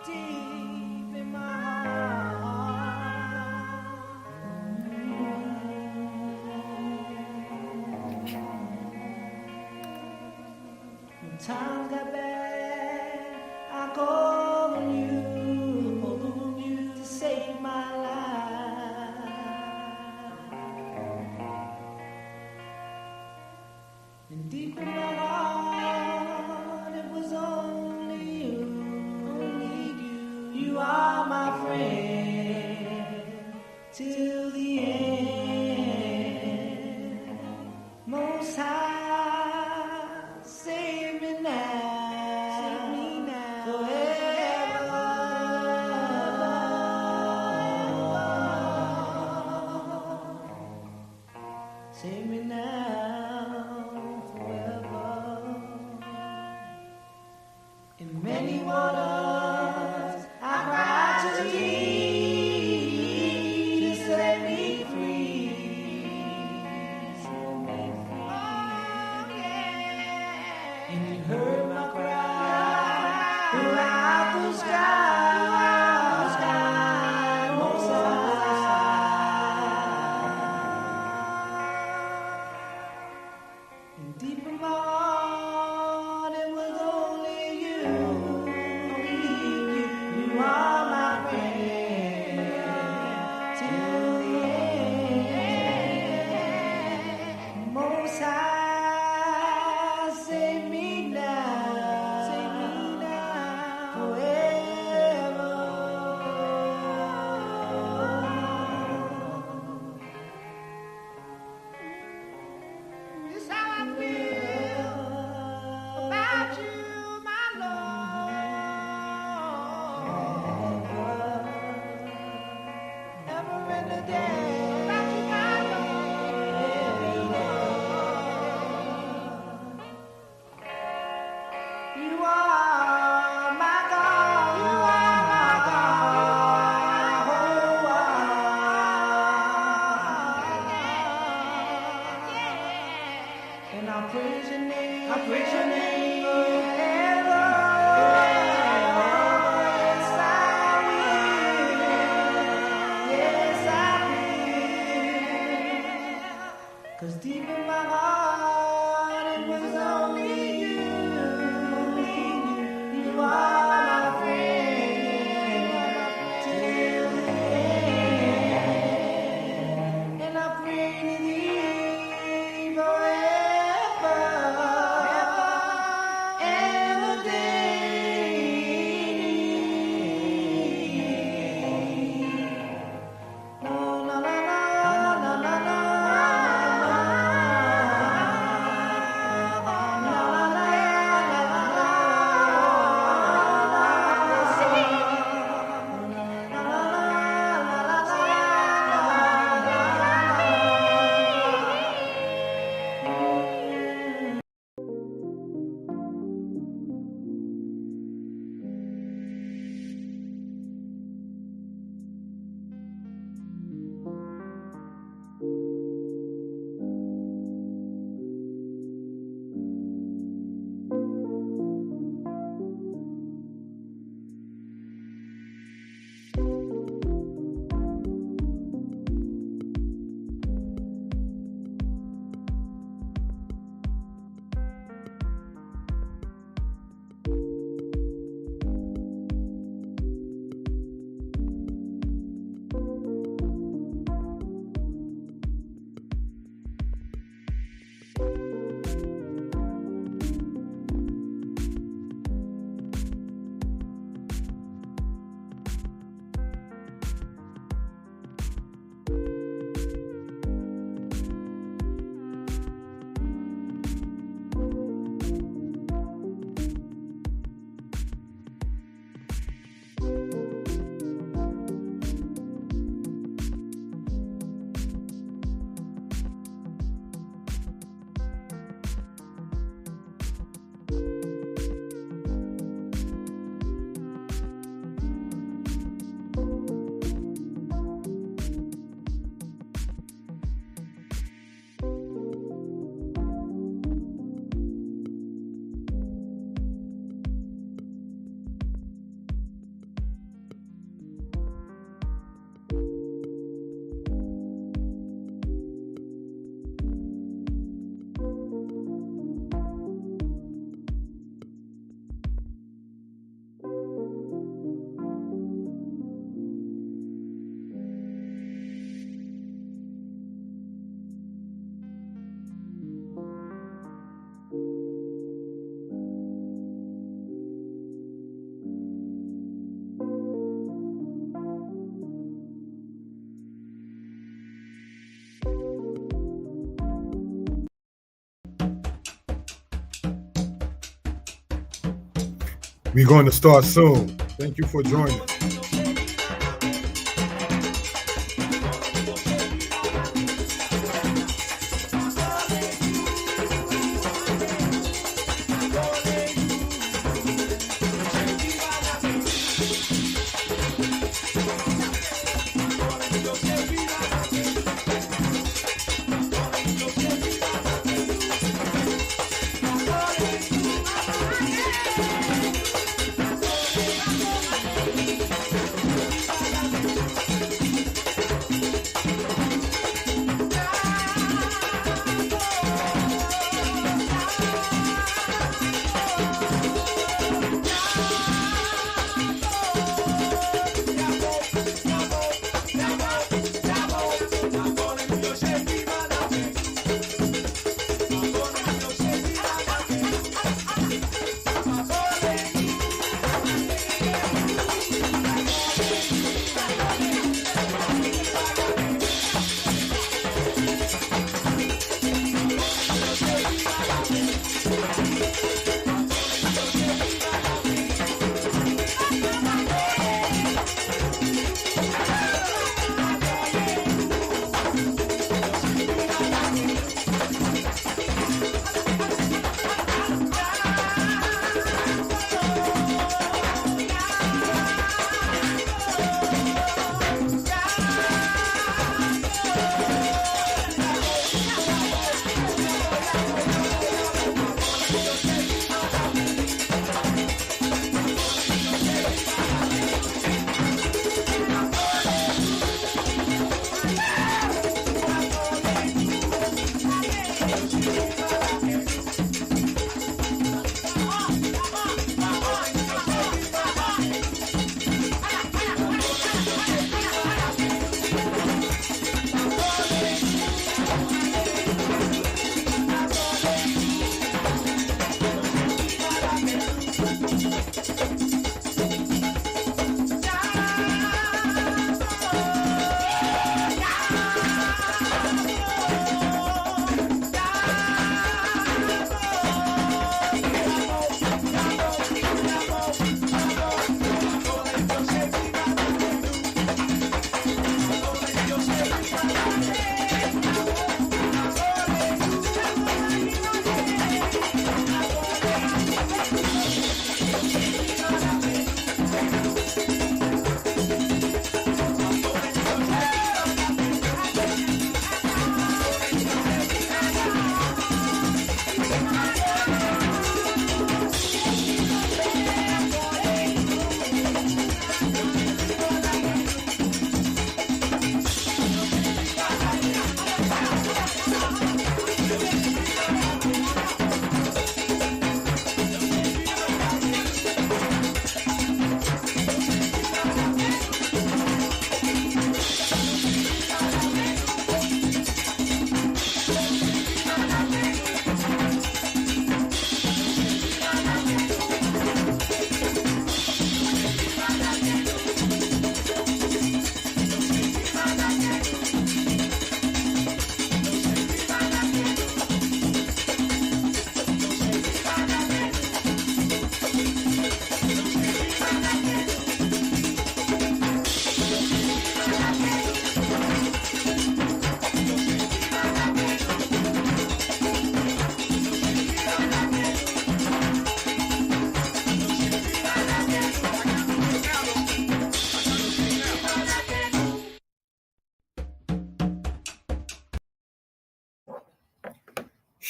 deep in my heart. When times got bad, I called on you to save my life. And deep in my heart, it was only you. You are my friend till the end. Most High, save me now, forever. Save me now, forever. In many waters I cried to thee, just let me free. And you heard my cry throughout the sky, most high. And deep in my heart, it was only you. You are my friend till the end. Most High, save me now, forever. We're going to start soon. Thank you for joining.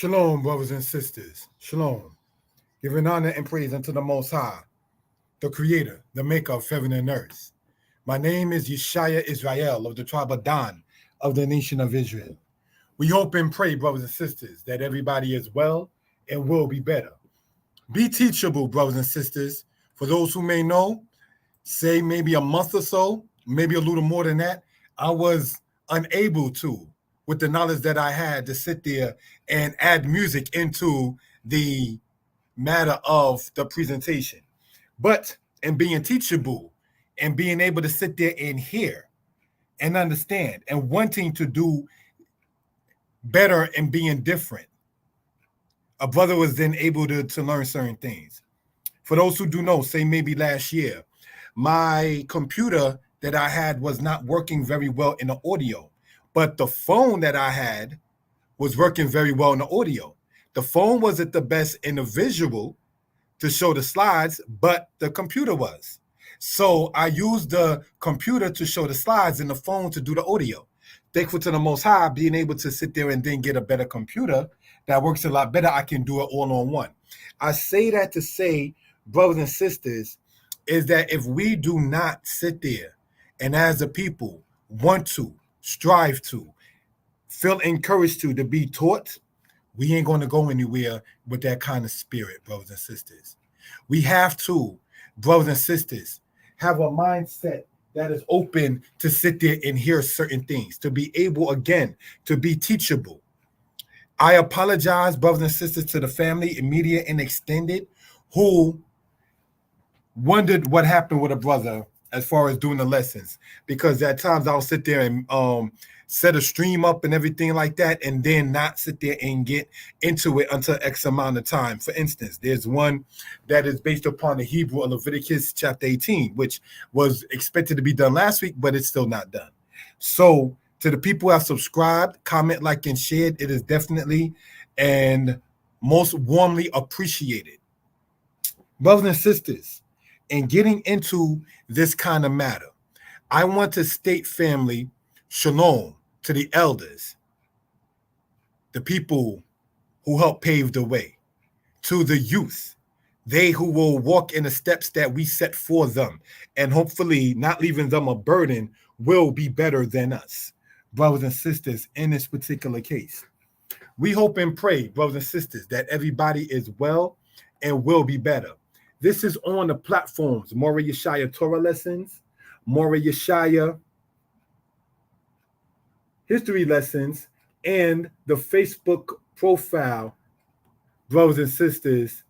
Shalom, brothers and sisters. Shalom. Giving honor and praise unto the Most High, the Creator, the Maker of heaven and earth. My name is Yeshaya Israel of the tribe of Dan of the nation of Israel. We hope and pray, brothers and sisters, that everybody is well and will be better. Be teachable, brothers and sisters. For those who may know, say maybe a month or so, maybe a little more than that, I was unable to, with the knowledge that I had, to sit there and add music into the matter of the presentation. But in being teachable and being able to sit there and hear and understand and wanting to do better and being different, a brother was then able to learn certain things. For those who do know, say maybe last year, my computer that I had was not working very well in the audio, but the phone that I had was working very well in the audio. The phone wasn't the best in the visual to show the slides, but the computer was. So I used the computer to show the slides and the phone to do the audio. Thankful to the Most High, being able to sit there and then get a better computer that works a lot better. I can do it all on one. I say that to say, brothers and sisters, is that if we do not sit there and as a people want to, strive to, feel encouraged to be taught, we ain't going to go anywhere with that kind of spirit, brothers and sisters. We have to, brothers and sisters, have a mindset that is open to sit there and hear certain things, to be able, again, to be teachable. I apologize, brothers and sisters, to the family, immediate and extended, who wondered what happened with a brother as far as doing the lessons, because at times I'll sit there and set a stream up and everything like that, and then not sit there and get into it until X amount of time. For instance, there's one that is based upon the Hebrew of Leviticus chapter 18, which was expected to be done last week, but it's still not done. So to the people who have subscribed, comment, like, and shared, it is definitely and most warmly appreciated. Brothers and sisters, in getting into this kind of matter, I want to state, family, shalom to the elders, the people who help pave the way, to the youth, they who will walk in the steps that we set for them, and hopefully not leaving them a burden will be better than us. Brothers and sisters, in this particular case, we hope and pray, brothers and sisters, that everybody is well and will be better. This is on the platforms, Mora Yeshaya Torah Lessons, Mora Yeshaya History Lessons, and the Facebook profile, brothers and sisters,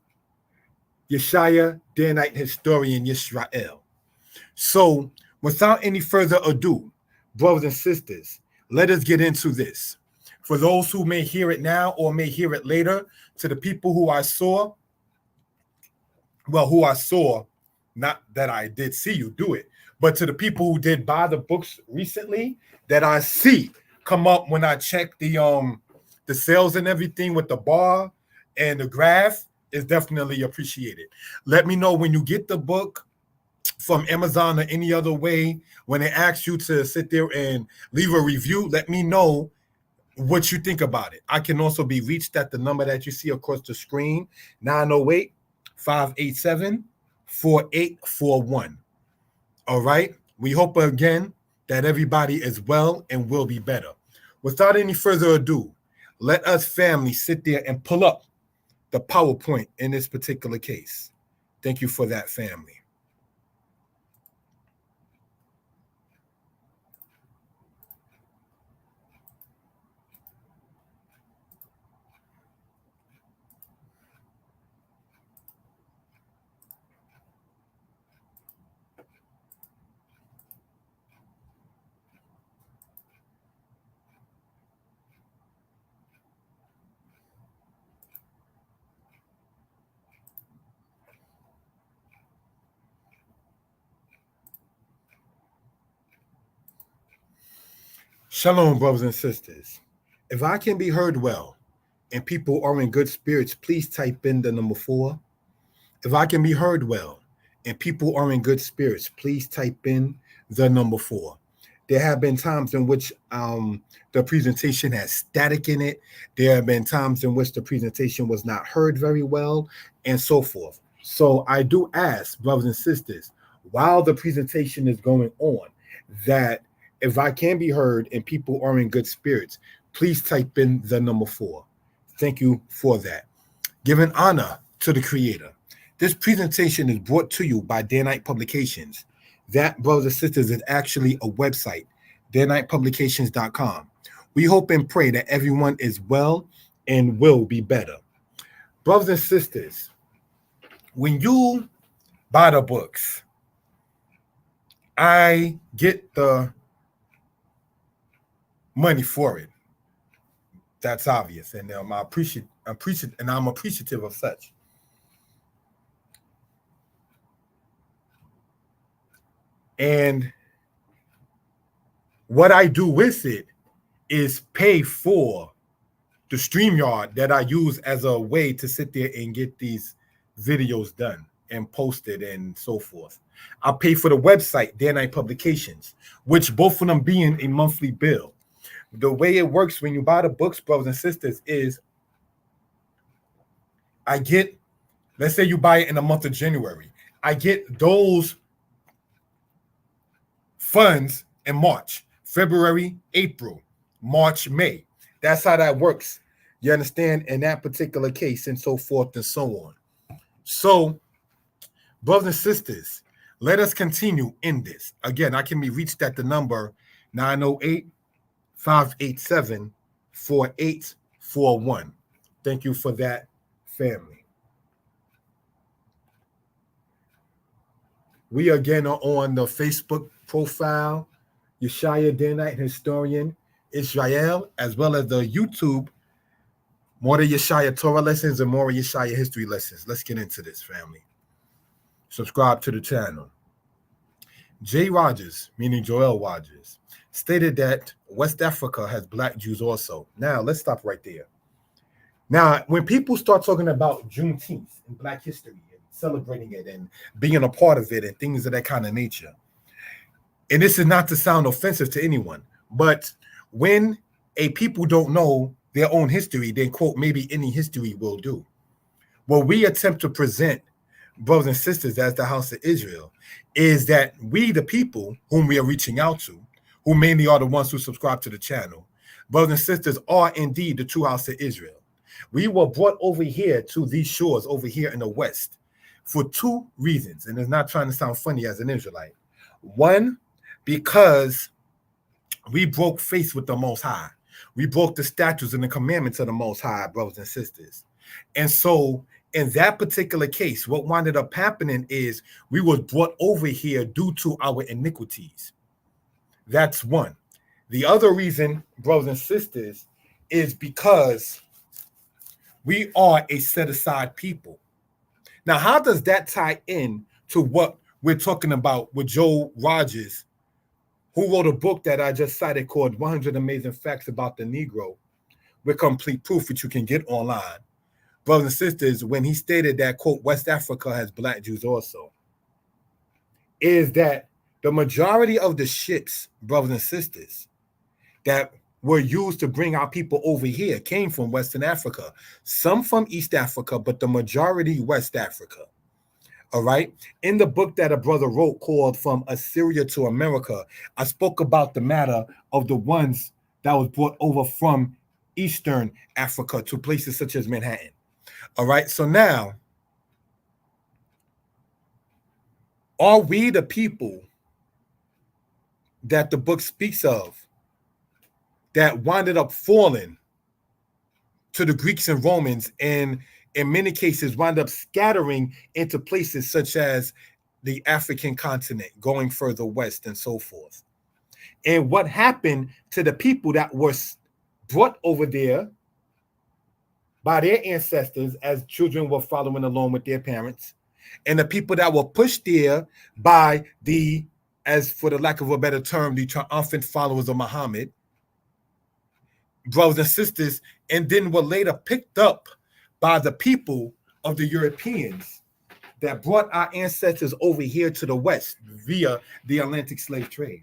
Yeshaya Danite Historian Yisrael. So, without any further ado, brothers and sisters, let us get into this. For those who may hear it now or may hear it later, to the people who I saw, not that I did see you do it, but to the people who did buy the books recently that I see come up when I check the sales and everything with the bar and the graph, is definitely appreciated. Let me know when you get the book from Amazon or any other way. When they ask you to sit there and leave a review, let me know what you think about it. I can also be reached at the number that you see across the screen, 908-587-4841. All right. We hope again that everybody is well and will be better. Without any further ado, let us, family, sit there and pull up the PowerPoint in this particular case. Thank you for that, family. Shalom, brothers and sisters. If I can be heard well and people are in good spirits, please type in the number 4. If I can be heard well and people are in good spirits, please type in the number 4. There have been times in which the presentation has static in it. There have been times in which the presentation was not heard very well, and so forth. So I do ask, brothers and sisters, while the presentation is going on, that if I can be heard and people are in good spirits, please type in the number 4. Thank you for that. Giving honor to the Creator. This presentation is brought to you by Danite Publications. That, brothers and sisters, is actually a website, danitepublications.com. We hope and pray that everyone is well and will be better. Brothers and sisters, when you buy the books, I get the money for it. That's obvious, and I'm appreciative of such. And what I do with it is pay for the StreamYard that I use as a way to sit there and get these videos done and posted and so forth. I pay for the website, Day Night Publications, which both of them being a monthly bill. The way it works when you buy the books, brothers and sisters, is I get, let's say you buy it in the month of January, I get those funds in March, February, April, March, May. That's how that works. You understand? In that particular case, and so forth and so on. So, brothers and sisters, let us continue in this. Again, I can be reached at the number 908-587-4841. Thank you for that, family. We again are on the Facebook profile, Yeshaya Danite Historian Israel, as well as the YouTube More Yeshaya Torah Lessons and More Yeshaya History Lessons. Let's get into this, family. Subscribe to the channel. J. Rogers, meaning Joel Rogers, stated that West Africa has black Jews also. Now, let's stop right there. Now, when people start talking about Juneteenth and black history and celebrating it and being a part of it and things of that kind of nature, and this is not to sound offensive to anyone, but when a people don't know their own history, then quote, maybe any history will do. What we attempt to present, brothers and sisters, as the House of Israel, is that we, the people whom we are reaching out to, who mainly are the ones who subscribe to the channel, brothers and sisters, are indeed the true House of Israel. We were brought over here to these shores over here in the West for two reasons, and it's not trying to sound funny as an Israelite. One, because we broke faith with the Most High. We broke the statutes and the commandments of the Most High, brothers and sisters. And so in that particular case, what wound up happening is we was brought over here due to our iniquities. That's one. The other reason, brothers and sisters, is because we are a set-aside people. Now, how does that tie in to what we're talking about with Joe Rogers, who wrote a book that I just cited called 100 Amazing Facts About the Negro with Complete Proof, which you can get online, brothers and sisters, when he stated that, quote, West Africa has black Jews also, is that the majority of the ships, brothers and sisters, that were used to bring our people over here came from Western Africa, some from East Africa, but the majority West Africa. All right. In the book that a brother wrote called From Assyria to America, I spoke about the matter of the ones that was brought over from Eastern Africa to places such as Manhattan. All right. So now, are we the people that the book speaks of that winded up falling to the Greeks and Romans, and in many cases wind up scattering into places such as the African continent, going further west and so forth? And what happened to the people that were brought over there by their ancestors as children were following along with their parents, and the people that were pushed there by the, as for the lack of a better term, the triumphant followers of Muhammad, brothers and sisters, and then were later picked up by the people of the Europeans that brought our ancestors over here to the West via the Atlantic slave trade.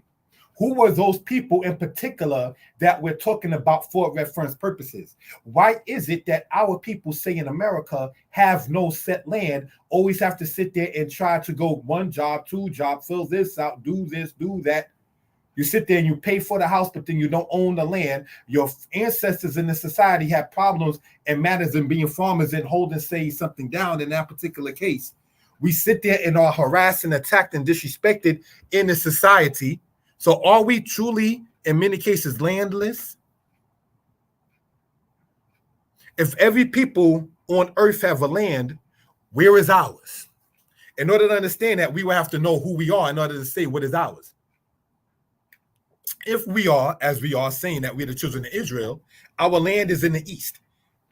Who were those people in particular that we're talking about for reference purposes? Why is it that our people, say in America, have no set land, always have to sit there and try to go one job, two job, fill this out, do this, do that? You sit there and you pay for the house, but then you don't own the land. Your ancestors in the society have problems and matters in being farmers and holding, say, something down. In that particular case, we sit there and are harassed and attacked and disrespected in the society. So are we truly, in many cases, landless? If every people on earth have a land, where is ours? In order to understand that, we will have to know who we are in order to say what is ours. If we are, as we are, saying that we're the children of Israel, our land is in the east.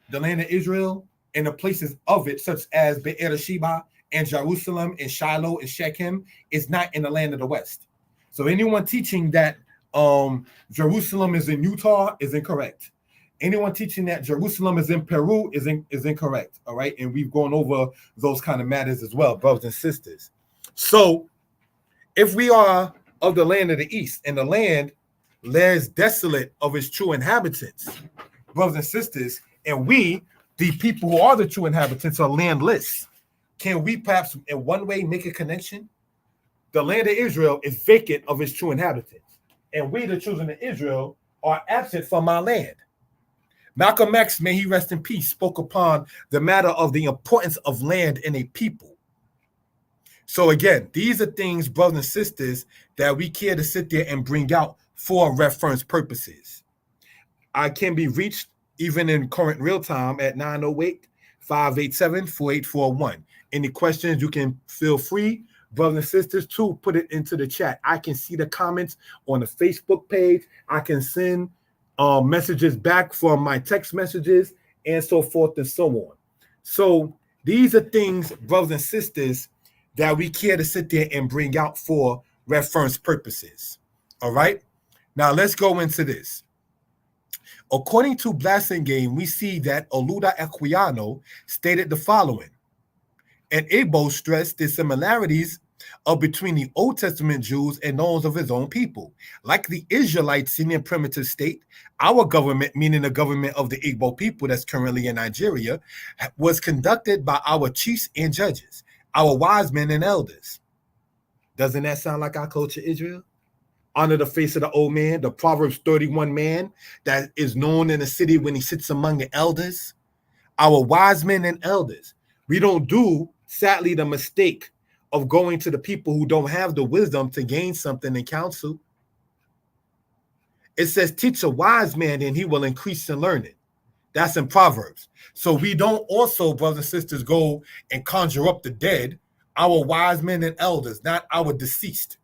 The land of Israel and the places of it, such as Be'er Sheba and Jerusalem and Shiloh and Shechem, is not in the land of the west. So anyone teaching that Jerusalem is in Utah is incorrect. Anyone teaching that Jerusalem is in Peru is incorrect. All right. And we've gone over those kind of matters as well, brothers and sisters. So if we are of the land of the east, and the land lies desolate of its true inhabitants, brothers and sisters, and we, the people who are the true inhabitants, are landless, can we perhaps in one way make a connection? The land of Israel is vacant of its true inhabitants, and we, the children of Israel, are absent from our land. Malcolm X, may he rest in peace, spoke upon the matter of the importance of land in a people. So again, these are things, brothers and sisters, that we care to sit there and bring out for reference purposes. I can be reached even in current real time at 908-587-4841. Any questions, you can feel free, brothers and sisters, to put it into the chat. I can see the comments on the Facebook page. I can send messages back from my text messages and so forth and so on. So these are things, brothers and sisters, that we care to sit there and bring out for reference purposes. All right. Now let's go into this. According to Blasingame, we see that Oluda Equiano stated the following, and Igbo stressed the similarities between the Old Testament Jews and those of his own people. Like the Israelites in their primitive state, our government, meaning the government of the Igbo people that's currently in Nigeria, was conducted by our chiefs and judges, our wise men and elders. Doesn't that sound like our culture, Israel? Honor the face of the old man, the Proverbs 31 man that is known in the city when he sits among the elders. Our wise men and elders. We don't do, sadly, the mistake of going to the people who don't have the wisdom to gain something in counsel. It says, teach a wise man and he will increase in learning. That's in Proverbs. So we don't also, brothers and sisters, go and conjure up the dead, our wise men and elders, not our deceased.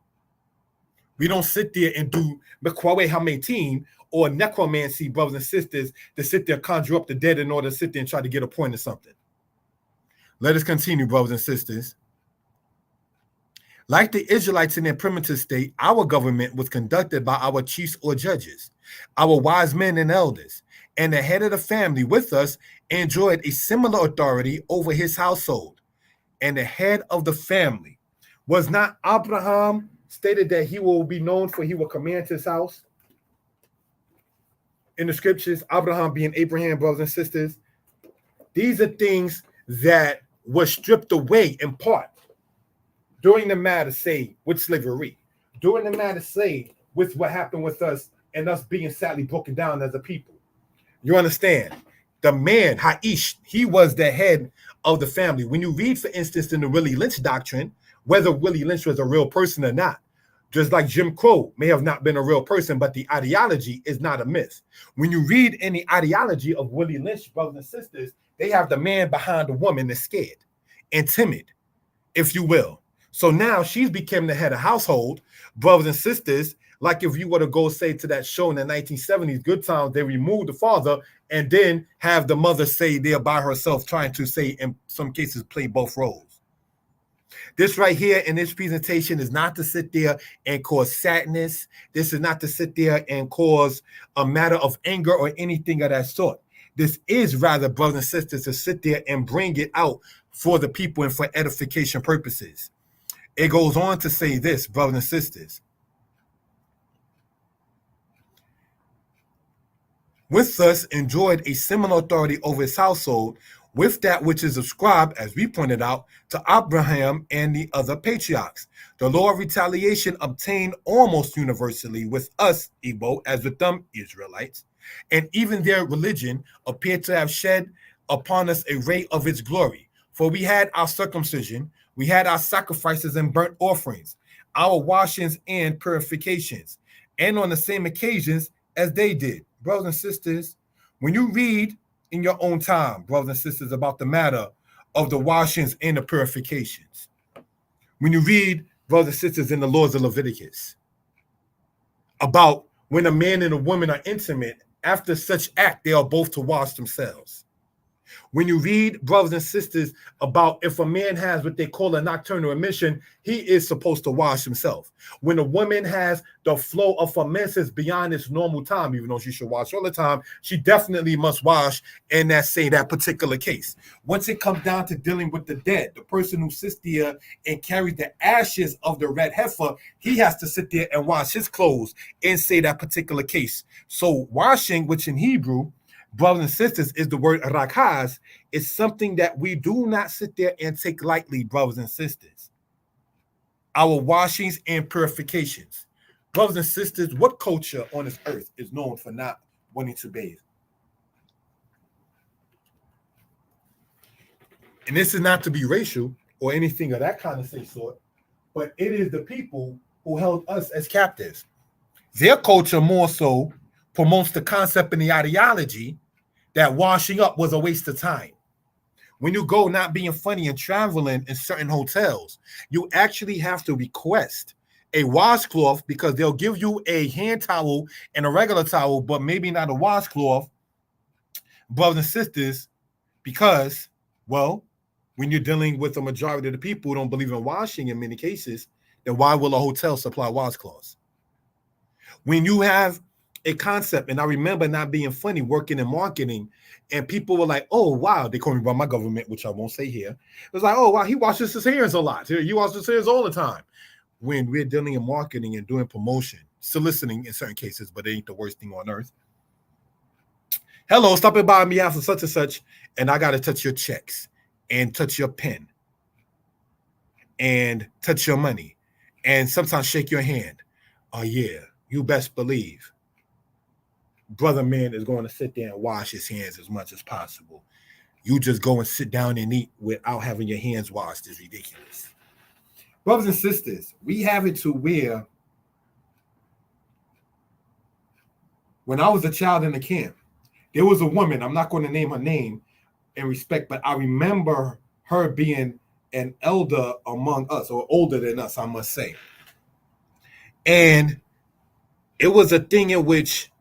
We don't sit there and do Mekwawe Hametim or necromancy, brothers and sisters, to sit there and conjure up the dead in order to sit there and try to get a point of something. Let us continue, brothers and sisters. Like the Israelites in their primitive state, our government was conducted by our chiefs or judges, our wise men and elders, and the head of the family with us enjoyed a similar authority over his household. And the head of the family was not Abraham stated that he will be known for he will command his house? In the scriptures, Abraham being Abraham, brothers and sisters, these are things that were stripped away in part during the matter, say, with slavery, during the matter, say, with what happened with us and us being sadly broken down as a people. You understand? The man, Haish, he was the head of the family. When you read, for instance, in the Willie Lynch doctrine, whether Willie Lynch was a real person or not, just like Jim Crow may have not been a real person, but the ideology is not a myth. When you read any ideology of Willie Lynch, brothers and sisters, they have the man behind the woman that's scared and timid, if you will. So now she's become the head of household, brothers and sisters. Like if you were to go, say, to that show in the 1970s, Good Times, they removed the father and then have the mother say they're by herself, trying to say, in some cases, play both roles. This right here in this presentation is not to sit there and cause sadness. This is not to sit there and cause a matter of anger or anything of that sort. This is rather, brothers and sisters, to sit there and bring it out for the people and for edification purposes. It goes on to say this, brothers and sisters. With us enjoyed a similar authority over his household, with that which is ascribed, as we pointed out, to Abraham and the other patriarchs. The law of retaliation obtained almost universally with us, Igbo, as with them, Israelites, and even their religion appeared to have shed upon us a ray of its glory. For we had our circumcision, we had our sacrifices and burnt offerings, our washings and purifications, and on the same occasions as they did. Brothers and sisters, when you read in your own time, brothers and sisters, about the matter of the washings and the purifications, when you read, brothers and sisters, in the laws of Leviticus, about when a man and a woman are intimate, after such act, they are both to wash themselves. When you read, brothers and sisters, about if a man has what they call a nocturnal emission, he is supposed to wash himself. When a woman has the flow of her menses beyond its normal time, even though she should wash all the time, she definitely must wash in that particular case. Once it comes down to dealing with the dead, the person who sits there and carries the ashes of the red heifer, he has to sit there and wash his clothes in that particular case. So washing, which in Hebrew, brothers and sisters, is the word rakaz, is something that we do not sit there and take lightly, brothers and sisters. Our washings and purifications. Brothers and sisters, what culture on this earth is known for not wanting to bathe? And this is not to be racial or anything of that kind of sort, but it is the people who held us as captives. Their culture more so promotes the concept and the ideology that washing up was a waste of time. When you go not being funny and traveling in certain hotels, you actually have to request a washcloth because they'll give you a hand towel and a regular towel, but maybe not a washcloth, brothers and sisters, because, well, when you're dealing with a majority of the people who don't believe in washing in many cases, then why will a hotel supply washcloths? When you have a concept, and I remember not being funny working in marketing, and people were like, oh, wow, they call me by my government, which I won't say here. It was like, oh, wow, he washes his hands a lot. He washes his hands all the time. When we're dealing in marketing and doing promotion, soliciting in certain cases, but it ain't the worst thing on earth. Hello, stopping by on behalf of such and such, and I got to touch your checks and touch your pen and touch your money and sometimes shake your hand. Oh, yeah, you best believe brother man is going to sit there and wash his hands as much as possible. You just go and sit down and eat without having your hands washed is ridiculous. Brothers and sisters, we have it to where when I was a child in the camp, there was a woman, I'm not going to name her name in respect, but I remember her being an elder among us, or older than us, I must say. And it was a thing in which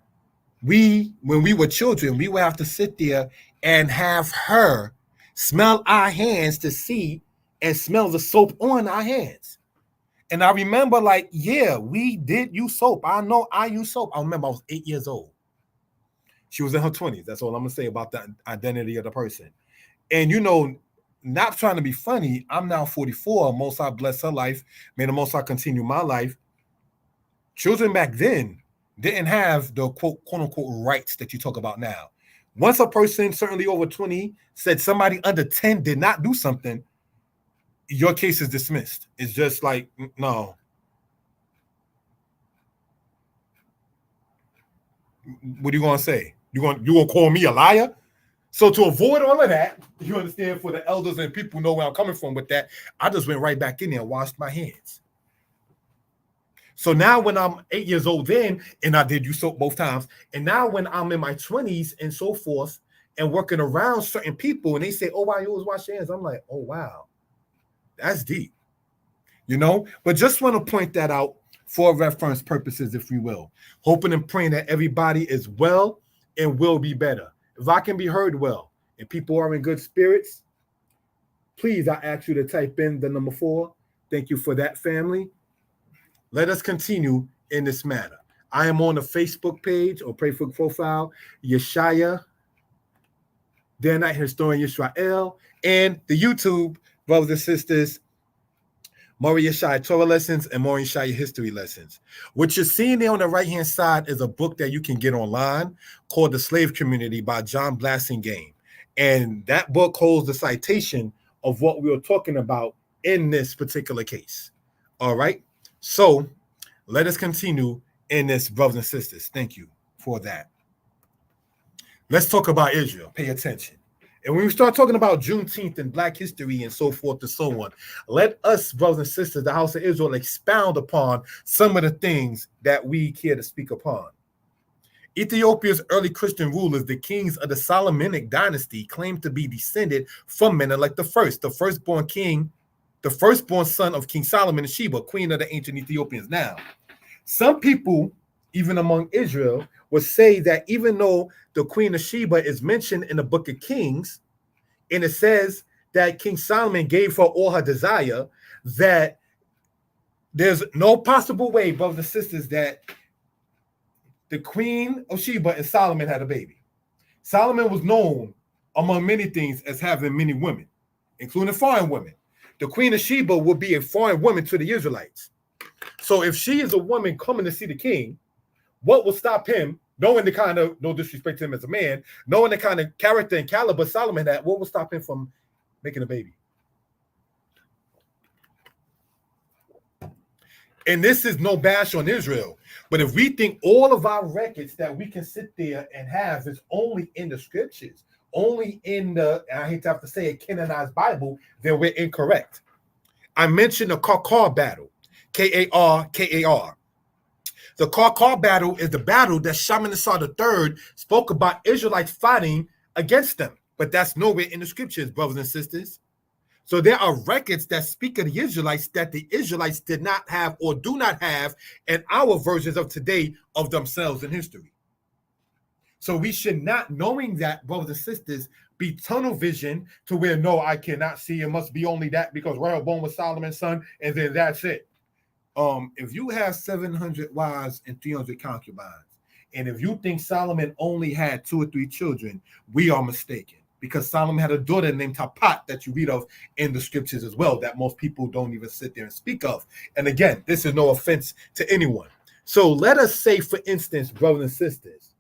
when we were children, we would have to sit there and have her smell our hands to see and smell the soap on our hands. And I remember like, yeah, we did use soap. I know I used soap. I remember I was 8 years old. She was in her 20s. That's all I'm going to say about the identity of the person. And, you know, not trying to be funny, I'm now 44. Most High bless her life. May the Most High continue my life. Children back then didn't have the quote unquote rights that you talk about now. Once a person, certainly over 20, said somebody under 10 did not do something, your case is dismissed. It's just like, no. What are you going to say? You going to call me a liar? So to avoid all of that, you understand, for the elders and people know where I'm coming from with that, I just went right back in there and washed my hands. So now when I'm 8 years old then, and I did use soap both times, and now when I'm in my 20s and so forth and working around certain people and they say, oh, wow, you always wash your hands. I'm like, oh, wow, that's deep, you know? But just want to point that out for reference purposes, if you will. Hoping and praying that everybody is well and will be better. If I can be heard well and people are in good spirits, please, I ask you to type in the number 4. Thank you for that, family. Let us continue in this matter. I am on the Facebook page or Facebook profile, Yeshaya, They're Not Historian Yisrael, and the YouTube, brothers and sisters, Mori Yeshaya Torah Lessons and Mori Yeshaya History Lessons. What you're seeing there on the right-hand side is a book that you can get online called The Slave Community by John Blassingame. And that book holds the citation of what we were talking about in this particular case. All right? So let us continue in this, brothers and sisters. Thank you for that. Let's talk about Israel. Pay attention. And when we start talking about Juneteenth and Black history and so forth and so on, let us, brothers and sisters, the House of Israel, expound upon some of the things that we care to speak upon. Ethiopia's early Christian rulers, the kings of the Solomonic dynasty, claimed to be descended from Menelik the firstborn king, the firstborn son of King Solomon and Sheba, queen of the ancient Ethiopians. Now, some people, even among Israel, would say that even though the queen of Sheba is mentioned in the book of Kings, and it says that King Solomon gave her all her desire, that there's no possible way, brothers and sisters, that the Queen of Sheba and Solomon had a baby. Solomon was known, among many things, as having many women, including foreign women. The Queen of Sheba would be a foreign woman to the Israelites. So if she is a woman coming to see the king, what will stop him, knowing the kind of, no disrespect to him as a man, knowing the kind of character and caliber Solomon had, what will stop him from making a baby? And this is no bash on Israel, but if we think all of our records that we can sit there and have is only in the scriptures, only in the, and I hate to have to say it, canonized Bible, then we're incorrect. I mentioned the Karkar battle, Karkar. The Karkar battle is the battle that Shalmaneser III spoke about Israelites fighting against them, but that's nowhere in the scriptures, brothers and sisters. So there are records that speak of the Israelites that the Israelites did not have or do not have in our versions of today of themselves in history. So we should not, knowing that, brothers and sisters, be tunnel vision to where, no, I cannot see. It must be only that because Rehoboam was Solomon's son, and then that's it. If you have 700 wives and 300 concubines, and if you think Solomon only had 2 or 3 children, we are mistaken. Because Solomon had a daughter named Tapat that you read of in the scriptures as well, that most people don't even sit there and speak of. And again, this is no offense to anyone. So let us say, for instance, brothers and sisters,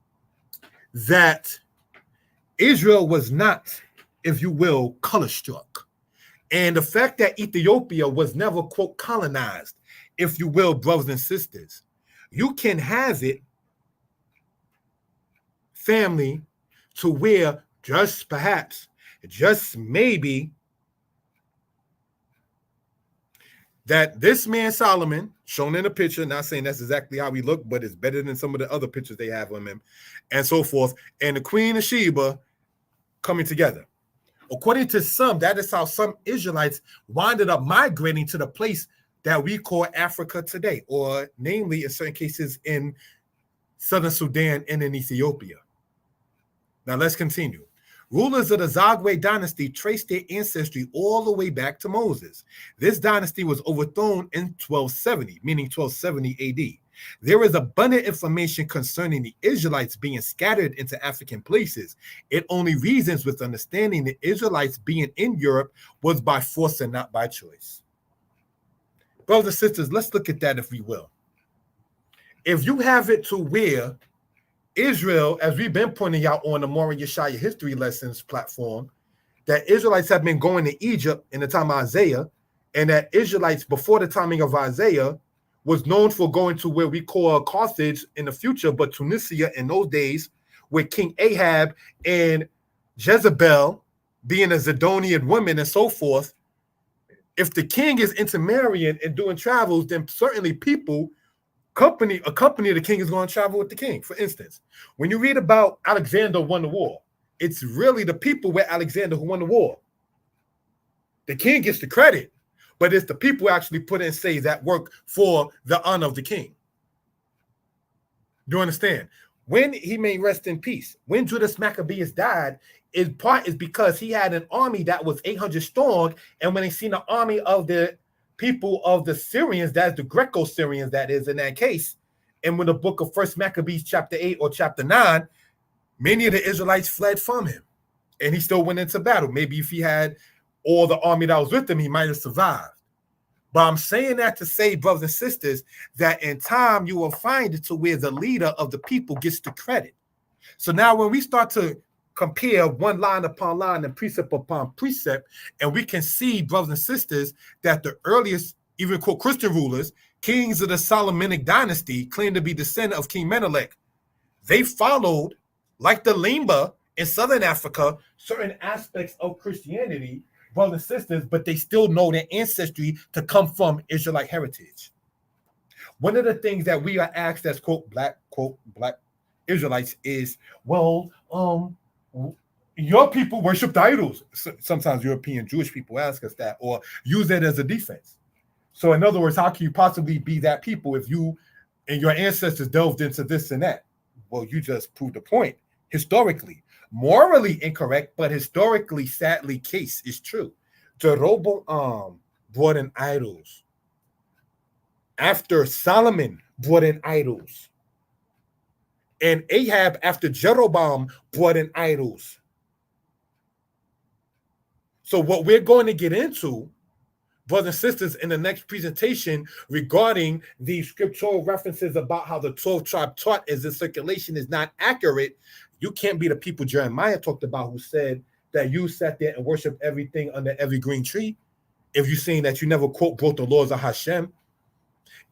that Israel was not, if you will, color struck. And the fact that Ethiopia was never, quote, colonized, if you will, brothers and sisters, you can have it, family, to where just perhaps, just maybe, that this man Solomon, shown in the picture, not saying that's exactly how he looked, but it's better than some of the other pictures they have of him, and so forth, and the Queen of Sheba coming together. According to some, that is how some Israelites winded up migrating to the place that we call Africa today, or namely, in certain cases, in southern Sudan and in Ethiopia. Now let's continue. Rulers of the Zagwe dynasty traced their ancestry all the way back to Moses. This dynasty was overthrown in 1270, meaning 1270 AD. There is abundant information concerning the Israelites being scattered into African places. It only reasons with understanding the Israelites being in Europe was by force and not by choice. Brothers and sisters, let's look at that if we will. If you have it to where Israel, as we've been pointing out on the Mora Yeshaya History Lessons platform, that Israelites have been going to Egypt in the time of Isaiah, and that Israelites before the timing of Isaiah was known for going to where we call Carthage in the future, but Tunisia in those days, with King Ahab and Jezebel being a Zidonian woman and so forth. If the king is intermarrying and doing travels, then certainly people accompany the king is going to travel with the king. For instance, when you read about Alexander won the war, it's really the people with Alexander who won the war. The king gets the credit, but it's the people who actually put in, say, that work for the honor of the king. Do you understand? When he may rest in peace, when Judas Maccabeus died, in part is because he had an army that was 800 strong, and when they seen the army of the people of the Syrians, that's the Greco-Syrians, that is in that case, and when the book of First Maccabees chapter 8 or chapter 9, many of the Israelites fled from him, and he still went into battle. Maybe if he had all the army that was with him, he might have survived. But I'm saying that to say, brothers and sisters, that in time you will find it to where the leader of the people gets the credit. So now when we start to compare one line upon line and precept upon precept, and we can see, brothers and sisters, that the earliest, even quote Christian rulers, kings of the Solomonic dynasty, claim to be descendant of King Menelik. They followed, like the Limba in southern Africa, certain aspects of Christianity, brothers and sisters, but they still know their ancestry to come from Israelite heritage. One of the things that we are asked as quote black Israelites is, well, your people worship the idols. Sometimes European Jewish people ask us that, or use that as a defense. So in other words, how can you possibly be that people if you and your ancestors delved into this and that? Well, you just proved the point historically. Morally incorrect, but historically, sadly, case is true. Jeroboam brought in idols. After Solomon brought in idols. And Ahab, after Jeroboam, brought in idols. So what we're going to get into, brothers and sisters, in the next presentation regarding the scriptural references about how the 12 tribe taught as in circulation is not accurate. You can't be the people Jeremiah talked about who said that you sat there and worshiped everything under every green tree. If you're saying that you never, quote, broke the laws of Hashem.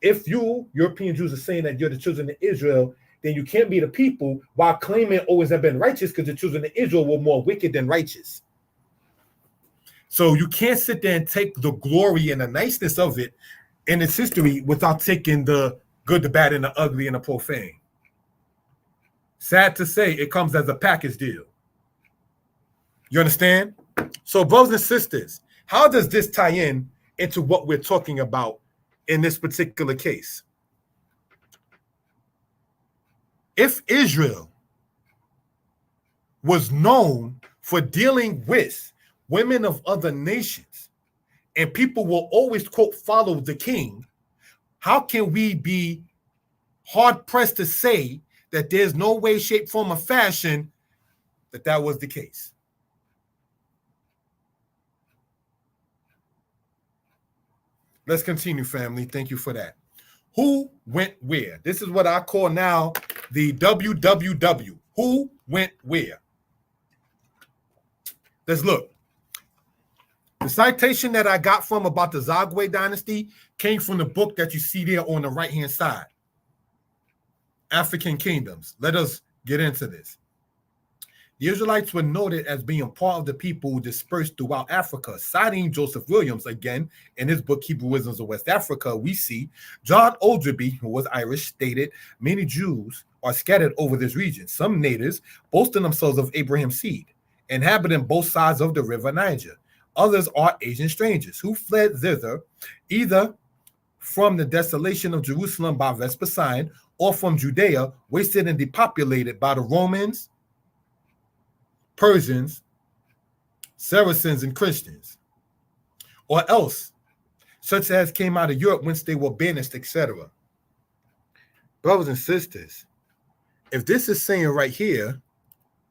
If you, European Jews, are saying that you're the children of Israel, then you can't be the people while claiming always have been righteous, because the children of Israel were more wicked than righteous. So you can't sit there and take the glory and the niceness of it in its history without taking the good, the bad, and the ugly, and the profane. Sad to say, it comes as a package deal. You understand? So, brothers and sisters, how does this tie in into what we're talking about in this particular case? If Israel was known for dealing with women of other nations, and people will always, quote, follow the king, how can we be hard-pressed to say that there's no way, shape, form, or fashion that was the case? Let's continue, family. Thank you for that. Who went where? This is what I call now the WWW. Who went where? Let's look. The citation that I got from about the Zagwe dynasty came from the book that you see there on the right-hand side, African Kingdoms. Let us get into this. The Israelites were noted as being part of the people dispersed throughout Africa. Citing Joseph Williams, again, in his book, Hebrewisms of West Africa, we see John Oldreby, who was Irish, stated, many Jews are scattered over this region. Some natives boasting themselves of Abraham's seed, inhabiting both sides of the river Niger. Others are Asian strangers who fled thither, either from the desolation of Jerusalem by Vespasian or from Judea, wasted and depopulated by the Romans, Persians, Saracens, and Christians, or else such as came out of Europe whence they were banished, etc. Brothers and sisters, if this is saying right here,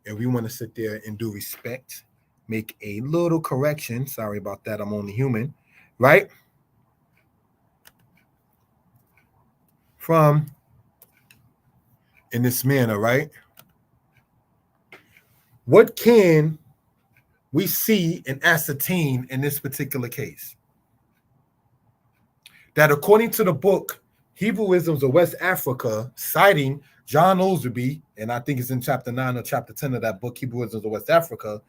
and we want to sit there and do respect, make a little correction, sorry about that, I'm only human, right? From in this manner, right? What can we see and ascertain in this particular case? That according to the book, Hebrewisms of West Africa, citing John Oldreby, and I think it's in chapter 9 or chapter 10 of that book, Hebrewisms of West Africa,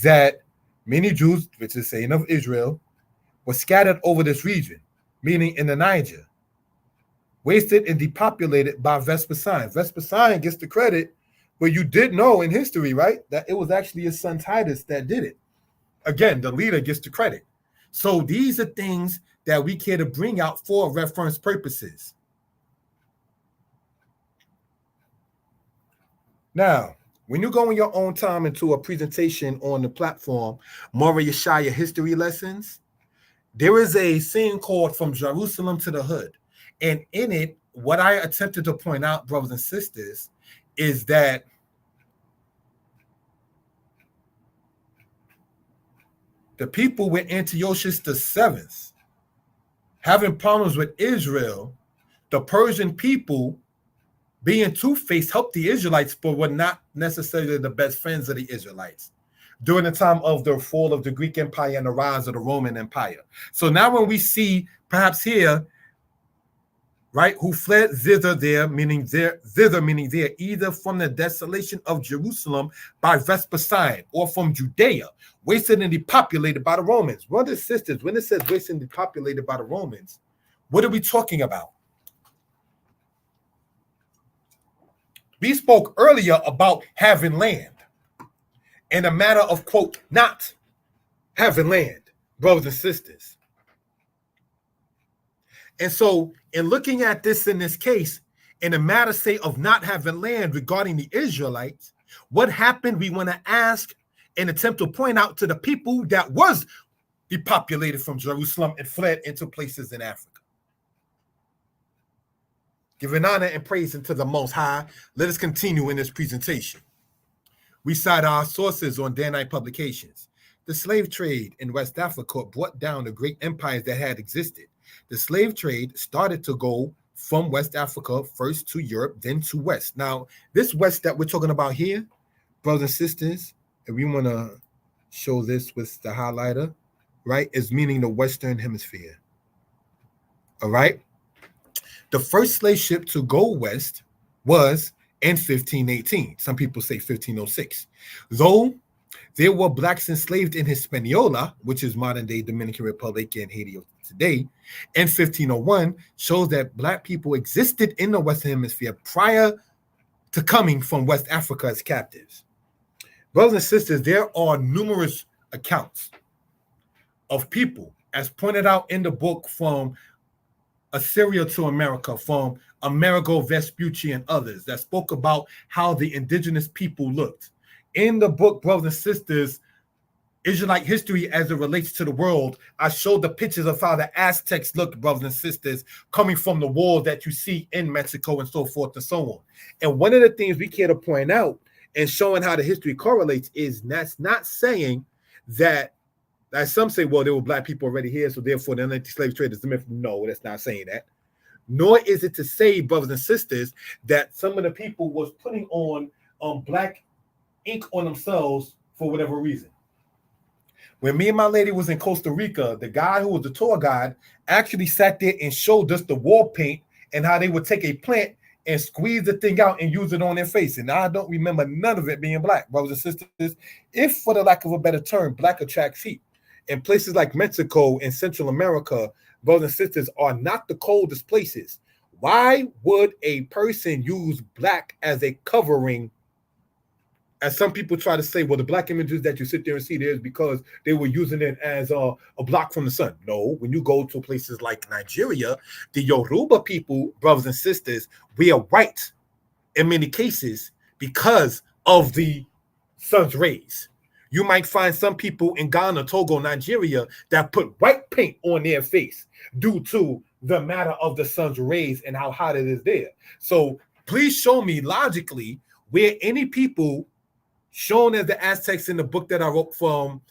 that many Jews, which is saying of Israel, were scattered over this region, meaning in the Niger, wasted and depopulated by Vespasian. Vespasian gets the credit, but you did know in history, right, that it was actually his son Titus that did it. Again, the leader gets the credit. So these are things that we care to bring out for reference purposes. Now, when you go in your own time into a presentation on the platform, Mora Yeshaya History Lessons, there is a scene called From Jerusalem to the Hood. And in it, what I attempted to point out, brothers and sisters, is that the people with Antiochus VII having problems with Israel, the Persian people being two-faced helped the Israelites, but were not necessarily the best friends of the Israelites during the time of the fall of the Greek Empire and the rise of the Roman Empire. So now when we see perhaps here, right, who fled thither, meaning there, either from the desolation of Jerusalem by Vespasian or from Judea, wasted and depopulated by the Romans. Brothers and sisters, when it says wasted and depopulated by the Romans, what are we talking about? We spoke earlier about having land and a matter of, quote, not having land, brothers and sisters. And so in looking at this in this case, in a matter, say, of not having land regarding the Israelites, What happened? We want to ask and attempt to point out to the people that was depopulated from Jerusalem and fled into places in Africa. Giving honor and praise unto the Most High, let us continue in this presentation. We cite our sources on Danite Publications. The slave trade in West Africa brought down the great empires that had existed. The slave trade started to go from West Africa first to Europe, then to West. Now, this West that we're talking about here, brothers and sisters, and we want to show this with the highlighter, right, is meaning the Western Hemisphere. All right? The first slave ship to go west was in 1518. Some people say 1506. Though there were blacks enslaved in Hispaniola, which is modern-day Dominican Republic and Haiti today, in 1501, shows that black people existed in the Western Hemisphere prior to coming from West Africa as captives. Brothers and sisters, there are numerous accounts of people, as pointed out in the book from Assyria to America, from Amerigo Vespucci and others, that spoke about how the indigenous people looked. In the book, brothers and sisters, Israelite history as it relates to the world, I showed the pictures of how the Aztecs looked, brothers and sisters, coming from the walls that you see in Mexico and so forth and so on. And one of the things we care to point out and showing how the history correlates is that's not saying that, as some say, well, there were black people already here, so therefore the anti-slave trade is the myth. No, that's not saying that. Nor is it to say, brothers and sisters, that some of the people was putting on black ink on themselves for whatever reason. When me and my lady was in Costa Rica, the guy who was the tour guide actually sat there and showed us the wall paint and how they would take a plant and squeeze the thing out and use it on their face. And I don't remember none of it being black, brothers and sisters. If, for the lack of a better term, black attracts heat. In places like Mexico and Central America, brothers and sisters, are not the coldest places. Why would a person use black as a covering? As some people try to say, well, the black images that you sit there and see there is because they were using it as a block from the sun. No, when you go to places like Nigeria, the Yoruba people, brothers and sisters, wear white in many cases because of the sun's rays. You might find some people in Ghana, Togo, Nigeria that put white paint on their face due to the matter of the sun's rays and how hot it is there. So please show me logically where any people shown as the Aztecs in the book that I wrote from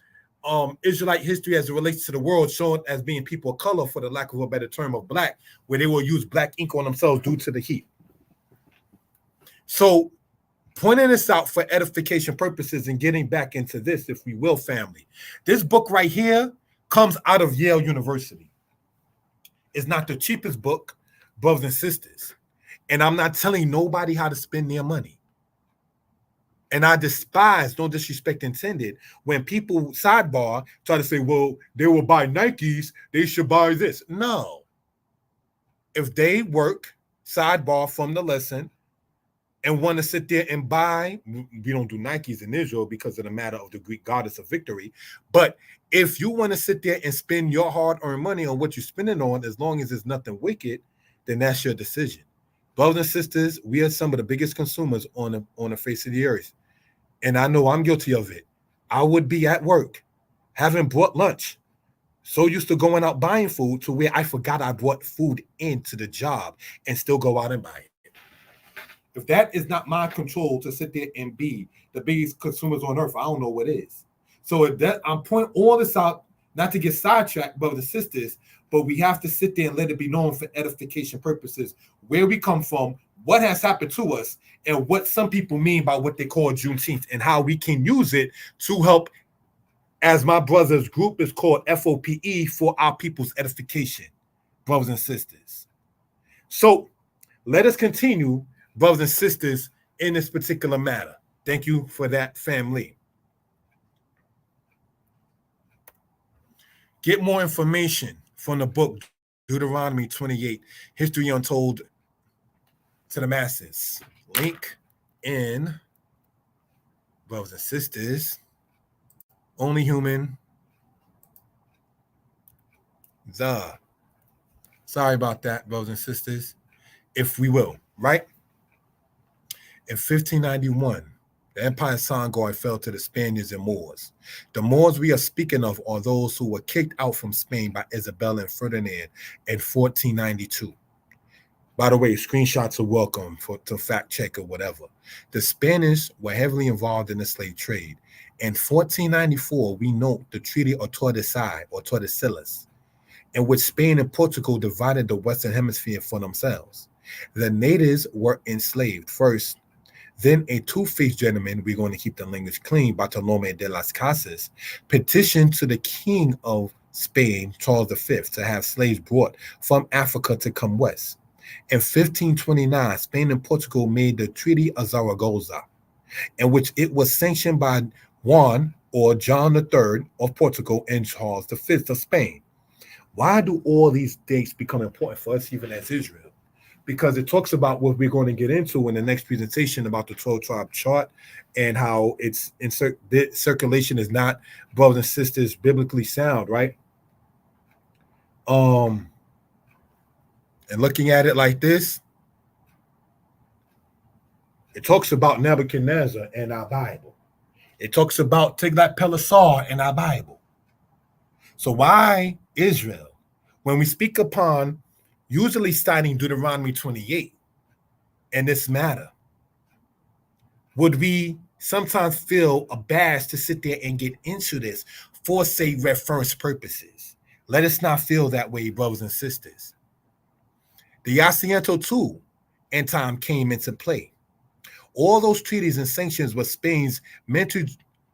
Israelite history as it relates to the world, shown as being people of color, for the lack of a better term, of black, where they will use black ink on themselves due to the heat. So pointing this out for edification purposes and getting back into this, if we will, family, this book right here comes out of Yale University. It's not the cheapest book, brothers and sisters. And I'm not telling nobody how to spend their money. And I despise, no disrespect intended, when people, sidebar, try to say, well, they will buy Nikes, they should buy this. No. If they work, sidebar from the lesson, and want to sit there and buy, we don't do Nikes in Israel because of the matter of the Greek goddess of victory. But if you want to sit there and spend your hard-earned money on what you're spending on, as long as it's nothing wicked, then that's your decision. Brothers and sisters, we are some of the biggest consumers on the face of the earth. And I know I'm guilty of it. I would be at work, having brought lunch, so used to going out buying food to where I forgot I brought food into the job and still go out and buy it. If that is not my control to sit there and be the biggest consumers on earth, I don't know what is. So that I'm pointing all this out, not to get sidetracked, brothers and sisters, but we have to sit there and let it be known for edification purposes where we come from, what has happened to us, and what some people mean by what they call Juneteenth, and how we can use it to help, as my brother's group is called FOPE, for our people's edification, brothers and sisters. So let us continue, brothers and sisters, in this particular matter. Thank you for that, family. Get more information from the book Deuteronomy 28, History Untold to the Masses. Link in, brothers and sisters, Only Human. Sorry about that, brothers and sisters. If we will, right? In 1591, The empire of Songhai fell to the Spaniards and Moors. The Moors we are speaking of are those who were kicked out from Spain by Isabella and Ferdinand in 1492. By the way, screenshots are welcome to fact check or whatever. The Spanish were heavily involved in the slave trade. In 1494, we note the Treaty of Tordesillas, in which Spain and Portugal divided the Western Hemisphere for themselves. The natives were enslaved first. Then a two-faced gentleman, we're going to keep the language clean, Bartolome de las Casas, petitioned to the king of Spain, Charles V, to have slaves brought from Africa to come west. In 1529, Spain and Portugal made the Treaty of Zaragoza, in which it was sanctioned by Juan or John III of Portugal and Charles V of Spain. Why do all these dates become important for us, even as Israel? Because it talks about what we're going to get into in the next presentation about the 12-tribe chart and how its circulation is not, brothers and sisters, biblically sound, right? And looking at it like this, it talks about Nebuchadnezzar in our Bible. It talks about Tiglath-Pileser in our Bible. So why Israel? When we speak upon usually citing Deuteronomy 28 in this matter, would we sometimes feel abashed to sit there and get into this for, say, reference purposes? Let us not feel that way, brothers and sisters. The Asiento too, in time, came into play. All those treaties and sanctions were Spain's mental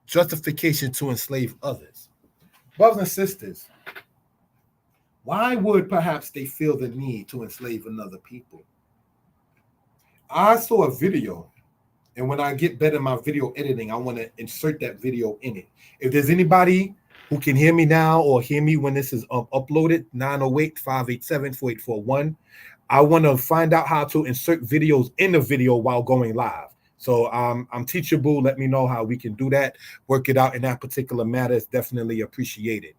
justification to enslave others. Brothers and sisters, why would perhaps they feel the need to enslave another people? I saw a video, and when I get better in my video editing, I want to insert that video in it. If there's anybody who can hear me now or hear me when this is uploaded, 908-587-4841, I want to find out how to insert videos in the video while going live. So I'm teachable. Let me know how we can do that. Work it out in that particular matter. It's definitely appreciated.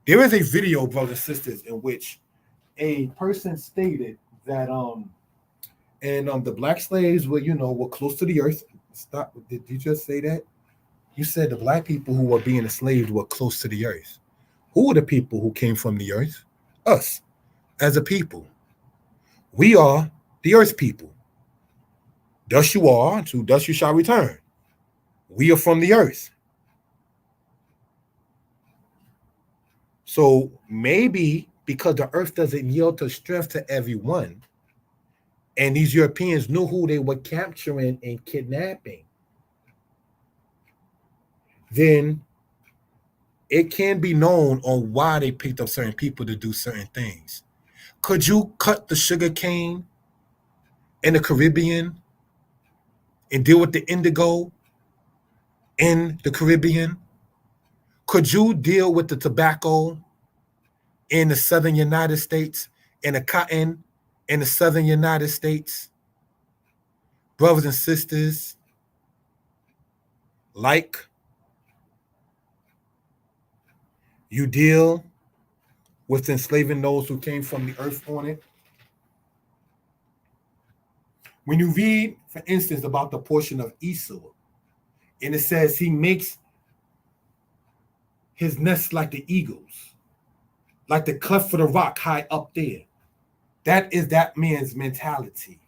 There is a video, brothers and sisters, in which a person stated that the black slaves were close to the earth. Stop. Did you just say that? You said the black people who were being enslaved were close to the earth. Who are the people who came from the earth? Us, as a people. We are the earth people. Thus you are, to thus you shall return. We are from the earth. So maybe because the earth doesn't yield to strength to everyone, and these Europeans knew who they were capturing and kidnapping, then it can be known on why they picked up certain people to do certain things. Could you cut the sugar cane in the Caribbean and deal with the indigo in the Caribbean? Could you deal with the tobacco in the southern United States and the cotton in the southern United States? Brothers and sisters, like you deal with enslaving those who came from the earth on it. When you read, for instance, about the portion of Esau, and it says he makes his nest like the eagles, like the cleft for the rock high up there. That is that man's mentality.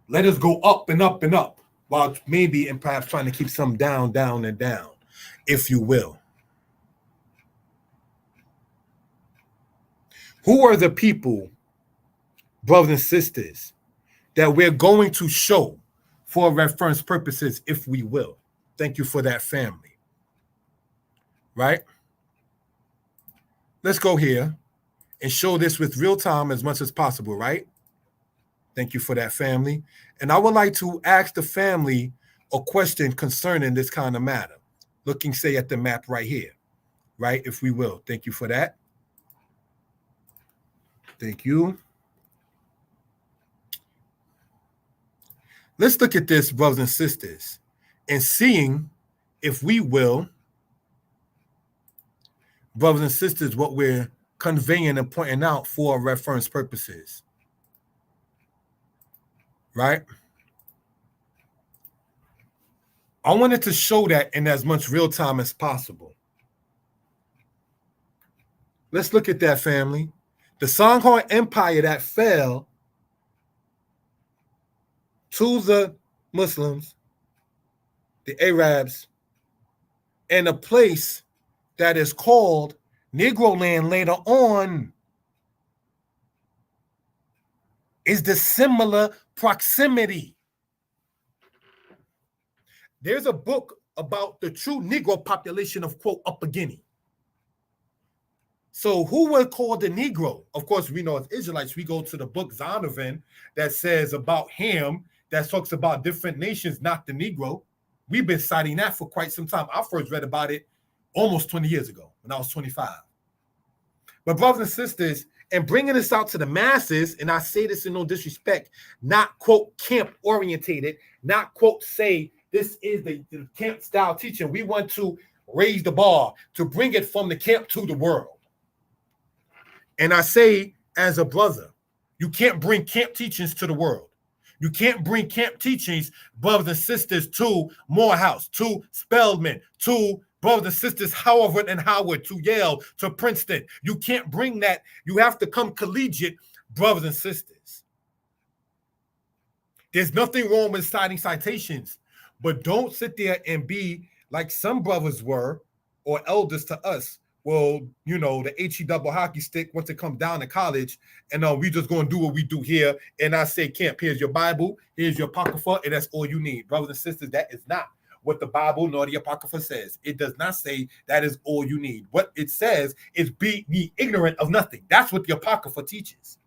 Let us go up and up and up, while maybe and perhaps trying to keep some down, down, and down, if you will. Who are the people, brothers and sisters, that we're going to show for reference purposes, if we will? Thank you for that, family. Right? Let's go here and show this with real time as much as possible, right? Thank you for that, family. And I would like to ask the family a question concerning this kind of matter. Looking, say, at the map right here, right? If we will. Thank you for that. Thank you. Let's look at this, brothers and sisters, and seeing, if we will, brothers and sisters, what we're conveying and pointing out for reference purposes. Right? I wanted to show that in as much real time as possible. Let's look at that, family. The Songhai Empire that fell to the Muslims, the Arabs, and a place that is called Negro Land later on is the similar proximity. There's a book about the true Negro population of, quote, Upper Guinea. So who were called the Negro? Of course, we know as Israelites, we go to the book Zondervan that says about Ham, that talks about different nations, not the Negro. We've been citing that for quite some time. I first read about it almost 20 years ago when I was 25. But brothers and sisters, and bringing this out to the masses, and I say this in no disrespect, not, quote, camp orientated, not, quote, say this is the camp style teaching. We want to raise the bar to bring it from the camp to the world. And I say, as a brother, you can't bring camp teachings to the world. You can't bring camp teachings, brothers and sisters, to Morehouse, to Spelman, to brothers and sisters, Howard and Howard, to Yale, to Princeton. You can't bring that. You have to come collegiate, brothers and sisters. There's nothing wrong with citing citations, but don't sit there and be like some brothers were, or elders to us. Well, you know, the HE double hockey stick, once it comes down to college, and we just going to do what we do here. And I say, camp, here's your Bible, here's your Apocrypha, and that's all you need. Brothers and sisters, that is not what the Bible nor the Apocrypha says. It does not say that is all you need. What it says is be ye ignorant of nothing. That's what the Apocrypha teaches.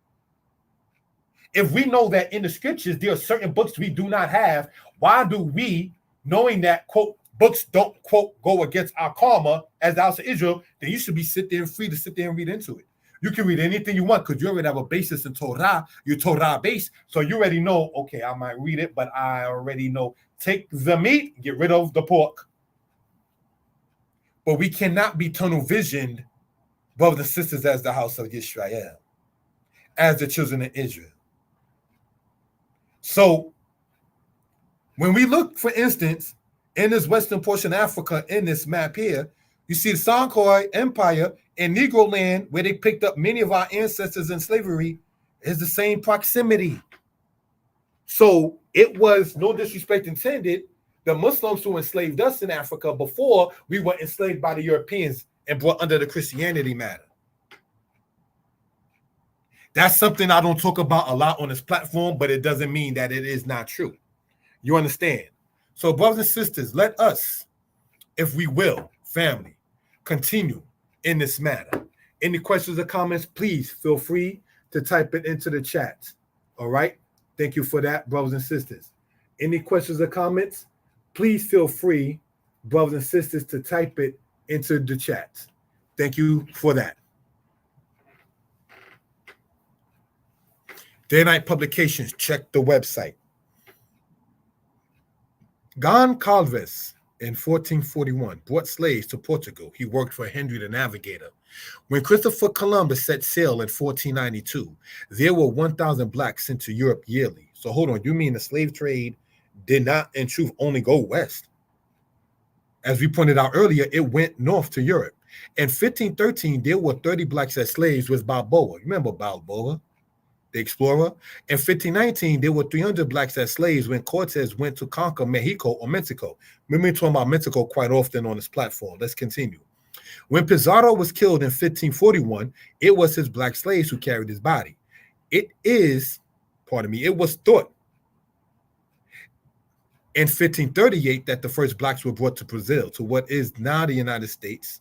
If we know that in the scriptures, there are certain books we do not have, why do we, knowing that, quote, books don't, quote, go against our karma as the house of Israel, then you should be free to sit there and read into it. You can read anything you want because you already have a basis in Torah, your Torah base. So you already know, okay, I might read it, but I already know. Take the meat, get rid of the pork. But we cannot be tunnel visioned, brothers and sisters, as the house of Israel, as the children of Israel. So when we look, for instance, in this western portion of Africa, in this map here, you see the Songhai Empire and Negro land, where they picked up many of our ancestors in slavery, is the same proximity. So it was, no disrespect intended, the Muslims who enslaved us in Africa before we were enslaved by the Europeans and brought under the Christianity matter. That's something I don't talk about a lot on this platform, but it doesn't mean that it is not true. You understand? So, brothers and sisters, let us, if we will, family, continue in this matter. Any questions or comments, please feel free to type it into the chat. All right? Thank you for that, brothers and sisters. Any questions or comments, please feel free, brothers and sisters, to type it into the chat. Thank you for that. Day Night Publications, check the website. Goncalves in 1441 brought slaves to Portugal. He worked for Henry the Navigator. When Christopher Columbus set sail in 1492, there were 1,000 blacks sent to Europe yearly. So hold on, you mean the slave trade did not, in truth, only go west? As we pointed out earlier, it went north to Europe. In 1513, there were 30 blacks as slaves with Balboa. Remember Balboa, the explorer? In 1519, there were 300 blacks as slaves when Cortez went to conquer Mexico or Mexico. We've been talking about Mexico quite often on this platform. Let's continue. When Pizarro was killed in 1541, it was his black slaves who carried his body. It was thought in 1538 that the first blacks were brought to Brazil, to what is now the United States.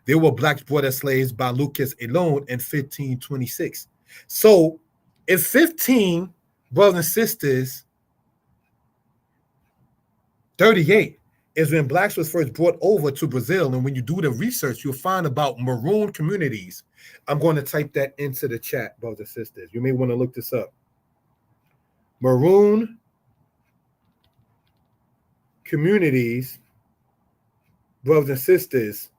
There were blacks brought as slaves by Lucas alone in 1526. So if 15, brothers and sisters, 38 is when blacks was first brought over to Brazil. And when you do the research, you'll find about maroon communities. I'm going to type that into the chat, brothers and sisters. You may want to look this up. Maroon communities, brothers and sisters,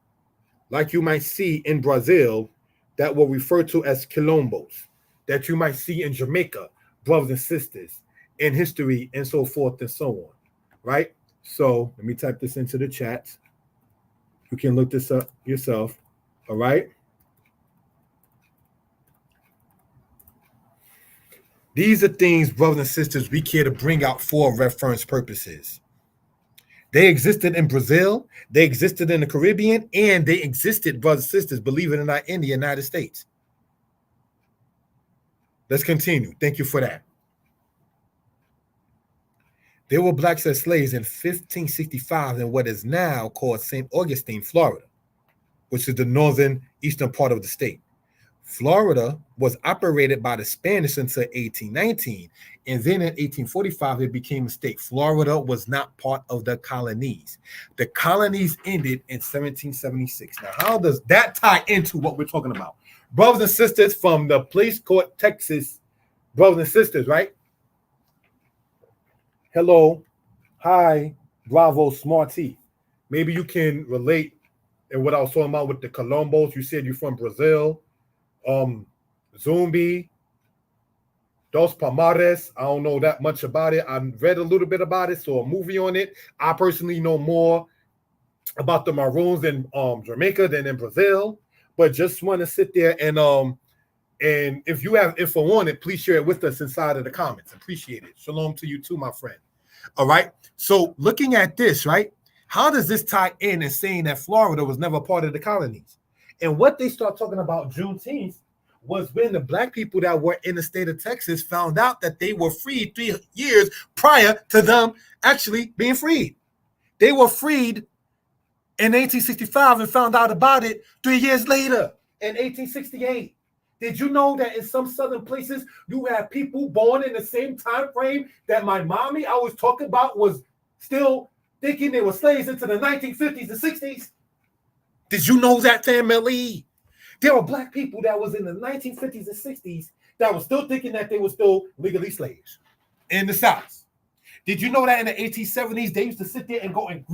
like you might see in Brazil, that were referred to as quilombos, that you might see in Jamaica, brothers and sisters, in history and so forth and so on, right? So let me type this into the chat. You can look this up yourself. All right. These are things, brothers and sisters, we care to bring out for reference purposes. They existed in Brazil, they existed in the Caribbean, and they existed, brothers and sisters, believe it or not, in the United States. Let's continue. Thank you for that. There were blacks as slaves in 1565 in what is now called St. Augustine, Florida, which is the northern eastern part of the state. Florida was operated by the Spanish until 1819, and then in 1845 it became a state. Florida was not part of the colonies. The colonies ended in 1776. Now, how does that tie into what we're talking about? Brothers and sisters from the place called Texas, brothers and sisters, right? Hello, hi, bravo, smarty. Maybe you can relate in what I was talking about with the Colombos. You said you're from Brazil. Zumbi, Dos Palmares. I don't know that much about it. I read a little bit about it, saw a movie on it. I personally know more about the Maroons in Jamaica than in Brazil, but just want to sit there and if you have info on it, please share it with us inside of the comments. Appreciate it. Shalom to you too, my friend. All right. So looking at this, right? How does this tie in and saying that Florida was never part of the colonies? And what they start talking about Juneteenth was when the black people that were in the state of Texas found out that they were freed 3 years prior to them actually being freed. They were freed in 1865 and found out about it 3 years later in 1868. Did you know that in some southern places you have people born in the same time frame that my mommy I was talking about was still thinking they were slaves into the 1950s and 60s? Did you know that, family? There were black people that was in the 1950s and 60s that were still thinking that they were still legally slaves in the South. Did you know that in the 1870s they used to sit there and go and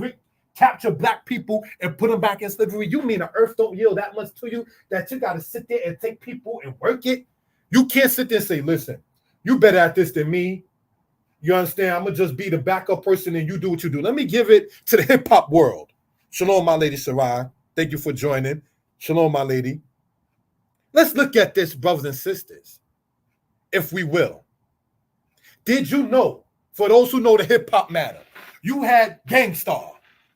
capture black people and put them back in slavery? You mean the earth don't yield that much to you that you got to sit there and take people and work it? You can't sit there and say, listen, you better at this than me. You understand? I'm going to just be the backup person and you do what you do. Let me give it to the hip hop world. Shalom, my lady Sarai. Thank you for joining. Shalom, my lady. Let's look at this, brothers and sisters, if we will. Did you know, for those who know the hip hop matter, you had Gangstar,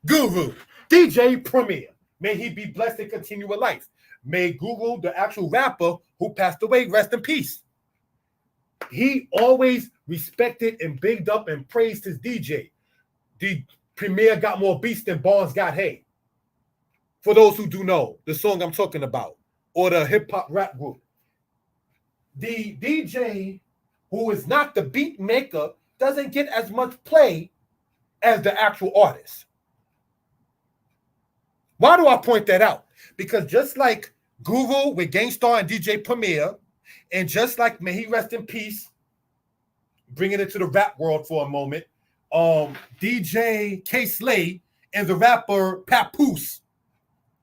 Guru, DJ Premier. May he be blessed and continue with life. May Guru, the actual rapper who passed away, rest in peace. He always respected and bigged up and praised his DJ. The Premier got more beats than Barnes got hay. For those who do know the song I'm talking about, or the hip hop rap group. The DJ who is not the beat maker doesn't get as much play as the actual artist. Why do I point that out? Because just like Guru with Gangstar and DJ Premier, and just like, may he rest in peace, bringing it to the rap world for a moment, DJ K-Slay and the rapper Papoose.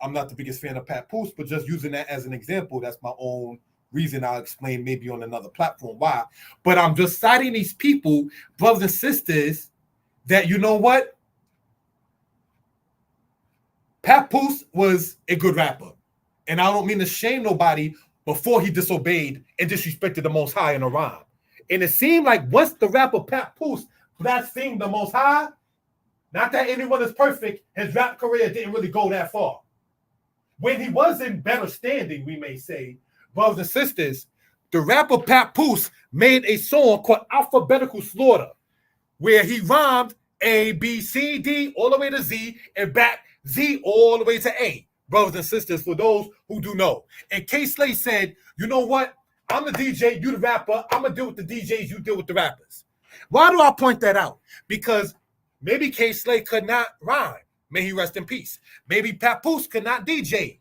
I'm not the biggest fan of Papoose, but just using that as an example, that's my own reason. I'll explain maybe on another platform why. But I'm just citing these people, brothers and sisters, that you know what? Papoose was a good rapper. And I don't mean to shame nobody before he disobeyed and disrespected the Most High in a rhyme. And it seemed like once the rapper Papoose blasphemed the Most High, not that anyone is perfect, his rap career didn't really go that far. When he was in better standing, we may say, brothers and sisters, the rapper Papoose made a song called Alphabetical Slaughter, where he rhymed A, B, C, D, all the way to Z, and back Z all the way to A. Brothers and sisters, for those who do know. And K-Slay said, you know what? I'm the DJ, you the rapper. I'm going to deal with the DJs, you deal with the rappers. Why do I point that out? Because maybe K-Slay could not rhyme. May he rest in peace. Maybe Papoose could not DJ.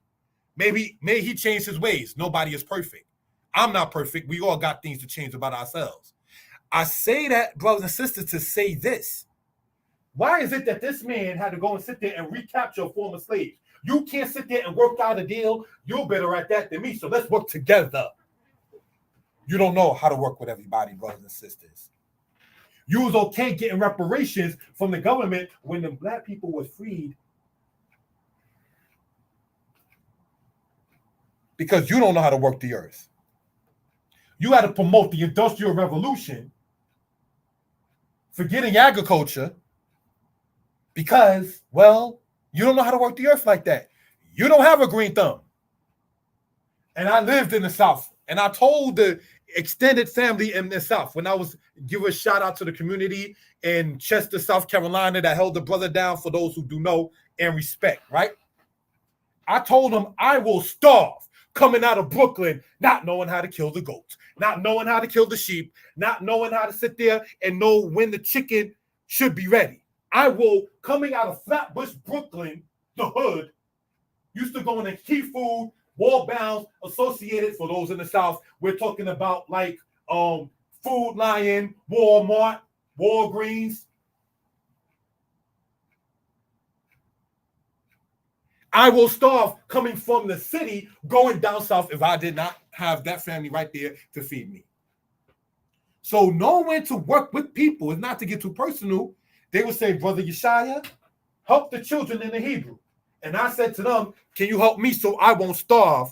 May he change his ways. Nobody is perfect. I'm not perfect. We all got things to change about ourselves. I say that, brothers and sisters, to say this. Why is it that this man had to go and sit there and recapture a former slave? You can't sit there and work out a deal. You're better at that than me, so let's work together. You don't know how to work with everybody, brothers and sisters. You was okay getting reparations from the government when the black people was freed because you don't know how to work the earth. You had to promote the Industrial Revolution, forgetting agriculture, because, well, you don't know how to work the earth like that. You don't have a green thumb. And I lived in the South, and I told the extended family in the South, when I was give a shout out to the community in Chester, South Carolina, that held the brother down, for those who do know and respect, right? I told them I will starve coming out of Brooklyn, not knowing how to kill the goats, not knowing how to kill the sheep, not knowing how to sit there and know when the chicken should be ready. I will, coming out of Flatbush, Brooklyn, the hood, used to go in and key food, Wall Bounds, Associated, for those in the South, we're talking about like Food Lion, Walmart, Walgreens. I will starve coming from the city, going down south if I did not have that family right there to feed me. So know when to work with people. It's not to get too personal. They would say, Brother Yeshaya, help the children in the Hebrew. And I said to them, can you help me so I won't starve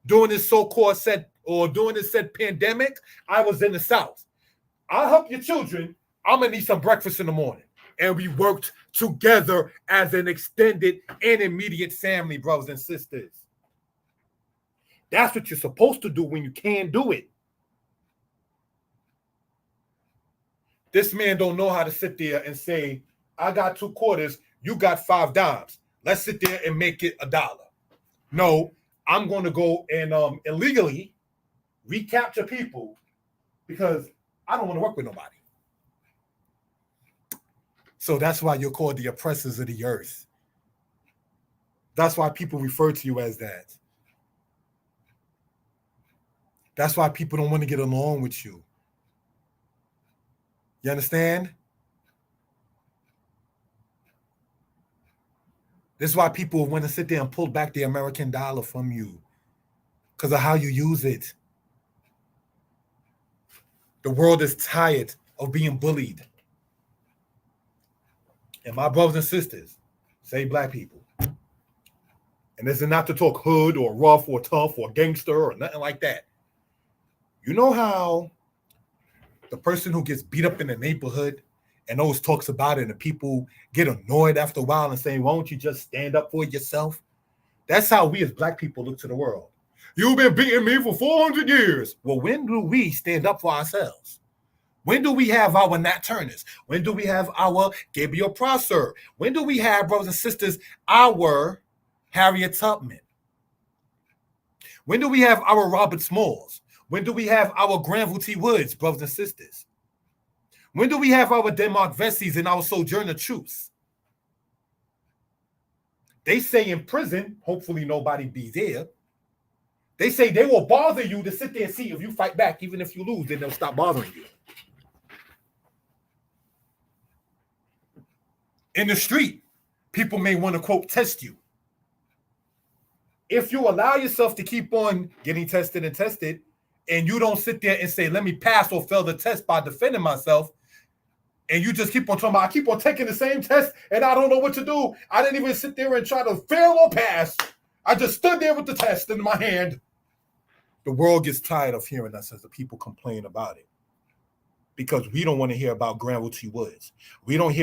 during this so-called during this said pandemic? I was in the South. I'll help your children. I'm going to need some breakfast in the morning. And we worked together as an extended and immediate family, brothers and sisters. That's what you're supposed to do when you can do it. This man don't know how to sit there and say, I got 2 quarters, you got 5 dimes. Let's sit there and make it $1. No, I'm going to go and illegally recapture people because I don't want to work with nobody. So that's why you're called the oppressors of the earth. That's why people refer to you as that. That's why people don't want to get along with you. You understand? This is why people want to sit there and pull back the American dollar from you because of how you use it. The world is tired of being bullied. And my brothers and sisters, say black people. And this is not to talk hood or rough or tough or gangster or nothing like that. You know how the person who gets beat up in the neighborhood and always talks about it and the people get annoyed after a while and saying, why don't you just stand up for yourself? That's how we as black people look to the world. You've been beating me for 400 years. Well, when do we stand up for ourselves? When do we have our Nat Turners? When do we have our Gabriel Prosser? When do we have, brothers and sisters, our Harriet Tubman? When do we have our Robert Smalls? When do we have our Granville T. Woods, brothers and sisters? When do we have our Denmark Vessies and our Sojourner Truths? They say in prison, hopefully nobody be there, they say they will bother you to sit there and see if you fight back. Even if you lose, then they'll stop bothering you. In the street, people may want to, quote, test you. If you allow yourself to keep on getting tested and you don't sit there and say, let me pass or fail the test by defending myself, and you just keep on talking about, I keep on taking the same test and I don't know what to do. I didn't even sit there and try to fail or pass. I just stood there with the test in my hand. The world gets tired of hearing us as the people complain about it. Because we don't want to hear about Granville T. Woods. We don't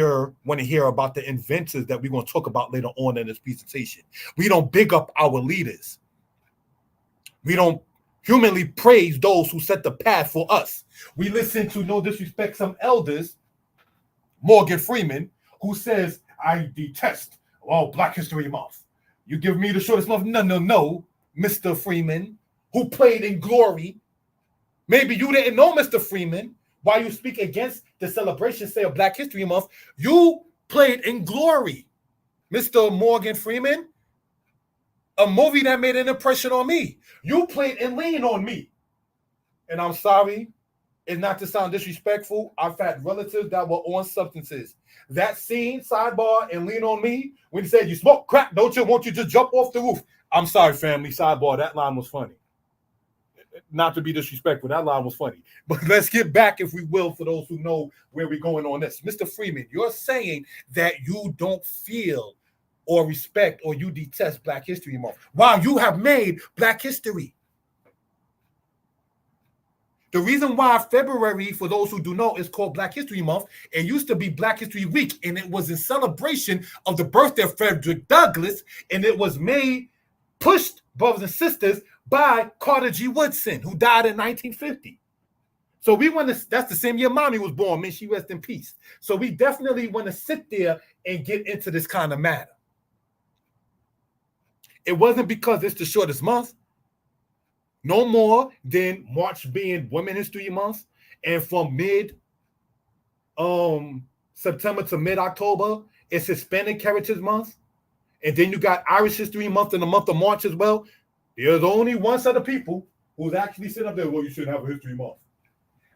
want to hear about the inventors that we're going to talk about later on in this presentation. We don't big up our leaders. We don't humanly praise those who set the path for us. We listen to, no disrespect, some elders, Morgan Freeman, who says, I detest all Black History Month. You give me the shortest month? No, Mr. Freeman, who played in glory. Maybe you didn't know Mr. Freeman. While you speak against the celebration, say, of Black History Month, you played in glory, Mr. Morgan Freeman, a movie that made an impression on me. You played in Lean on Me. And I'm sorry, it's not to sound disrespectful. I've had relatives that were on substances. That scene, sidebar, and Lean on Me, when he said, you smoke crack, don't you? Won't you just jump off the roof? I'm sorry, family, sidebar, that line was funny. Not to be disrespectful, that line was funny. But let's get back, if we will, for those who know where we're going on this. Mr. Freeman, you're saying that you don't feel or respect or you detest Black History Month while you have made Black history. The reason why February, for those who do know, is called Black History Month, it used to be Black History Week, and it was in celebration of the birthday of Frederick Douglass, and it was pushed, brothers and sisters, by Carter G. Woodson, who died in 1950. So we want to, that's the same year mommy was born, may she rest in peace. So we definitely want to sit there and get into this kind of matter. It wasn't because it's the shortest month. No more than March being Women's History Month, and from September to mid-October, it's Hispanic Heritage Month. And then you got Irish History Month in the month of March as well. There's only one set of people who's actually sitting up there, well, you shouldn't have a History Month.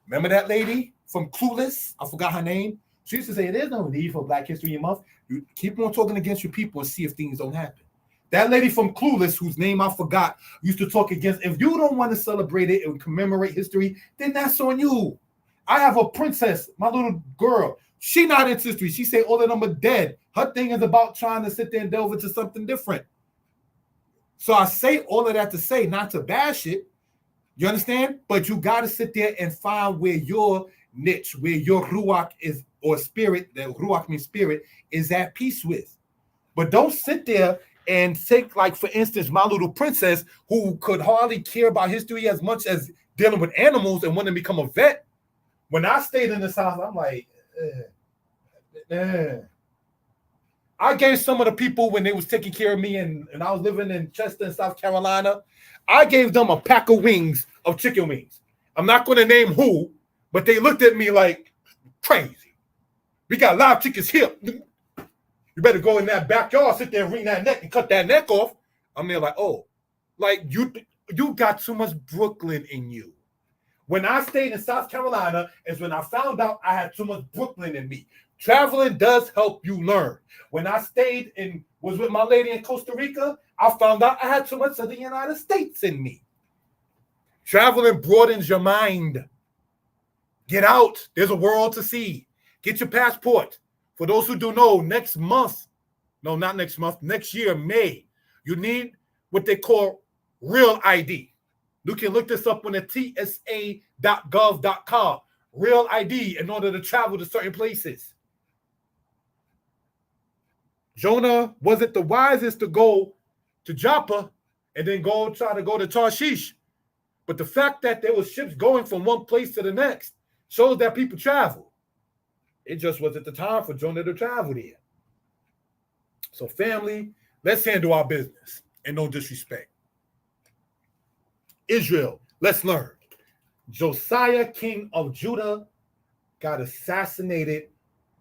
Remember that lady from Clueless? I forgot her name. She used to say, there's no need for Black History Month. You keep on talking against your people and see if things don't happen. That lady from Clueless, whose name I forgot, used to talk against, if you don't want to celebrate it and commemorate history, then that's on you. I have a princess, my little girl. She not into history. She say all of them are dead. Her thing is about trying to sit there and delve into something different. So I say all of that to say, not to bash it. You understand? But you got to sit there and find where your niche, where your ruach is, or spirit, that ruach means spirit, is at peace with. But don't sit there and take, like, for instance, my little princess, who could hardly care about history as much as dealing with animals and want to become a vet. When I stayed in this house, I'm like, I gave some of the people, when they was taking care of me and I was living in Chester in South Carolina, I gave them a pack of wings, of chicken wings. I'm not going to name who, but they looked at me like crazy. We got live chickens here. You better go in that backyard, sit there and wring that neck and cut that neck off. I'm there like, oh, like you got too much Brooklyn in you. When I stayed in South Carolina is when I found out I had too much Brooklyn in me. Traveling does help you learn. When I stayed and was with my lady in Costa Rica, I found out I had too much of the United States in me. Traveling broadens your mind. Get out. There's a world to see. Get your passport. For those who do know, next year, May, you need what they call real ID. You can look this up on the tsa.gov.com. Real ID in order to travel to certain places. Jonah wasn't the wisest to go to Joppa and then try to go to Tarshish. But the fact that there was ships going from one place to the next shows that people travel. It just wasn't the time for Jonah to travel there. So family, let's handle our business, and no disrespect. Israel, let's learn. Josiah, king of Judah, got assassinated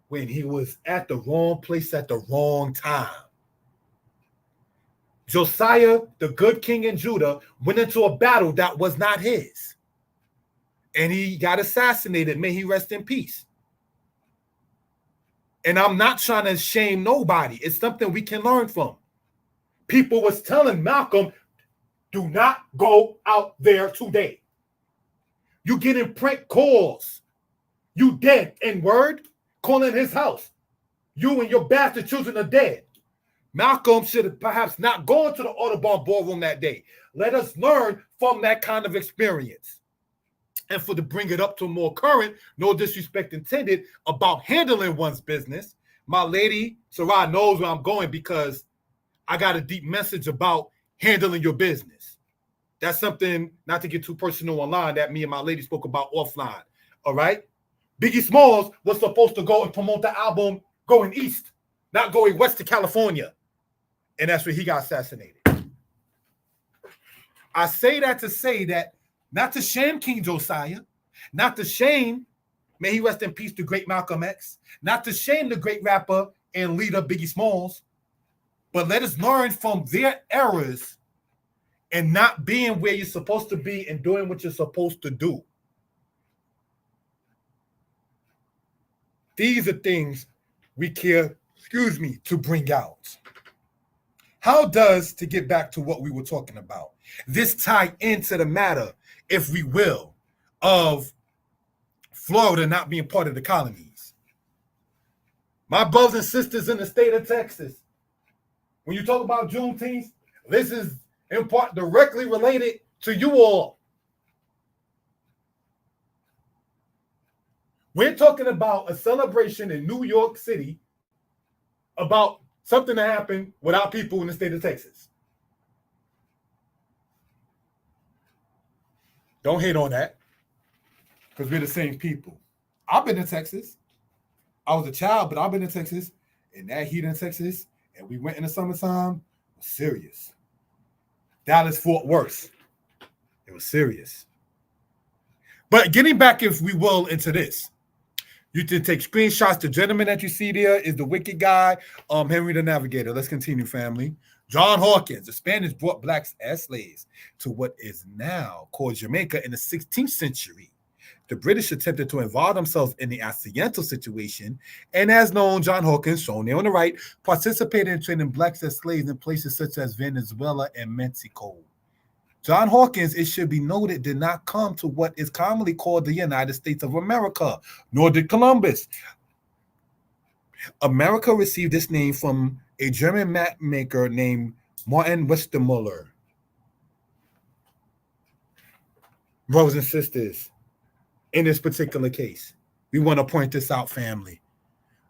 when he was at the wrong place at the wrong time. Josiah, the good king in Judah, went into a battle that was not his. And he got assassinated. May he rest in peace. And I'm not trying to shame nobody. It's something we can learn from. People was telling Malcolm, do not go out there today. You getting prank calls. You dead, in word, calling his house. You and your bastard children are dead. Malcolm should have perhaps not gone to the Audubon ballroom that day. Let us learn from that kind of experience. And to bring it up to more current, no disrespect intended, about handling one's business, my lady, Sarah, knows where I'm going because I got a deep message about handling your business. That's something, not to get too personal online, that me and my lady spoke about offline, all right? Biggie Smalls was supposed to go and promote the album Going East, not going west to California. And that's where he got assassinated. I say that to say that, not to shame King Josiah, not to shame, may he rest in peace, the great Malcolm X, not to shame the great rapper and leader Biggie Smalls, but let us learn from their errors and not being where you're supposed to be and doing what you're supposed to do. These are things we care, to bring out. How does, to get back to what we were talking about, this tie into the matter, if we will, of Florida not being part of the colonies? My brothers and sisters in the state of Texas, when you talk about Juneteenth, this is in part directly related to you all. We're talking about a celebration in New York City about something that happened with our people in the state of Texas. Don't hate on that, because we're the same people. I've been to Texas. I was a child, but I've been to Texas, and that heat in Texas, and we went in the summertime, was serious. Dallas, Fort Worth, it was serious. But getting back, if we will, into this, you can take screenshots. The gentleman that you see there is the wicked guy, Henry the Navigator. Let's continue, family. John Hawkins, the Spanish brought blacks as slaves to what is now called Jamaica in the 16th century. The British attempted to involve themselves in the Asiento situation, and as known, John Hawkins, shown there on the right, participated in trading blacks as slaves in places such as Venezuela and Mexico. John Hawkins, it should be noted, did not come to what is commonly called the United States of America, nor did Columbus. America received its name from a German map maker named Martin Westermuller. Brothers and sisters, in this particular case, we want to point this out, family.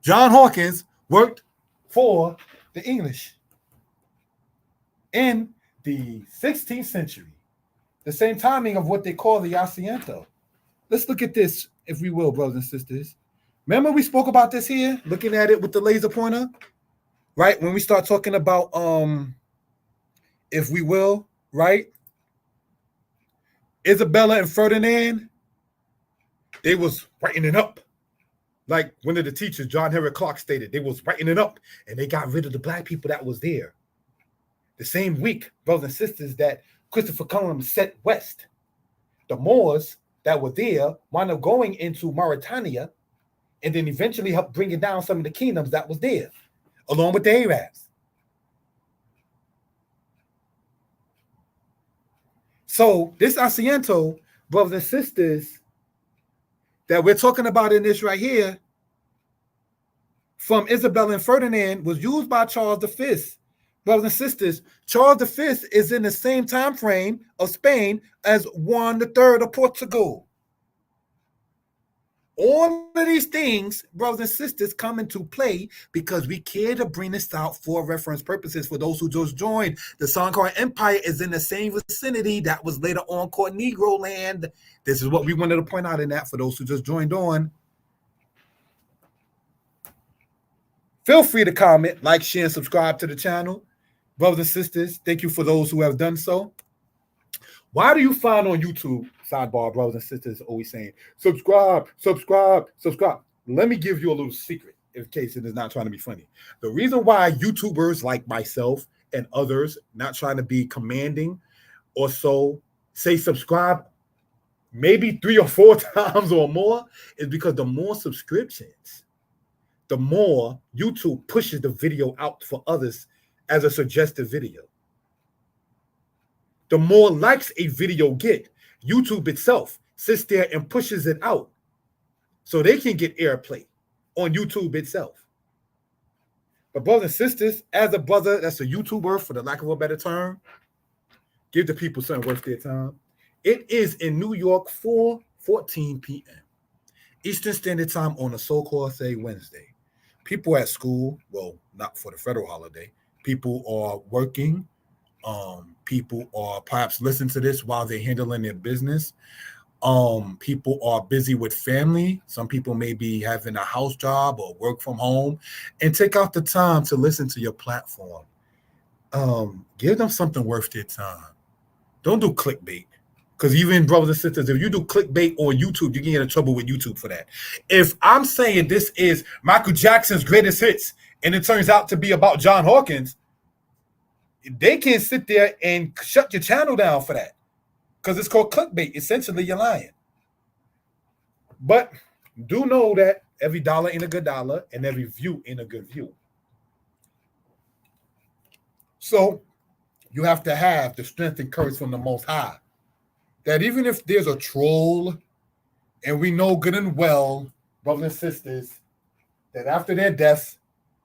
John Hawkins worked for the English in the 16th century, the same timing of what they call the Asiento. Let's look at this, if we will, brothers and sisters. Remember we spoke about this here, looking at it with the laser pointer, right? When we start talking about, if we will, right? Isabella and Ferdinand, they was writing it up. Like one of the teachers, John Henry Clark, stated, they was writing it up, and they got rid of the black people that was there. The same week, brothers and sisters, that Christopher Columbus set west, the Moors that were there wound up going into Mauritania, and then eventually helped bringing down some of the kingdoms that was there, along with the Arabs. So this Asiento, brothers and sisters, that we're talking about in this right here, from Isabella and Ferdinand, was used by Charles V. Brothers and sisters, Charles V is in the same time frame of Spain as Juan III of Portugal. All of these things, brothers and sisters, come into play because we care to bring this out for reference purposes for those who just joined. The Sankara Empire is in the same vicinity that was later on called Negro land. This is what we wanted to point out in that for those who just joined on. Feel free to comment, like, share, and subscribe to the channel. Brothers and sisters, thank you for those who have done so. Why do you find on YouTube, sidebar, brothers and sisters, always saying, subscribe, subscribe, subscribe? Let me give you a little secret, in case it is not trying to be funny. The reason why YouTubers like myself and others, not trying to be commanding or so, say subscribe maybe 3 or 4 times or more, is because the more subscriptions, the more YouTube pushes the video out for others as a suggested video. The more likes a video get, YouTube itself sits there and pushes it out so they can get airplay on YouTube itself. But brothers and sisters, as a brother that's a YouTuber, for the lack of a better term, give the people something worth their time. It is in New York 4:14 p.m. Eastern Standard Time on a so-called say Wednesday. People at school, well, not for the federal holiday, people are working. People are perhaps listening to this while they're handling their business. People are busy with family. Some people may be having a house job or work from home, and take out the time to listen to your platform. Give them something worth their time. Don't do clickbait. Because even brothers and sisters, if you do clickbait on YouTube, you can get in trouble with YouTube for that. If I'm saying this is Michael Jackson's greatest hits, and it turns out to be about John Hawkins, they can sit there and shut your channel down for that. Because it's called clickbait. Essentially, you're lying. But do know that every dollar ain't a good dollar, and every view ain't a good view. So you have to have the strength and courage from the Most High. That even if there's a troll, and we know good and well, brothers and sisters, that after their deaths,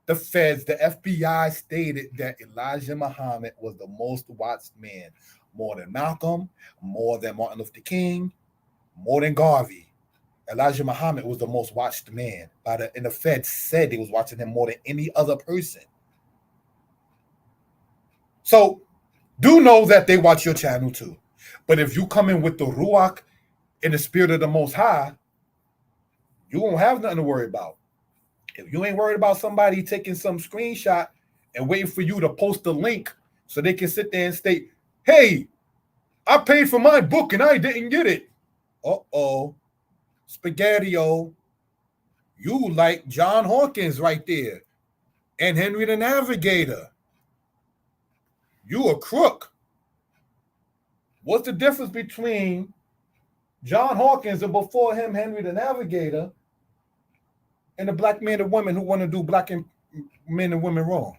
the feds, the FBI stated that Elijah Muhammad was the most watched man, more than Malcolm, more than Martin Luther King, more than Garvey. Elijah Muhammad was the most watched man. And the feds said they was watching him more than any other person. So do know that they watch your channel too. But if you come in with the Ruach in the spirit of the Most High, you won't have nothing to worry about. If you ain't worried about somebody taking some screenshot and waiting for you to post the link so they can sit there and state, hey, I paid for my book and I didn't get it. Uh-oh. Spaghetti-o. You like John Hawkins right there and Henry the Navigator. You a crook. What's the difference between John Hawkins and before him, Henry the Navigator, and the black men and women who want to do black men and women wrong?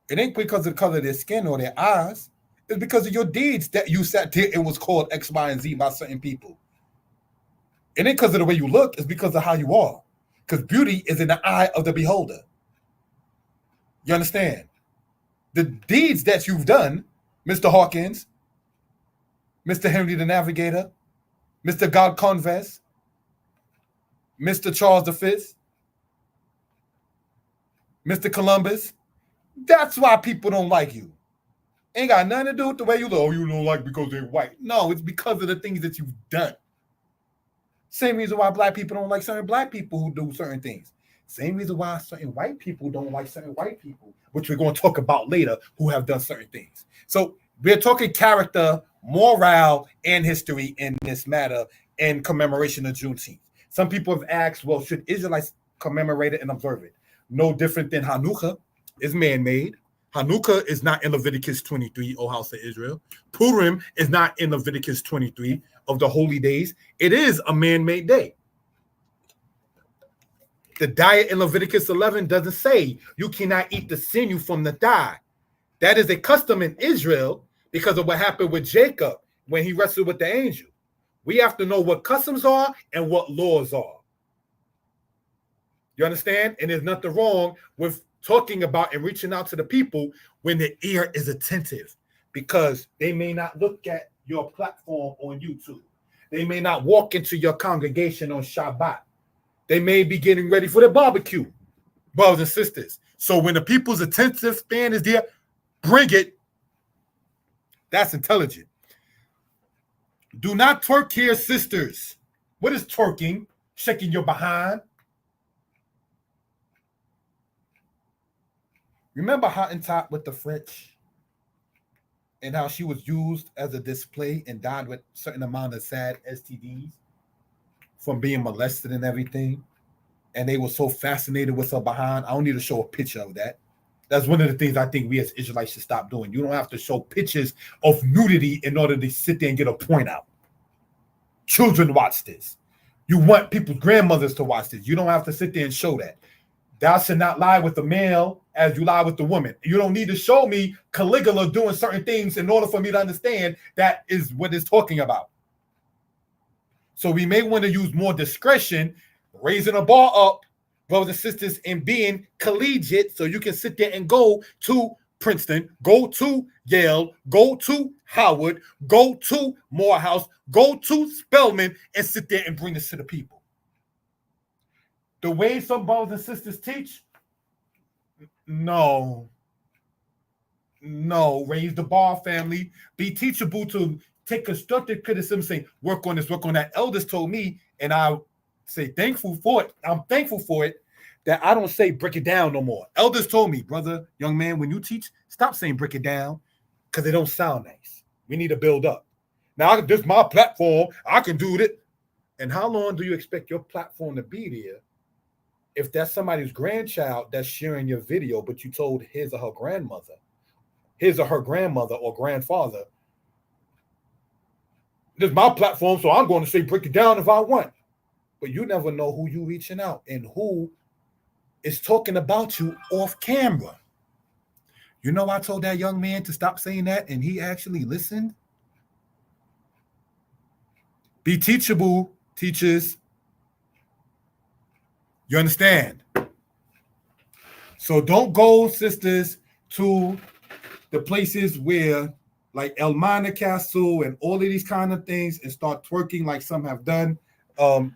It ain't because of the color of their skin or their eyes. It's because of your deeds that you sat there and was called X, Y, and Z by certain people. It ain't because of the way you look. It's because of how you are. Because beauty is in the eye of the beholder. You understand? The deeds that you've done, Mr. Hawkins, Mr. Henry the Navigator, Mr. God Converse, Mr. Charles V, Mr. Columbus, that's why people don't like you. Ain't got nothing to do with the way you look. Oh, you don't like because they're white. No, it's because of the things that you've done. Same reason why black people don't like certain black people who do certain things. Same reason why certain white people don't like certain white people, which we're going to talk about later, who have done certain things. So we're talking character, morale, and history in this matter in commemoration of Juneteenth. Some people have asked, well, should Israelites commemorate it and observe it? No different than Hanukkah is man-made. Hanukkah is not in Leviticus 23, O house of Israel. Purim is not in Leviticus 23 of the holy days. It is a man-made day. The diet in Leviticus 11 doesn't say you cannot eat the sinew from the thigh. That is a custom in Israel because of what happened with Jacob when he wrestled with the angel. We have to know what customs are and what laws are. You understand? And there's nothing wrong with talking about and reaching out to the people when the ear is attentive, because they may not look at your platform on YouTube. They may not walk into your congregation on Shabbat. They may be getting ready for the barbecue, brothers and sisters. So when the people's attentive span is there, bring it. That's intelligent. Do not twerk here, sisters. What is twerking? Shaking your behind. Remember Hottentot with the French and how she was used as a display and died with a certain amount of sad STDs from being molested and everything? And they were so fascinated with her behind. I don't need to show a picture of that. That's one of the things I think we as Israelites should stop doing. You don't have to show pictures of nudity in order to sit there and get a point out. Children watch this. You want people's grandmothers to watch this. You don't have to sit there and show that. Thou should not lie with the male as you lie with the woman. You don't need to show me Caligula doing certain things in order for me to understand that is what it's talking about. So we may want to use more discretion, raising a bar up, brothers and sisters, and being collegiate so you can sit there and go to Princeton, go to Yale, go to Howard, go to Morehouse, go to Spelman, and sit there and bring this to the people. The way some brothers and sisters teach, no. Raise the bar, family. Be teachable to take constructive criticism, say, work on this, work on that. Elders told me, and I say thankful for it. I'm thankful for it that I don't say break it down no more. Elders told me, brother, young man, when you teach, stop saying break it down because it don't sound nice. We need to build up. Now, this is my platform. I can do it. And how long do you expect your platform to be there if that's somebody's grandchild that's sharing your video, but you told his or her grandmother, his or her grandmother or grandfather, this is my platform, so I'm going to say break it down if I want. But you never know who you reaching out and who is talking about you off camera. You know, I told that young man to stop saying that, and he actually listened. Be teachable, teachers. You understand? So don't go, sisters, to the places where, like El Mana Castle and all of these kind of things, and start twerking like some have done.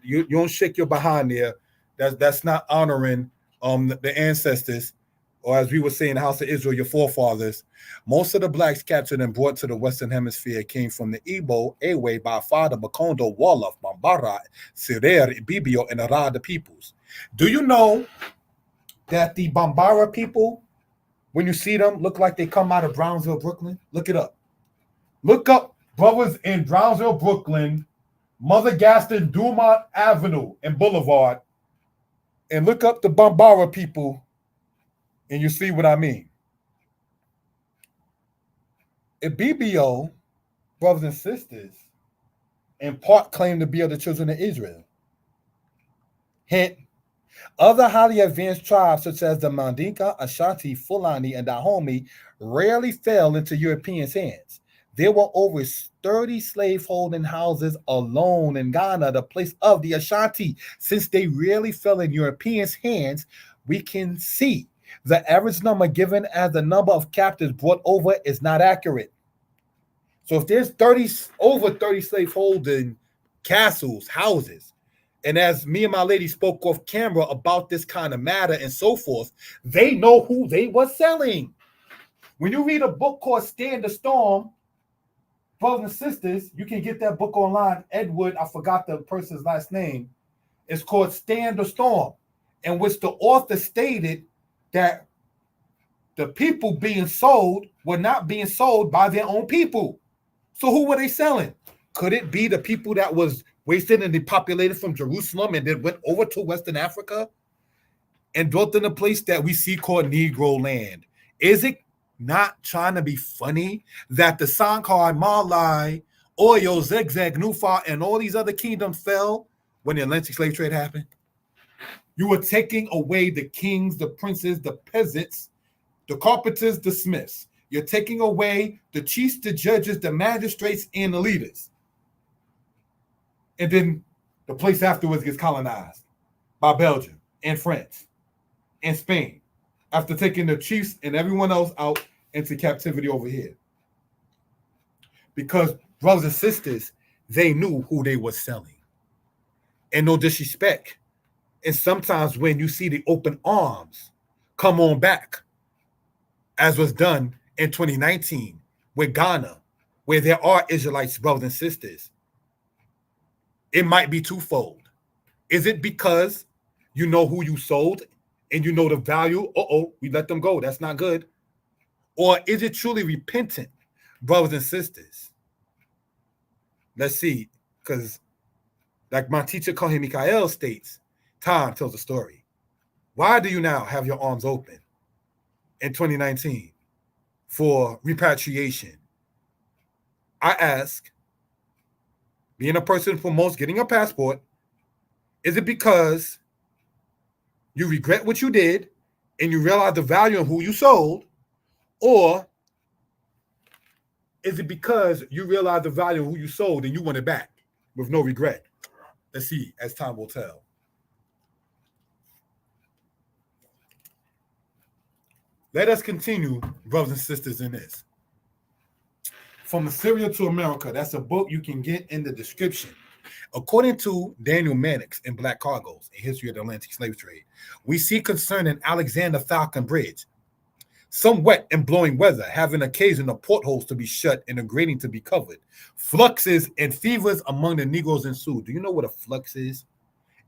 You don't shake your behind there. That's not honoring the ancestors, or as we would say in the House of Israel, your forefathers. Most of the blacks captured and brought to the Western Hemisphere came from the Igbo, Ewe, Bafada, Makondo, Wolof, Bambara, Sirer, Ibibio, and Arada peoples. Do you know that the Bambara people, when you see them, look like they come out of Brownsville, Brooklyn? Look it up. Look up brothers in Brownsville, Brooklyn, Mother Gaston, Dumont Avenue and Boulevard, and look up the Bambara people, and you see what I mean. Ibibio, brothers and sisters, in part claim to be of the children of Israel. Hint, other highly advanced tribes such as the Mandinka, Ashanti, Fulani, and Dahomey rarely fell into Europeans' hands. There were over 30 slaveholding houses alone in Ghana, the place of the Ashanti. Since they rarely fell in Europeans' hands, we can see the average number given as the number of captives brought over is not accurate. So if there's over 30 slaveholding castles, houses, and as me and my lady spoke off camera about this kind of matter and so forth, they know who they were selling. When you read a book called Stand the Storm, brothers and sisters, you can get that book online. Edward, I forgot the person's last name. It's called Stand the Storm, in which the author stated that the people being sold were not being sold by their own people. So who were they selling? Could it be the people that was wasted and depopulated from Jerusalem and then went over to Western Africa and dwelt in a place that we see called Negro land? Is it not trying to be funny that the Sankar, Malai, Oyo, Zegzag, Nufa, and all these other kingdoms fell when the Atlantic slave trade happened? You were taking away the kings, the princes, the peasants, the carpenters, the smiths. You're taking away the chiefs, the judges, the magistrates, and the leaders. And then the place afterwards gets colonized by Belgium and France and Spain after taking the chiefs and everyone else out into captivity over here. Because brothers and sisters, they knew who they were selling. And no disrespect. And sometimes when you see the open arms come on back, as was done in 2019 with Ghana, where there are Israelites, brothers and sisters, it might be twofold. Is it because you know who you sold and you know the value? We let them go. That's not good. Or is it truly repentant, brothers and sisters? Let's see, because like my teacher, Kohen Mikael, states, time tells a story. Why do you now have your arms open in 2019 for repatriation? I ask, being a person who promotes getting a passport, is it because you regret what you did and you realize the value of who you sold? Or is it because you realize the value of who you sold and you want it back with no regret? Let's see, as time will tell. Let us continue, brothers and sisters, in this. From Assyria to America, that's a book you can get in the description. According to Daniel Mannix in Black Cargoes, A History of the Atlantic Slave Trade, we see concerning Alexander Falcon Bridge, some wet and blowing weather having occasioned the portholes to be shut and the grating to be covered. Fluxes and fevers among the Negroes ensued. Do you know what a flux is?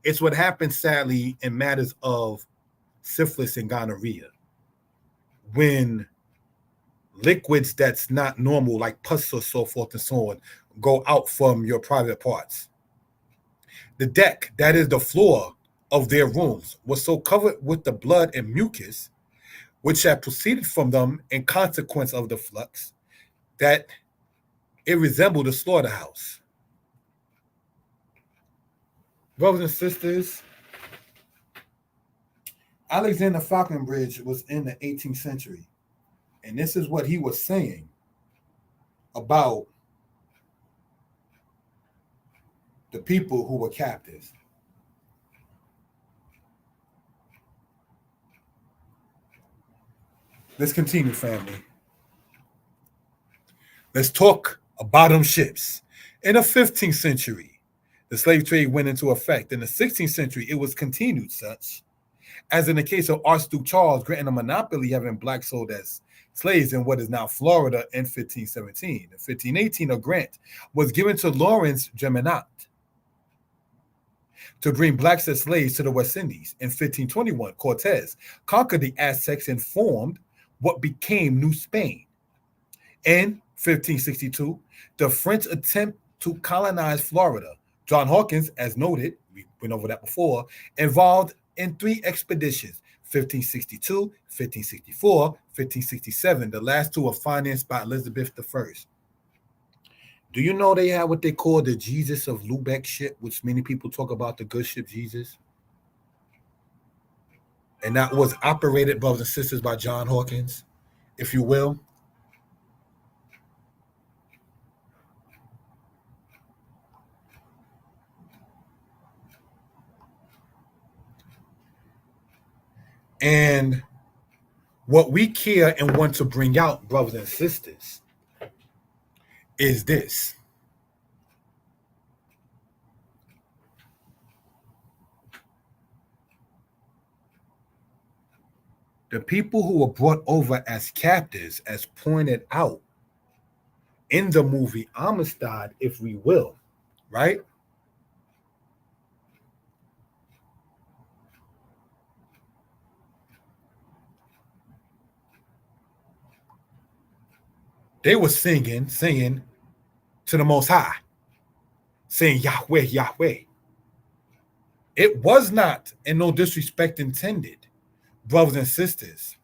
It's what happens, sadly, in matters of syphilis and gonorrhea. When liquids that's not normal, like pus or so forth and so on, go out from your private parts. The deck, that is the floor of their rooms, was so covered with the blood and mucus, which had proceeded from them in consequence of the flux, that it resembled a slaughterhouse. Brothers and sisters, Alexander Falcon Bridge was in the 18th century. And this is what he was saying about the people who were captives. Let's continue, family. Let's talk about them ships. In the 15th century, the slave trade went into effect. In the 16th century, it was continued such, as in the case of Archduke Charles granting a monopoly having blacks sold as slaves in what is now Florida in 1517. In 1518, a grant was given to Lawrence Geminat to bring blacks as slaves to the West Indies. In 1521, Cortez conquered the Aztecs and formed what became New Spain. In 1562, the French attempt to colonize Florida. John Hawkins, as noted, we went over that before, involved in 3 expeditions, 1562, 1564, 1567. The last 2 were financed by Elizabeth I. Do you know they had what they call the Jesus of Lubeck ship, which many people talk about, the good ship Jesus? And that was operated, brothers and sisters, by John Hawkins, if you will. And what we care and want to bring out, brothers and sisters, is this. The people who were brought over as captives, as pointed out in the movie Amistad, if we will, right? They were singing to the Most High, saying Yahweh, Yahweh. It was not, and no disrespect intended, brothers and sisters,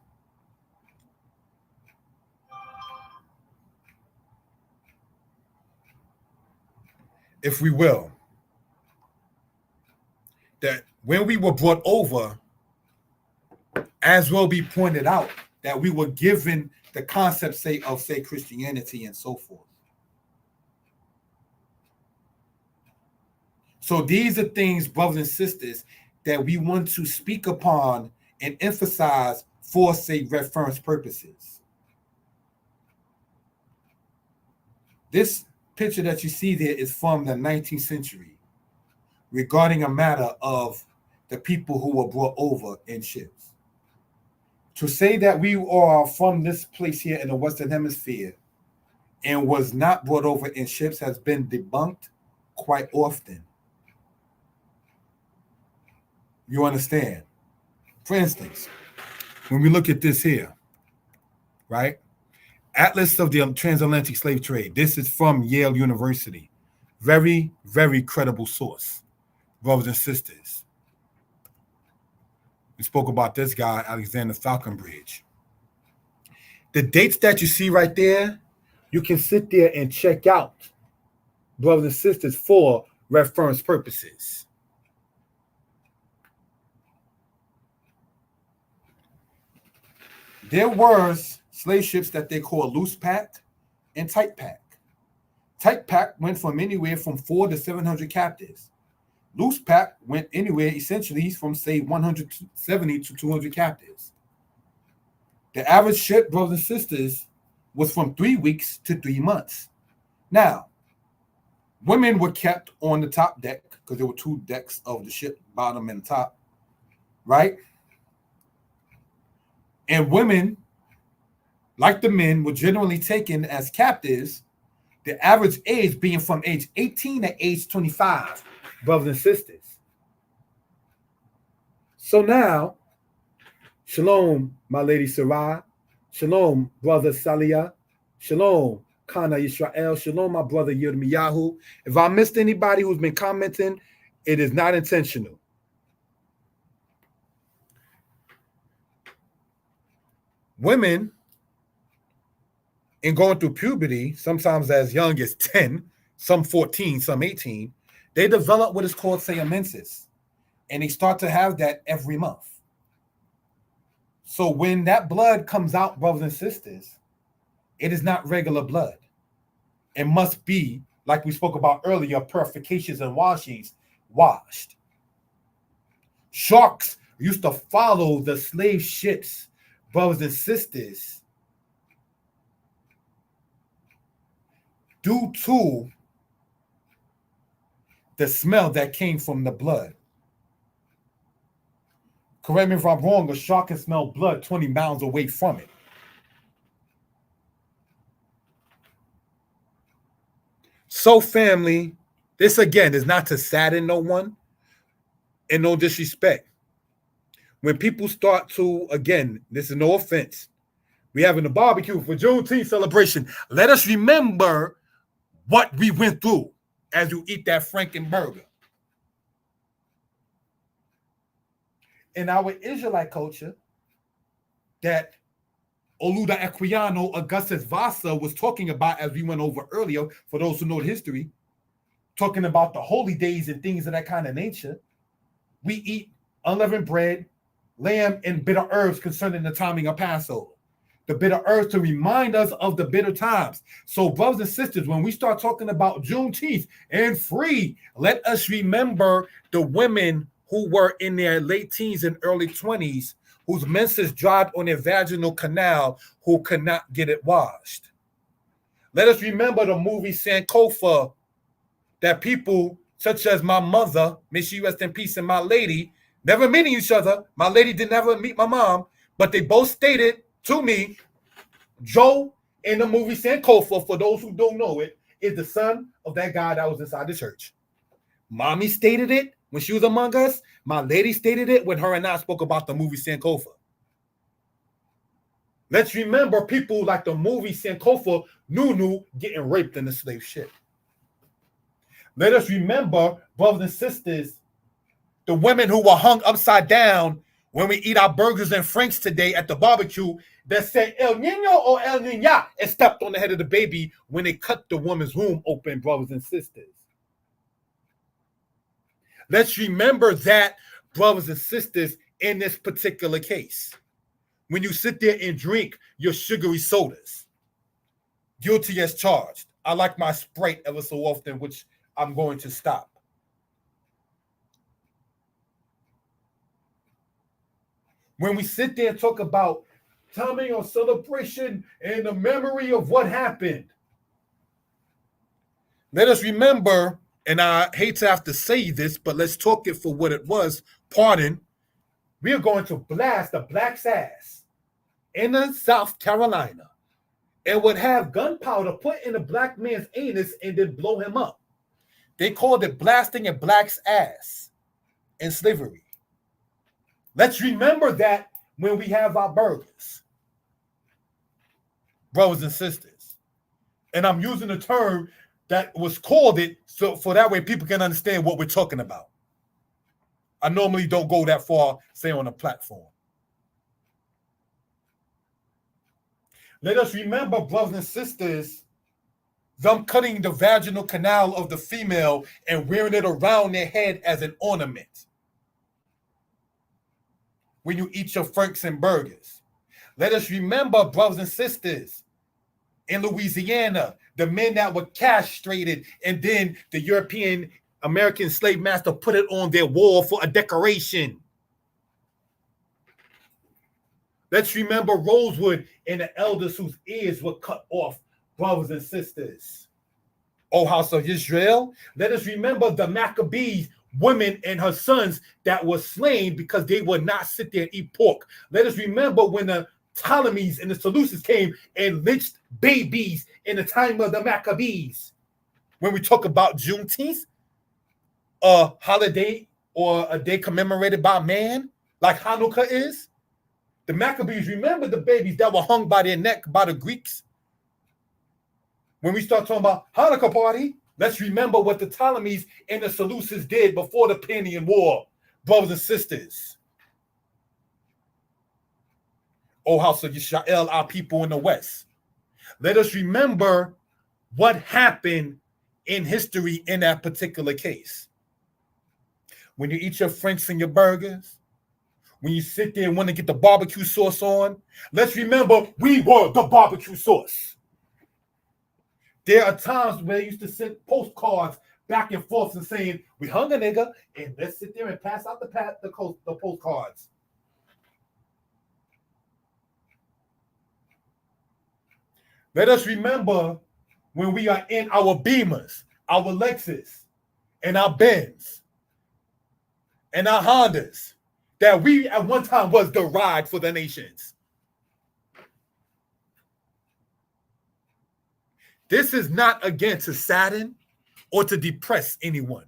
if we will, that when we were brought over, as will be pointed out, that we were given the concept, say, of, say, Christianity and so forth. So these are things, brothers and sisters, that we want to speak upon and emphasize for, say, reference purposes. This picture that you see there is from the 19th century regarding a matter of the people who were brought over in ships. To say that we are from this place here in the Western Hemisphere and was not brought over in ships has been debunked quite often. You understand? For instance, when we look at this here, right? Atlas of the Transatlantic Slave Trade. This is from Yale University. Very, very credible source, brothers and sisters. We spoke about this guy, Alexander Falconbridge. The dates that you see right there, you can sit there and check out, brothers and sisters, for reference purposes. There were slave ships that they call loose pack and tight pack. Tight pack went from anywhere from 400 to 700 captives. Loose pack went anywhere essentially from, say, 170 to 200 captives. The average ship, brothers and sisters, was from 3 weeks to 3 months. Now, women were kept on the top deck because there were 2 decks of the ship, bottom and top, right? And women, like the men, were generally taken as captives, the average age being from age 18 to age 25, brothers and sisters. So now, shalom, my lady Sarah, shalom, brother Salia, shalom, Kana Yisrael, shalom, my brother Yirmiyahu. If I missed anybody who's been commenting, it is not intentional. Women, in going through puberty, sometimes as young as 10, some 14, some 18, they develop what is called, say, a menses. And they start to have that every month. So when that blood comes out, brothers and sisters, it is not regular blood. It must be, like we spoke about earlier, purifications and washings, washed. Sharks used to follow the slave ships, brothers and sisters, due to the smell that came from the blood. Correct me if I'm wrong, a shark can smell blood 20 miles away from it. So, family, this again is not to sadden no one and no disrespect. When people start to, again, this is no offense, we having a barbecue for Juneteenth celebration. Let us remember what we went through as you eat that Frankenburger. In our Israelite culture, that Oluda Equiano Augustus Vasa was talking about, as we went over earlier, for those who know the history, talking about the holy days and things of that kind of nature, we eat unleavened bread, lamb, and bitter herbs concerning the timing of Passover. The bitter herbs to remind us of the bitter times. So, brothers and sisters, when we start talking about Juneteenth and free, let us remember the women who were in their late teens and early 20s, whose menses dried on their vaginal canal, who could not get it washed. Let us remember the movie Sankofa, that people such as my mother, may she rest in peace, and my lady, never meeting each other. My lady did never meet my mom, but they both stated to me, Joe in the movie Sankofa, for those who don't know it, is the son of that guy that was inside the church. Mommy stated it when she was among us. My lady stated it when her and I spoke about the movie Sankofa. Let's remember people like the movie Sankofa, Nunu getting raped in the slave ship. Let us remember, brothers and sisters, the women who were hung upside down when we eat our burgers and franks today at the barbecue that said El Nino or El Nina and stepped on the head of the baby when they cut the woman's womb open, brothers and sisters. Let's remember that, brothers and sisters, in this particular case. When you sit there and drink your sugary sodas, guilty as charged. I like my Sprite ever so often, which I'm going to stop. When we sit there and talk about timing or celebration and the memory of what happened, let us remember, and I hate to have to say this, but let's talk it for what it was. Pardon. We are going to blast the black's ass in South Carolina and would have gunpowder put in a black man's anus and then blow him up. They called it blasting a black's ass in slavery. Let's remember that when we have our burgers, brothers and sisters. And I'm using a term that was called it so for that way people can understand what we're talking about. I normally don't go that far, say, on a platform. Let us remember, brothers and sisters, them cutting the vaginal canal of the female and wearing it around their head as an ornament when you eat your franks and burgers. Let us remember, brothers and sisters, in Louisiana, the men that were castrated and then the European American slave master put it on their wall for a decoration. Let's remember Rosewood and the elders whose ears were cut off, brothers and sisters. O house of Israel, let us remember the Maccabees, women and her sons that were slain because they would not sit there and eat pork. Let us remember when the Ptolemies and the Seleucids came and lynched babies in the time of the Maccabees. When we talk about Juneteenth, a holiday or a day commemorated by man, like Hanukkah is, the Maccabees remember the babies that were hung by their neck by the Greeks. When we start talking about Hanukkah party, let's remember what the Ptolemies and the Seleucids did before the Panian War, brothers and sisters. O house of Yisrael, our people in the West. Let us remember what happened in history in that particular case. When you eat your franks and your burgers, when you sit there and want to get the barbecue sauce on, let's remember we were the barbecue sauce. There are times where they used to send postcards back and forth and saying, we hung a nigga, and let's sit there and pass out the postcards. Let us remember when we are in our Beamers, our Lexus, and our Benz, and our Hondas, that we at one time was the ride for the nations. This is not, again, to sadden or to depress anyone.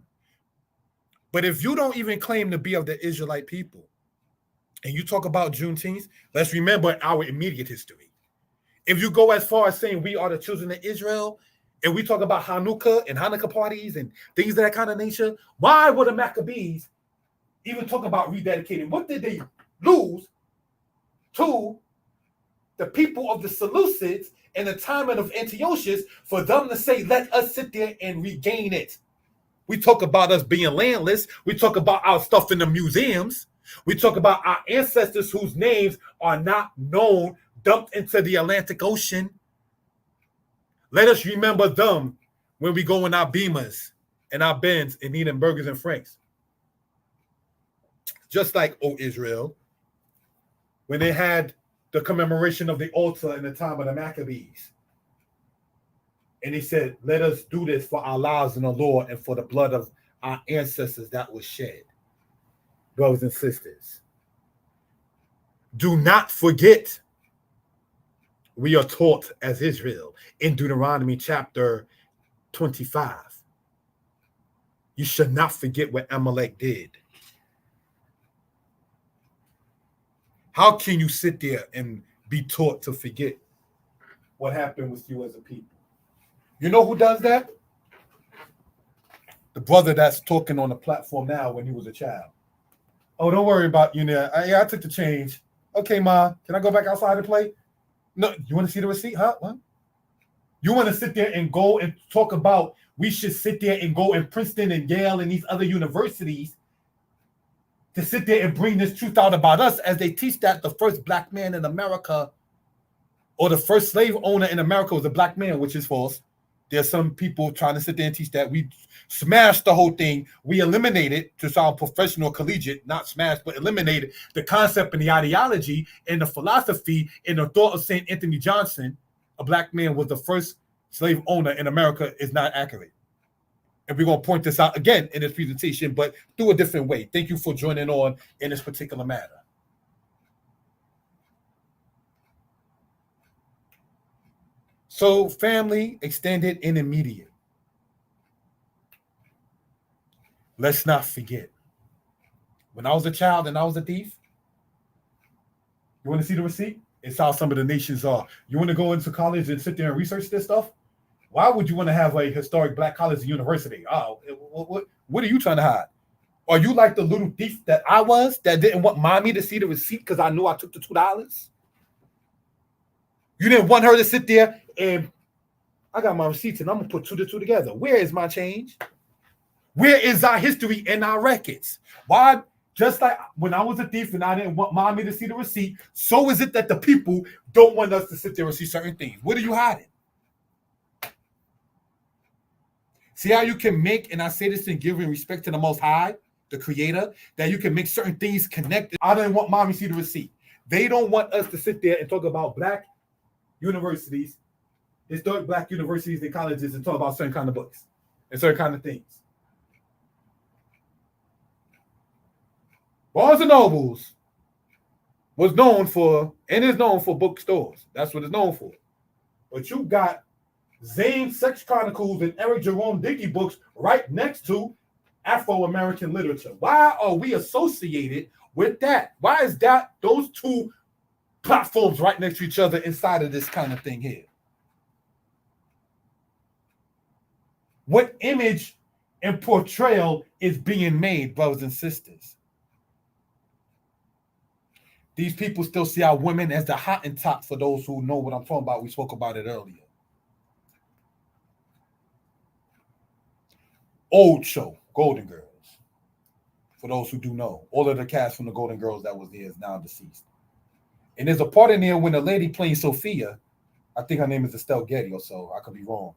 But if you don't even claim to be of the Israelite people, and you talk about Juneteenth, let's remember our immediate history. If you go as far as saying we are the children of Israel, and we talk about Hanukkah and Hanukkah parties and things of that kind of nature, why would the Maccabees even talk about rededicating? What did they lose to the people of the Seleucids and the time of Antiochus for them to say, let us sit there and regain it? We talk about us being landless. We talk about our stuff in the museums. We talk about our ancestors whose names are not known, dumped into the Atlantic Ocean. Let us remember them when we go in our Beamers and our Benz and eating burgers and franks. Just like, O Israel, when they had the commemoration of the altar in the time of the Maccabees. And he said, let us do this for our lives in the Lord and for the blood of our ancestors that was shed. Brothers and sisters, do not forget, we are taught as Israel in Deuteronomy chapter 25. You should not forget what Amalek did. How can you sit there and be taught to forget what happened with you as a people? You know who does that? The brother that's talking on the platform now when he was a child. Oh, don't worry about you now. I took the change. Okay, Ma, can I go back outside and play? No, you want to see the receipt? Huh? What? You want to sit there and go and talk about we should sit there and go in Princeton and Yale and these other universities to sit there and bring this truth out about us as they teach that the first black man in America or the first slave owner in America was a black man, which is false. There's some people trying to sit there and teach that. We smashed the whole thing. We eliminated, to sound professional, collegiate, not smashed, but eliminated the concept and the ideology and the philosophy and the thought of St. Anthony Johnson, a black man was the first slave owner in America, is not accurate. And we're going to point this out again in this presentation, but through a different way. Thank you for joining on in this particular matter. So family, extended and immediate. Let's not forget. When I was a child and I was a thief, you want to see the receipt? It's how some of the nations are. You want to go into college and sit there and research this stuff? Why would you want to have a historic black college and university? Oh, what are you trying to hide? Are you like the little thief that I was that didn't want mommy to see the receipt because I knew I took the $2? You didn't want her to sit there and I got my receipts and I'm going to put 2 to 2 together. Where is my change? Where is our history and our records? Why? Just like when I was a thief and I didn't want mommy to see the receipt, so is it that the people don't want us to sit there and see certain things. What are you hiding? See how you can make, and I say this in giving respect to the Most High, the Creator, that you can make certain things connected. I didn't want mommy to see the receipt. They don't want us to sit there and talk about black universities, historic black universities and colleges, and talk about certain kind of books and certain kind of things. Barnes and Nobles was known for, and is known for bookstores. That's what it's known for. But you got Zane Sex Chronicles and Eric Jerome Dickey books right next to Afro-American literature. Why are we associated with that? Why is that those two platforms right next to each other inside of this kind of thing here? What image and portrayal is being made, brothers and sisters? These people still see our women as the Hottentot, for those who know what I'm talking about. We spoke about it earlier. Old show, Golden Girls. For those who do know, all of the cast from the Golden Girls that was there is now deceased. And there's a part in there when the lady playing Sophia, I think her name is Estelle Getty or so, I could be wrong.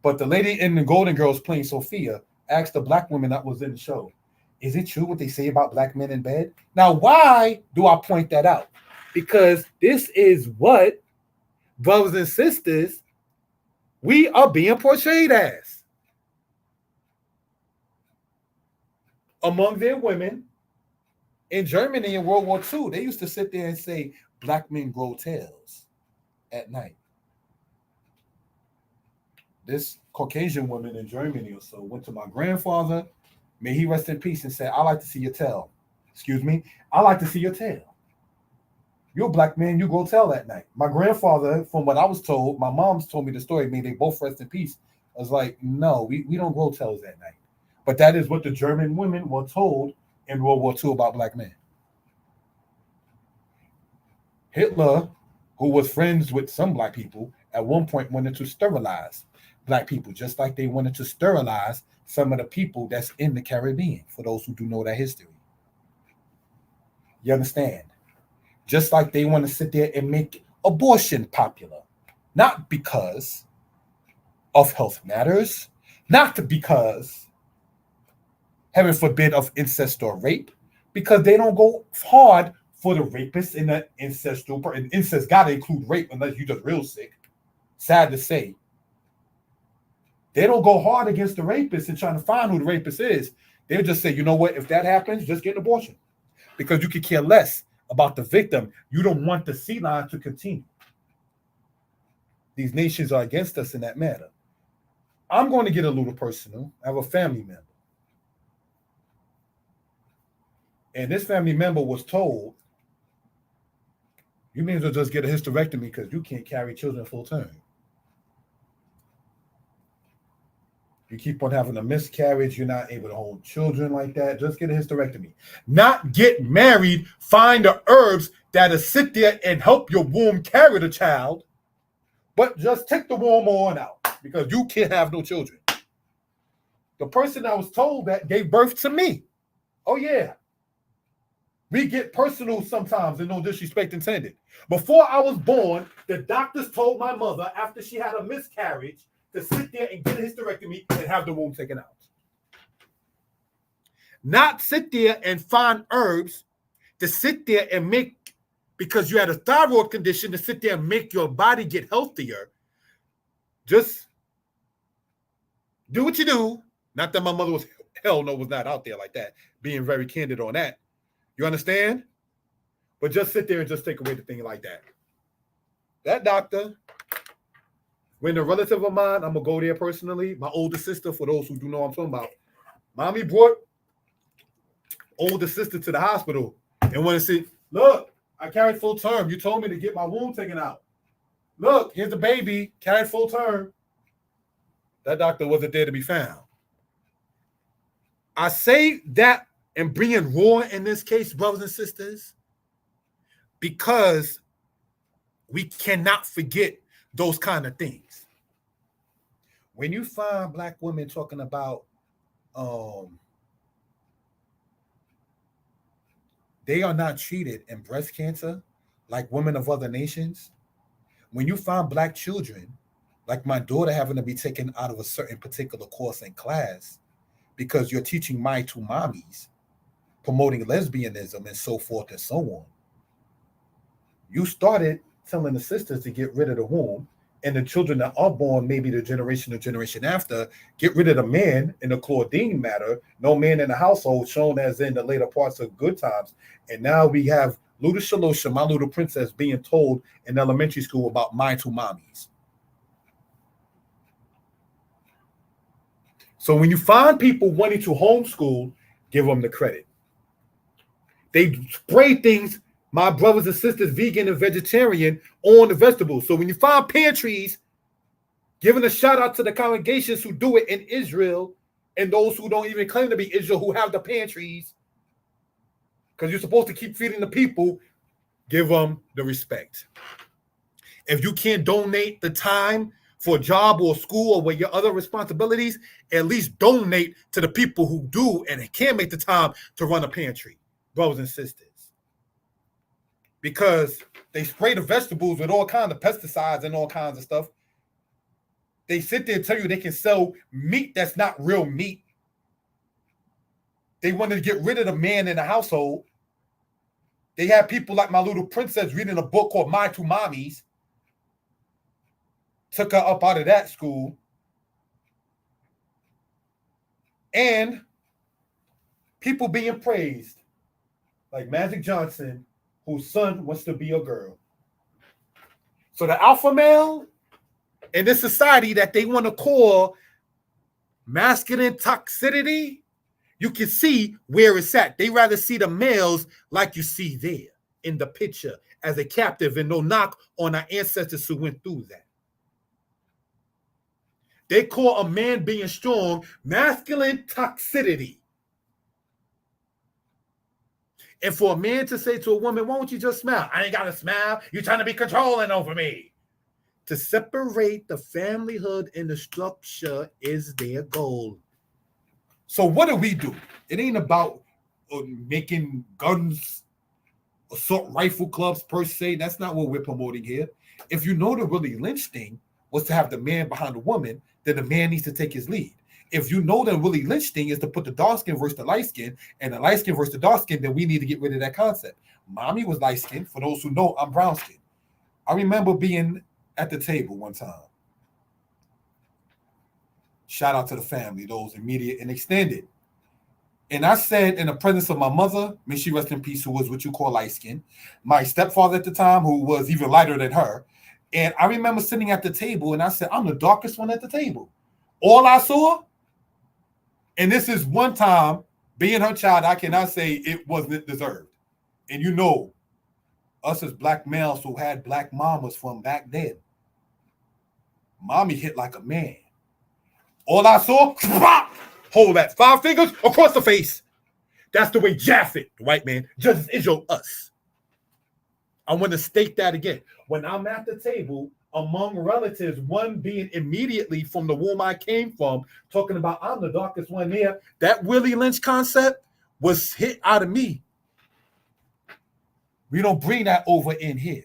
But the lady in the Golden Girls playing Sophia asked the black woman that was in the show, is it true what they say about black men in bed? Now, why do I point that out? Because this is what, brothers and sisters, we are being portrayed as. Among their women, in Germany in World War II, they used to sit there and say, black men grow tails at night. This Caucasian woman in Germany or so went to my grandfather, may he rest in peace, and said, I like to see your tail. Excuse me, I like to see your tail. You're a black man, you grow tail at night. My grandfather, from what I was told, my mom's told me the story, may they both rest in peace. I was like, no, we don't grow tails at night. But that is what the German women were told in World War II about black men. Hitler, who was friends with some black people, at one point wanted to sterilize black people, just like they wanted to sterilize some of the people that's in the Caribbean, for those who do know that history. You understand? Just like they want to sit there and make abortion popular, not because of health matters, not because, heaven forbid, of incest or rape, because they don't go hard for the rapists and the ancestral part. And incest got to include rape unless you're just real sick. Sad to say. They don't go hard against the rapist and trying to find who the rapist is. They'll just say, you know what, if that happens, just get an abortion. Because you could care less about the victim. You don't want the sea line to continue. These nations are against us in that matter. I'm going to get a little personal. I have a family member. And this family member was told, you may as well just get a hysterectomy because you can't carry children full term. You keep on having a miscarriage, you're not able to hold children like that, just get a hysterectomy. Not get married, find the herbs that'll sit there and help your womb carry the child, but just take the womb on out because you can't have no children. The person that was told that gave birth to me. Oh, yeah. We get personal sometimes and no disrespect intended. Before I was born, the doctors told my mother after she had a miscarriage to sit there and get a hysterectomy and have the womb taken out. Not sit there and find herbs to sit there and make, because you had a thyroid condition, to sit there and make your body get healthier. Just do what you do. Not that my mother was, hell no, was not out there like that, being very candid on that. You understand? But just sit there and just take away the thing like that. That doctor, when a relative of mine, I'm going to go there personally, my older sister, for those who do know what I'm talking about, mommy brought older sister to the hospital and wanted to say, look, I carried full term. You told me to get my womb taken out. Look, here's the baby, carried full term. That doctor wasn't there to be found. I say that and bringing raw in this case, brothers and sisters, because we cannot forget those kind of things. When you find black women talking about they are not treated in breast cancer like women of other nations, when you find black children, like my daughter having to be taken out of a certain particular course in class because you're teaching my two mommies, promoting lesbianism and so forth and so on. You started telling the sisters to get rid of the womb, and the children that are born, maybe the generation after, get rid of the men in the Claudine matter, no man in the household, shown as in the later parts of Good Times. And now we have Luda Shalosha, my little princess, being told in elementary school about my two mommies. So when you find people wanting to homeschool, give them the credit. They spray things, my brothers and sisters, vegan and vegetarian, on the vegetables. So when you find pantries, giving a shout out to the congregations who do it in Israel and those who don't even claim to be Israel who have the pantries, because you're supposed to keep feeding the people, give them the respect. If you can't donate the time for a job or school or with your other responsibilities, at least donate to the people who do and can't make the time to run a pantry, brothers and sisters. Because they spray the vegetables with all kinds of pesticides and all kinds of stuff. They sit there and tell you they can sell meat that's not real meat. They wanted to get rid of the man in the household. They had people like my little princess reading a book called My Two Mommies. Took her up out of that school. And people being praised, like Magic Johnson, whose son wants to be a girl. So the alpha male in this society that they want to call masculine toxicity, you can see where it's at. They rather see the males like you see there in the picture as a captive, and no knock on our ancestors who went through that. They call a man being strong masculine toxicity. And for a man to say to a woman, why don't you just smile? I ain't got to smile. You're trying to be controlling over me. To separate the familyhood and the structure is their goal. So what do? It ain't about making guns, assault rifle clubs per se. That's not what we're promoting here. If you know the Willie Lynch thing was to have the man behind the woman, then the man needs to take his lead. If you know the Willie Lynch thing is to put the dark skin versus the light skin, and the light skin versus the dark skin, then we need to get rid of that concept. Mommy was light skin. For those who know, I'm brown skin. I remember being at the table one time. Shout out to the family, those immediate and extended. And I said, in the presence of my mother, may she rest in peace, who was what you call light skin, my stepfather at the time, who was even lighter than her. And I remember sitting at the table, and I said, I'm the darkest one at the table. All I saw, and this is one time, being her child, I cannot say it wasn't deserved. And you know, us as black males who had black mamas from back then, mommy hit like a man. All I saw, hold that 5 fingers across the face. That's the way Japheth, the white man, judges Israel us. I want to state that again. When I'm at the table among relatives, one being immediately from the womb I came from, talking about I'm the darkest one there, that Willie Lynch concept was hit out of me. We don't bring that over in here.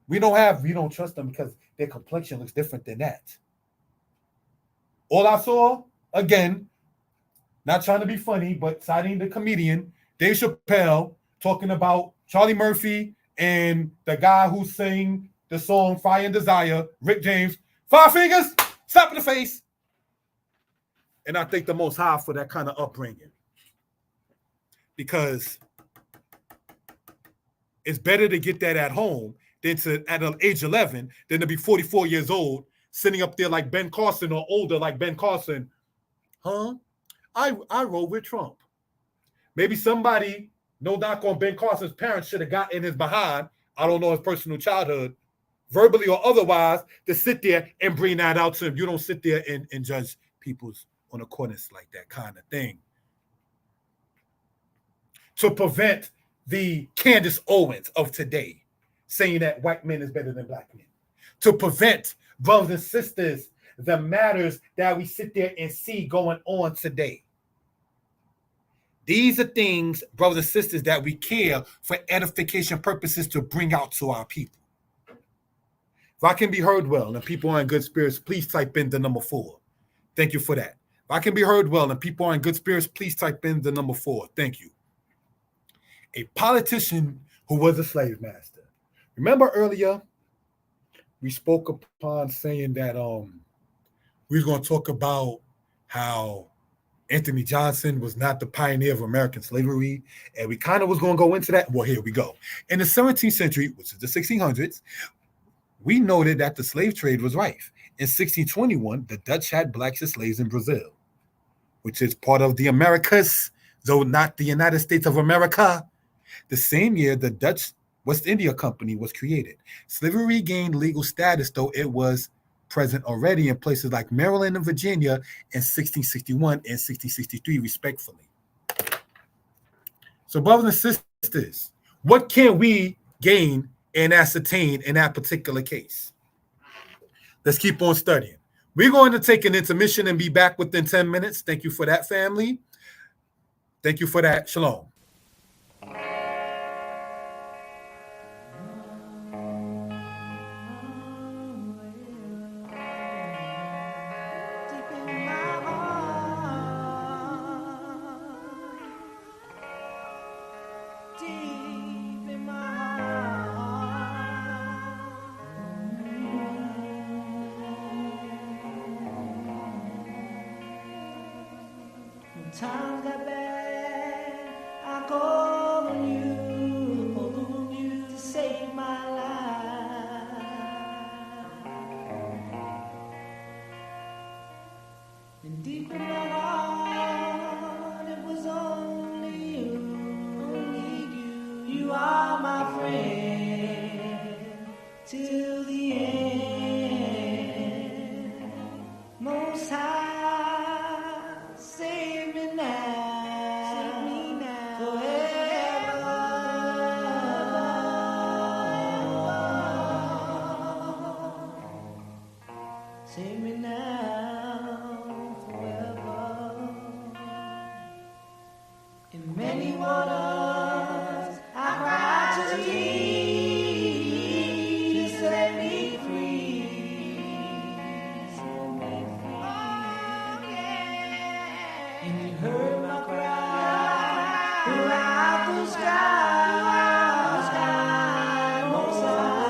We don't trust them because their complexion looks different than that. All I saw, again, not trying to be funny, but citing the comedian, Dave Chappelle, talking about Charlie Murphy and the guy who sang the song Fire and Desire, Rick James, 5 fingers, slap in the face. And I thank the Most High for that kind of upbringing. Because it's better to get that at home than to, at age 11, than to be 44 years old, sitting up there like Ben Carson or older like Ben Carson. I rode with Trump. Maybe somebody, no knock on Ben Carson's parents, should have got in his behind, I don't know his personal childhood, verbally or otherwise, to sit there and bring that out to him. You don't sit there and judge people's on accordance like that kind of thing. To prevent the Candace Owens of today saying that white men is better than black men. To prevent, brothers and sisters, the matters that we sit there and see going on today. These are things, brothers and sisters, that we care for edification purposes to bring out to our people. If I can be heard well and people are in good spirits, please type in the number 4. Thank you for that. If I can be heard well and people are in good spirits, please type in the number 4. Thank you. A politician who was a slave master. Remember earlier, we spoke upon saying that we were going to talk about how Anthony Johnson was not the pioneer of American slavery, and we kind of was going to go into that. Well, here we go. In the 17th century, which is the 1600s, we noted that the slave trade was rife. In 1621, the Dutch had blacks as slaves in Brazil, which is part of the Americas, though not the United States of America. The same year, the Dutch West India Company was created. Slavery gained legal status, though it was present already in places like Maryland and Virginia in 1661 and 1663, respectfully. So, brothers and sisters, what can we gain and ascertain in that particular case? Let's keep on studying. We're going to take an intermission and be back within 10 minutes. Thank you for that, family. Thank you for that. Shalom. Deep in my heart, deep in my heart. When times got bad, I called on you to save my life. And deep in my heart, it was only you. You are my friend till the end. Most High, save me now, forever. Save me now, forever. In many waters I cried to thee to set me free. And you heard my cry throughout the sky, most high.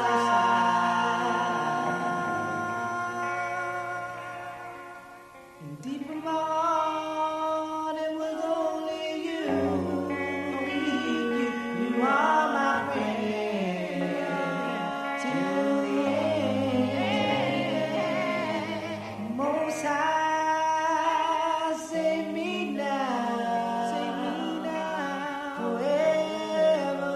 And deep in my heart, it was only you. You are my friend till the end. Most High, save me now, forever.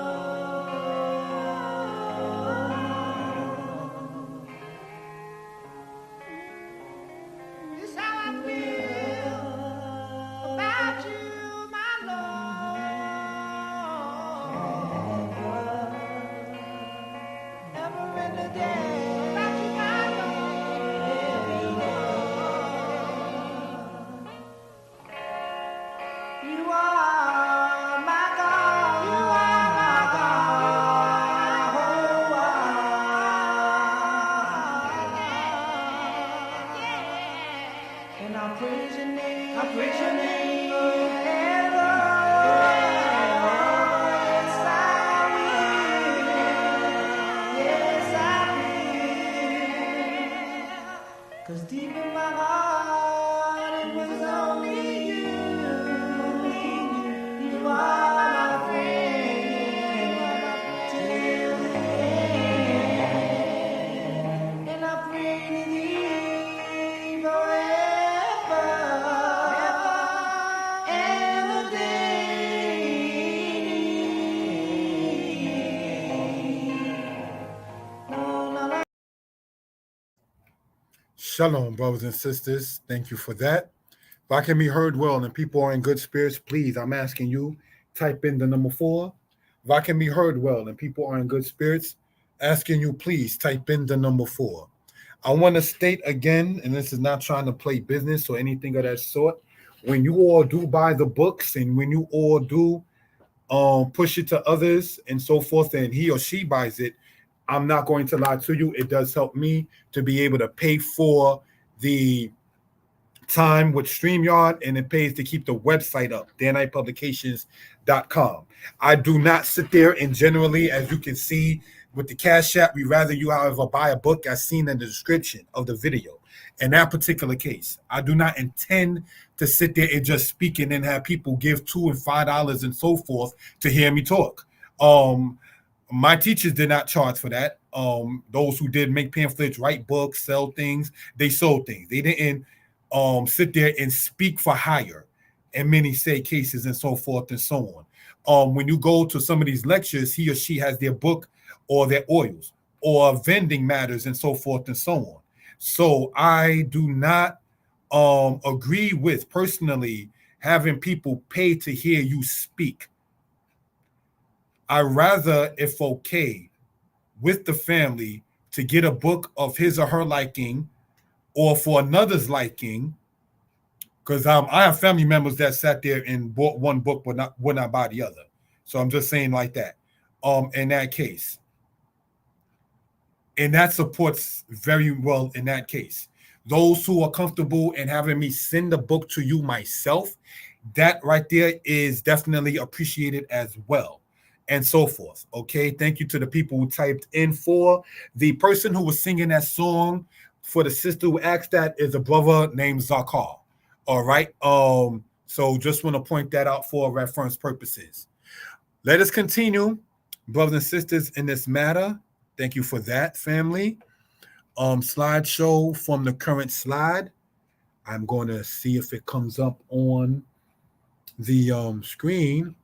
This how I feel about you, my Lord. Ever in the day, about you, my Lord. Every day. You are my God. You are my God. And I praise your name. I praise your name forever. Yes, I will. Yes, I will. 'Cause deep in my heart, it was only you. You are my friend till the end. And I pray to thee forever and a day. No, no, no. Shalom, brothers and sisters. Thank you for that. If I can be heard well and people are in good spirits, please, I'm asking you, type in the number 4. If I can be heard well and people are in good spirits, asking you, please, type in the number 4. I want to state again, and this is not trying to play business or anything of that sort. When you all do buy the books and when you all do push it to others and so forth, and he or she buys it, I'm not going to lie to you. It does help me to be able to pay for the time with StreamYard, and it pays to keep the website up, danitepublications.com. I do not sit there and generally, as you can see with the Cash App, we rather you, however, buy a book as seen in the description of the video. In that particular case, I do not intend to sit there and just speak and then have people give $2 and $5 and so forth to hear me talk. My teachers did not charge for that. Those who did make pamphlets, write books, sell things, they sold things. They didn't sit there and speak for hire in many say cases and so forth and so on. When you go to some of these lectures, he or she has their book or their oils or vending matters and so forth and so on. So I do not agree with personally having people pay to hear you speak. I rather, if okay, with the family, to get a book of his or her liking or for another's liking, because I have family members that sat there and bought one book but would not buy the other. So I'm just saying like that. In that case. And that supports very well in that case. Those who are comfortable in having me send the book to you myself, that right there is definitely appreciated as well, and so forth. Okay, thank you to the people who typed in. For the person who was singing that song, for the sister who asked, that is a brother named Zakar. All right, so just want to point that out for reference purposes. Let us continue, brothers and sisters, in this matter. Thank you for that, family. Slideshow from the current slide. I'm going to see if it comes up on the screen.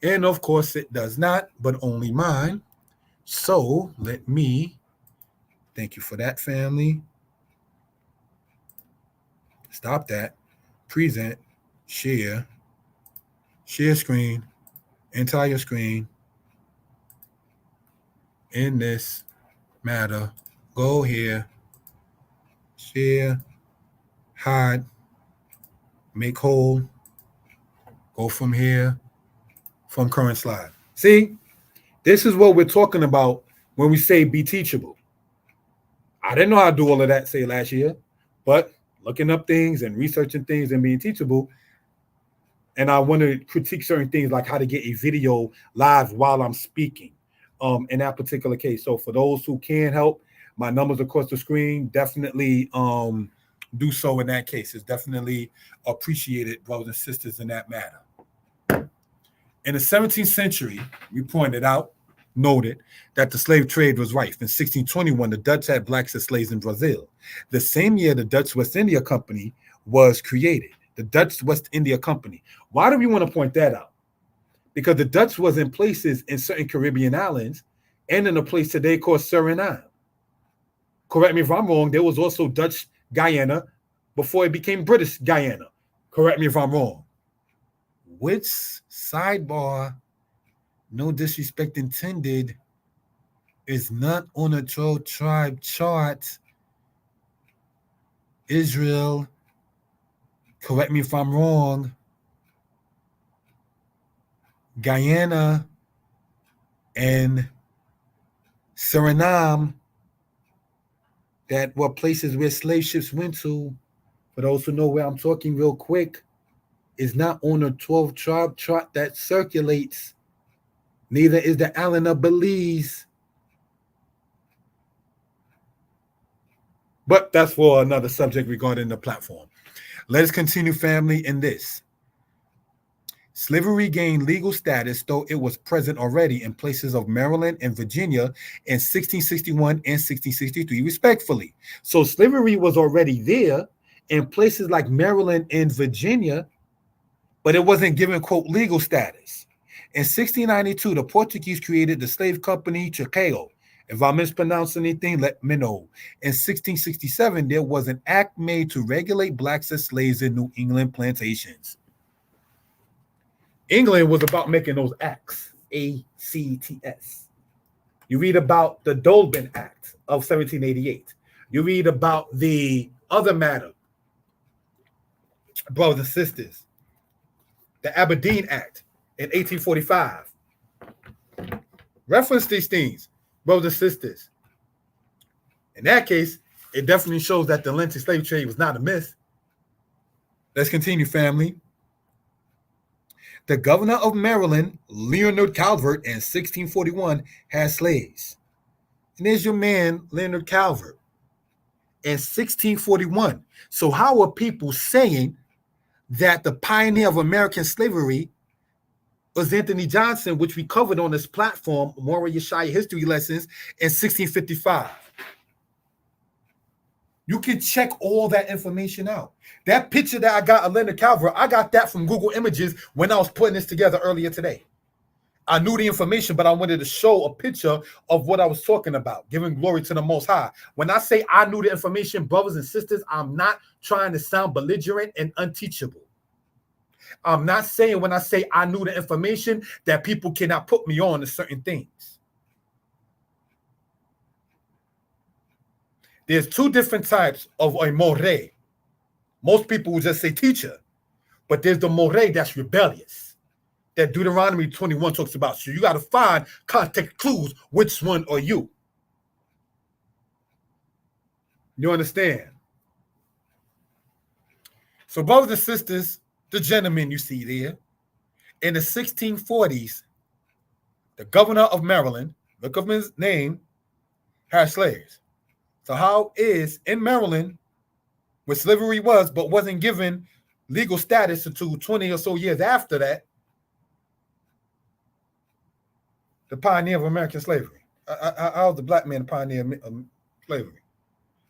And of course it does not, but only mine. So let me, thank you for that, family. Stop that. Present, share screen, entire screen. In this matter, go here, share, hide, make whole, go from here, from current slide. See, this is what we're talking about when we say be teachable. I didn't know how to do all of that, say, last year, but looking up things and researching things and being teachable, and I want to critique certain things like how to get a video live while I'm speaking. In that particular case. So for those who can help, my numbers across the screen, definitely do so in that case. It's definitely appreciated, brothers and sisters, in that matter. In the 17th century, we noted that the slave trade was rife. In 1621, the Dutch had blacks as slaves in Brazil. The same year, the Dutch West India Company was created. The Dutch West India Company. Why do we want to point that out? Because the Dutch was in places in certain Caribbean islands and in a place today called Suriname. Correct me if I'm wrong. There was also Dutch Guyana before it became British Guyana. Correct me if I'm wrong. Which, sidebar, no disrespect intended, is not on a 12-tribe chart. Israel, correct me if I'm wrong, Guyana and Suriname, that were places where slave ships went to, for those who know where I'm talking real quick, is not on a 12-tribe chart that circulates. Neither is the island of Belize. But that's for another subject regarding the platform. Let us continue, family, in this. Slavery gained legal status, though it was present already in places of Maryland and Virginia in 1661 and 1663, respectively. So slavery was already there in places like Maryland and Virginia, but it wasn't given, quote, legal status. In 1692, the Portuguese created the slave company Chacao. If I mispronounce anything, let me know. In 1667, there was an act made to regulate blacks as slaves in New England plantations. England was about making those acts, A-C-T-S. You read about the Dolben Act of 1788. You read about the other matter, brothers and sisters, the Aberdeen Act in 1845. Reference these things, brothers and sisters. In that case, it definitely shows that the Atlantic slave trade was not a myth. Let's continue, family. The governor of Maryland, Leonard Calvert, in 1641 had slaves. And there's your man, Leonard Calvert, in 1641. So how are people saying that the pioneer of American slavery was Anthony Johnson, which we covered on this platform, Moral Yeshaya History Lessons, in 1655? You can check all that information out. That picture that I got of Leonard Calvert, I got that from Google Images when I was putting this together earlier today. I knew the information, but I wanted to show a picture of what I was talking about, giving glory to the Most High. When I say I knew the information, brothers and sisters, I'm not trying to sound belligerent and unteachable. I'm not saying when I say I knew the information that people cannot put me on to certain things. There's two different types of a more. Most people will just say teacher, but there's the more that's rebellious, that Deuteronomy 21 talks about. So you got to find context clues, which one are you? You understand? So brothers and sisters, the gentleman you see there, in the 1640s, the governor of Maryland, look up his name, had slaves. So how is in Maryland, where slavery was, but wasn't given legal status until 20 or so years after that, the pioneer of American slavery? How was the black man the pioneer of slavery?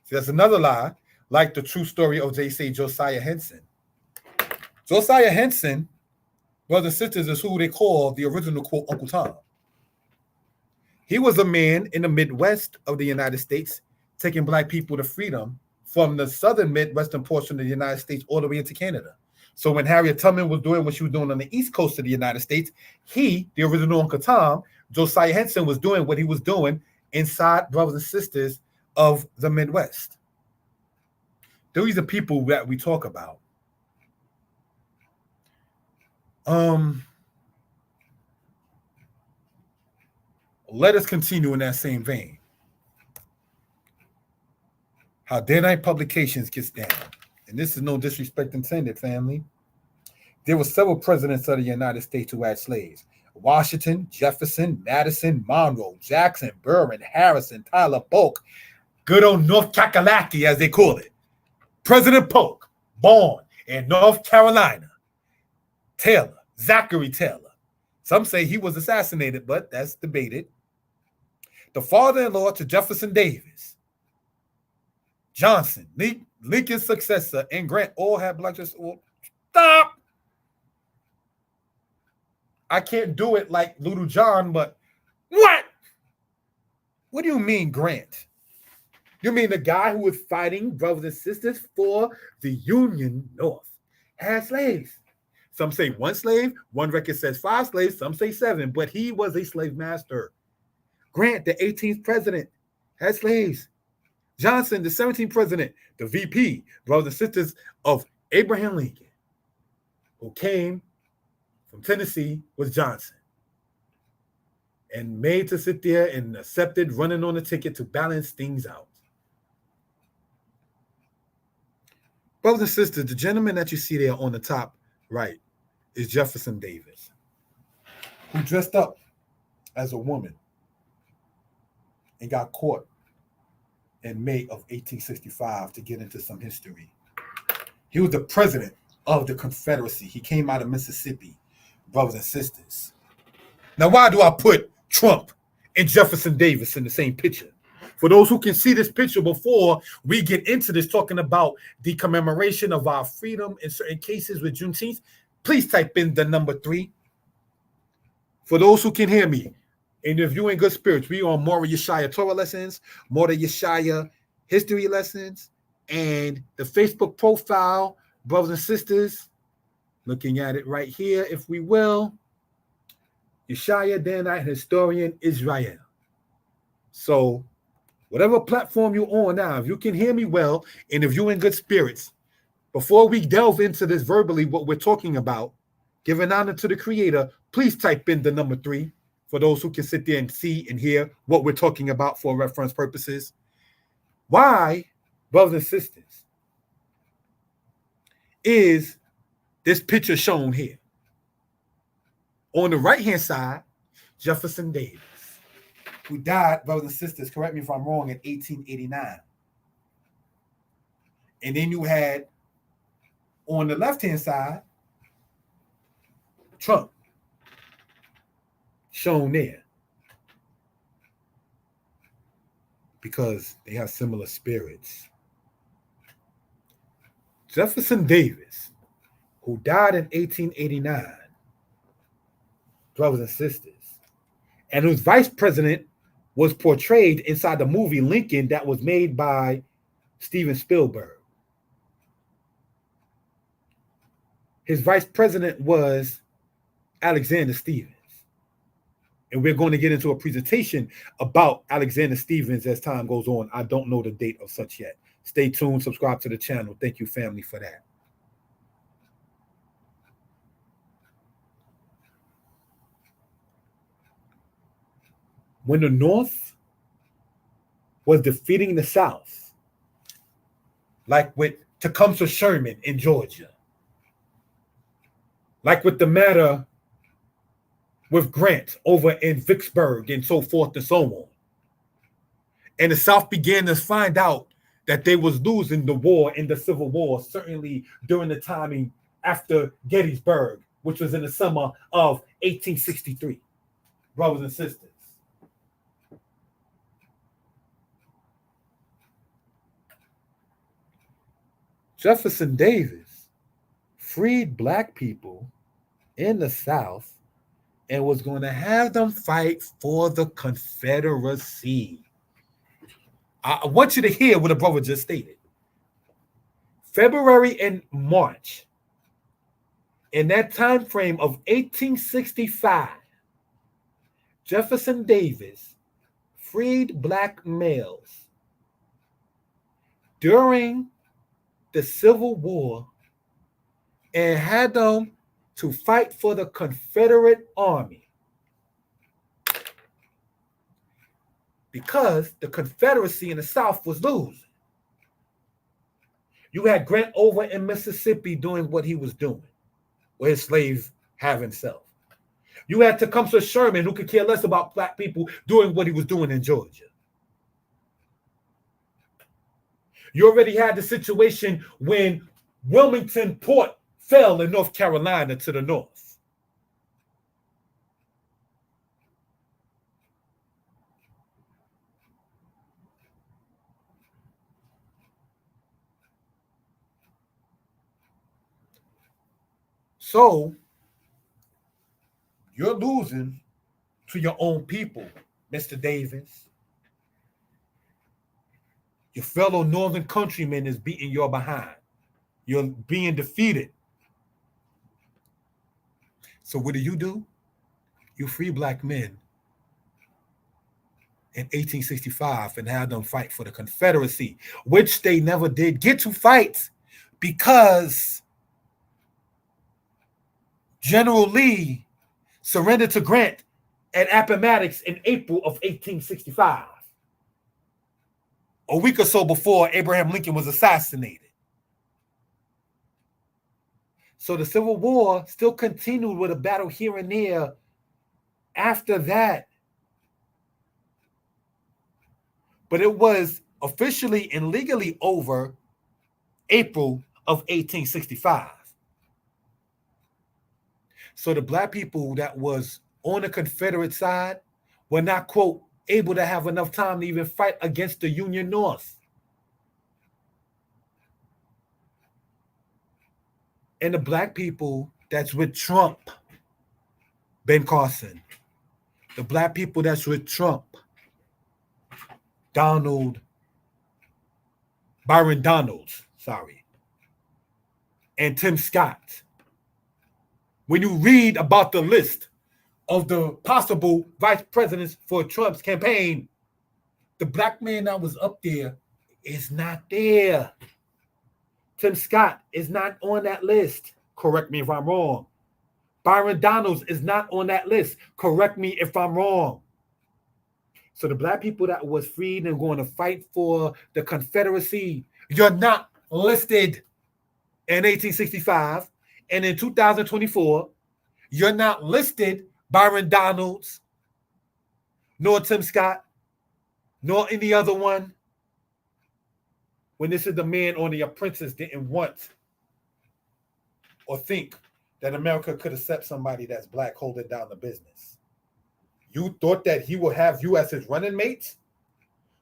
See, that's another lie, like the true story of J.C. Josiah Henson. Josiah Henson, brothers and sisters, is who they call the original, quote, Uncle Tom. He was a man in the Midwest of the United States, taking black people to freedom from the southern Midwestern portion of the United States all the way into Canada. So when Harriet Tubman was doing what she was doing on the East Coast of the United States, he, the original Uncle Tom, Josiah Henson, was doing what he was doing inside, brothers and sisters, of the Midwest. These are people that we talk about. Let us continue in that same vein. How Danite Publications gets down. And this is no disrespect intended, family. There were several presidents of the United States who had slaves. Washington, Jefferson, Madison, Monroe, Jackson, Burr, Harrison, Tyler, Polk. Good old North Kakalaki, as they call it. President Polk, born in North Carolina. Taylor, Zachary Taylor. Some say he was assassinated, but that's debated. The father-in-law to Jefferson Davis. Johnson, Lincoln's successor, and Grant all had black just. Stop! I can't do it like Little John, but what? What do you mean, Grant? You mean the guy who was fighting, brothers and sisters, for the Union North had slaves? Some say one slave, one record says 5 slaves, some say 7, but he was a slave master. Grant, the 18th president, had slaves. Johnson, the 17th president, the VP, brothers and sisters of Abraham Lincoln, who came from Tennessee, was Johnson. And made to sit there and accepted running on the ticket to balance things out. Brothers and sisters, the gentleman that you see there on the top right is Jefferson Davis, who dressed up as a woman and got caught in May of 1865 to get into some history. He was the president of the Confederacy. He came out of Mississippi, brothers and sisters. Now, why do I put Trump and Jefferson Davis in the same picture? For those who can see this picture before we get into this, talking about the commemoration of our freedom in certain cases with Juneteenth, please type in the number 3. For those who can hear me, and if you're in good spirits, we are on Mora Yeshaya Torah lessons, Mora Yeshaya history lessons, and the Facebook profile, brothers and sisters, looking at it right here, if we will, Yeshaya Danite Historian Israel. So whatever platform you're on now, if you can hear me well, and if you're in good spirits, before we delve into this verbally, what we're talking about, giving honor to the Creator, please type in the number 3 for those who can sit there and see and hear what we're talking about for reference purposes. Why, brothers and sisters, is this picture shown here? On the right-hand side, Jefferson Davis, who died, brothers and sisters, correct me if I'm wrong, in 1889. And then you had, on the left-hand side, Trump, shown there. Because they have similar spirits. Jefferson Davis, who died in 1889, brothers and sisters, and whose vice president was portrayed inside the movie Lincoln that was made by Steven Spielberg. His vice president was Alexander Stevens. And we're going to get into a presentation about Alexander Stevens as time goes on. I don't know the date of such yet. Stay tuned, subscribe to the channel. Thank you, family, for that. When the North was defeating the South, like with Tecumseh Sherman in Georgia, like with the matter with Grant over in Vicksburg and so forth and so on, and the South began to find out that they was losing the war in the Civil War, certainly during the timing after Gettysburg, which was in the summer of 1863. Brothers and sisters, Jefferson Davis freed black people in the South and was going to have them fight for the Confederacy. I want you to hear what the brother just stated. February and March, in that time frame of 1865, Jefferson Davis freed black males during the Civil War and had them to fight for the Confederate Army because the Confederacy in the South was losing. You had Grant over in Mississippi doing what he was doing, where his slaves have himself. You had Tecumseh Sherman, who could care less about black people, doing what he was doing in Georgia. You already had the situation when Wilmington Port fell in North Carolina to the north. So you're losing to your own people, Mr. Davis. Your fellow northern countrymen is beating your behind. You're being defeated. So what do? You free black men in 1865 and have them fight for the Confederacy, which they never did get to fight because General Lee surrendered to Grant at Appomattox in April of 1865, a week or so before Abraham Lincoln was assassinated. So the Civil War still continued with a battle here and there after that. But it was officially and legally over April of 1865. So the black people that was on the Confederate side were not, quote, able to have enough time to even fight against the Union North. And the black people that's with Trump, Ben Carson, the black people that's with Trump, Byron Donalds, and Tim Scott. When you read about the list of the possible vice presidents for Trump's campaign, the black man that was up there is not there. Tim Scott is not on that list. Correct me if I'm wrong. Byron Donalds is not on that list. Correct me if I'm wrong. So the black people that was freed and going to fight for the Confederacy, you're not listed in 1865. And in 2024, you're not listed Byron Donalds, nor Tim Scott, nor any other one. When this is the man on The Apprentice didn't want or think that America could accept somebody that's black holding down the business. You thought that he would have you as his running mate?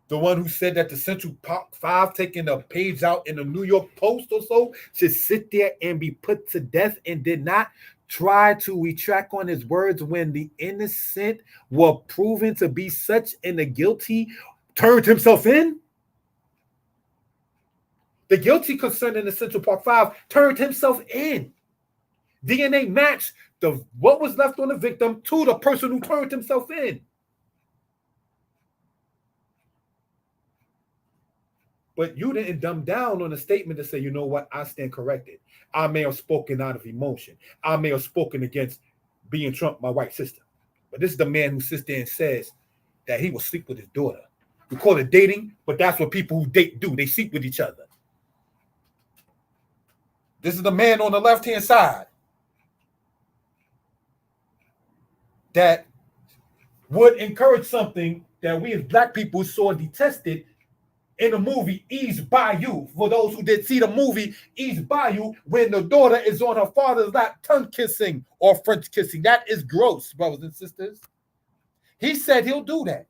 The one who said that the Central Park 5 taking a page out in the New York Post or so should sit there and be put to death and did not try to retract on his words when the innocent were proven to be such and the guilty turned himself in? The guilty concerning the Central Park 5 turned himself in. DNA matched what was left on the victim to the person who turned himself in. But you didn't dumb down on a statement to say, you know what, I stand corrected. I may have spoken out of emotion. I may have spoken against being Trump, my white sister. But this is the man who sits there and says that he will sleep with his daughter. We call it dating, but that's what people who date do. They sleep with each other. This is the man on the left-hand side that would encourage something that we as black people saw detested in the movie Eve's Bayou. For those who did see the movie Eve's Bayou, when the daughter is on her father's lap, tongue kissing or French kissing. That is gross, brothers and sisters. He said he'll do that.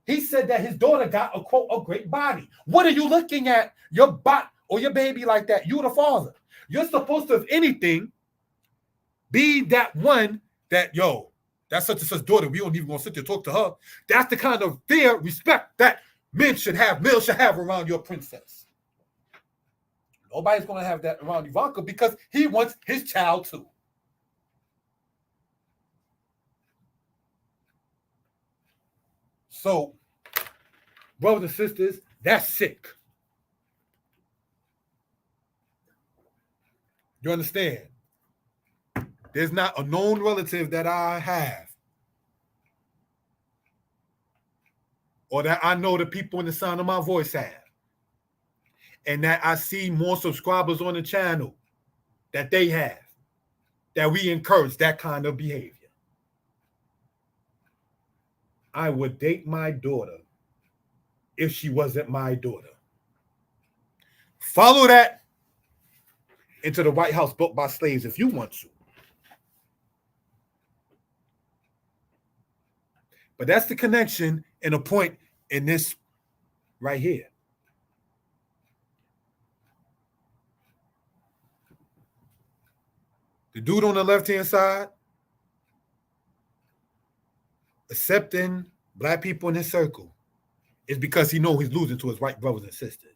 He said that his daughter got a quote, a great body. What are you looking at your bot or your baby like that? You the father. You're supposed to, if anything, be that one that, yo, that's such and such daughter. We don't even want to sit there and talk to her. That's the kind of fear, respect that males should have around your princess. Nobody's going to have that around Ivanka because he wants his child too. So, brothers and sisters, that's sick. You understand? There's not a known relative that I have or that I know the people in the sound of my voice have, and that I see more subscribers on the channel that they have, that we encourage that kind of behavior. I would date my daughter if she wasn't my daughter. Follow that into the White House built by slaves if you want to. But that's the connection and a point in this right here. The dude on the left-hand side, accepting black people in his circle, is because he knows he's losing to his white brothers and sisters.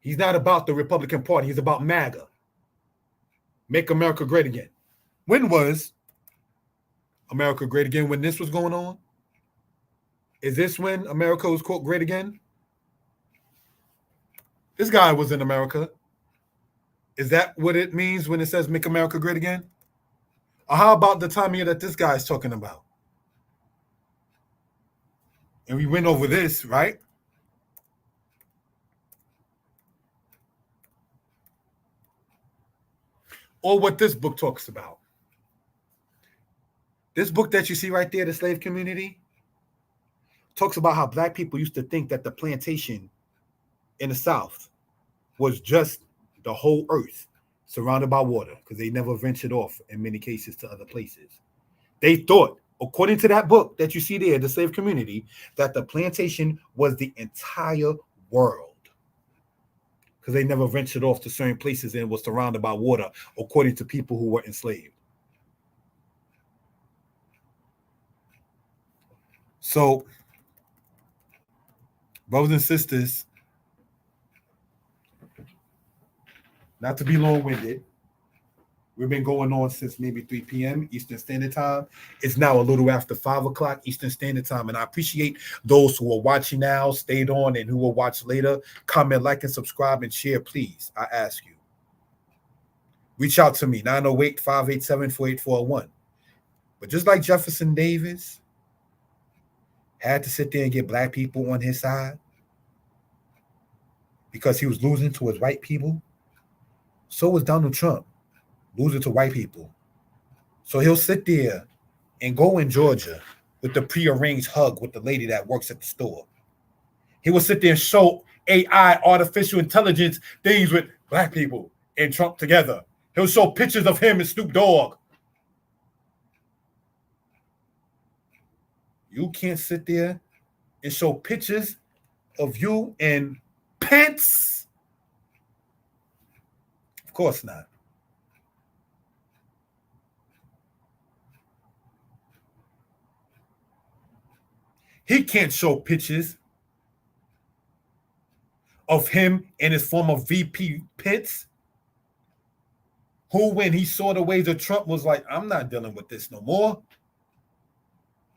He's not about the Republican Party. He's about MAGA. Make America great again. When was America great again? When this was going on? Is this when America was, quote, great again? This guy was in America. Is that what it means when it says make America great again? Or how about the time here that this guy is talking about? And we went over this, right? Or what this book talks about. This book that you see right there, The Slave Community, talks about how black people used to think that the plantation in the South was just the whole earth surrounded by water, because they never ventured off in many cases to other places. They thought, according to that book that you see there, The Slave Community, that the plantation was the entire world, because they never ventured off to certain places and was surrounded by water, according to people who were enslaved. So, brothers and sisters, not to be long-winded, we've been going on since maybe 3 p.m. Eastern Standard Time. It's now a little after 5 o'clock Eastern Standard Time, and I appreciate those who are watching now, stayed on, and who will watch later. Comment, like, and subscribe, and share, please. I ask you. Reach out to me, 908-587-4841. But just like Jefferson Davis had to sit there and get black people on his side because he was losing to his white people, so was Donald Trump losing to white people. So he'll sit there and go in Georgia with the prearranged hug with the lady that works at the store. He will sit there and show AI, artificial intelligence, things with black people and Trump together. He'll show pictures of him and Snoop Dogg. You can't sit there and show pictures of you and Pence. Of course not. He can't show pictures of him and his former VP Pence who, when he saw the ways of Trump, was like, I'm not dealing with this no more.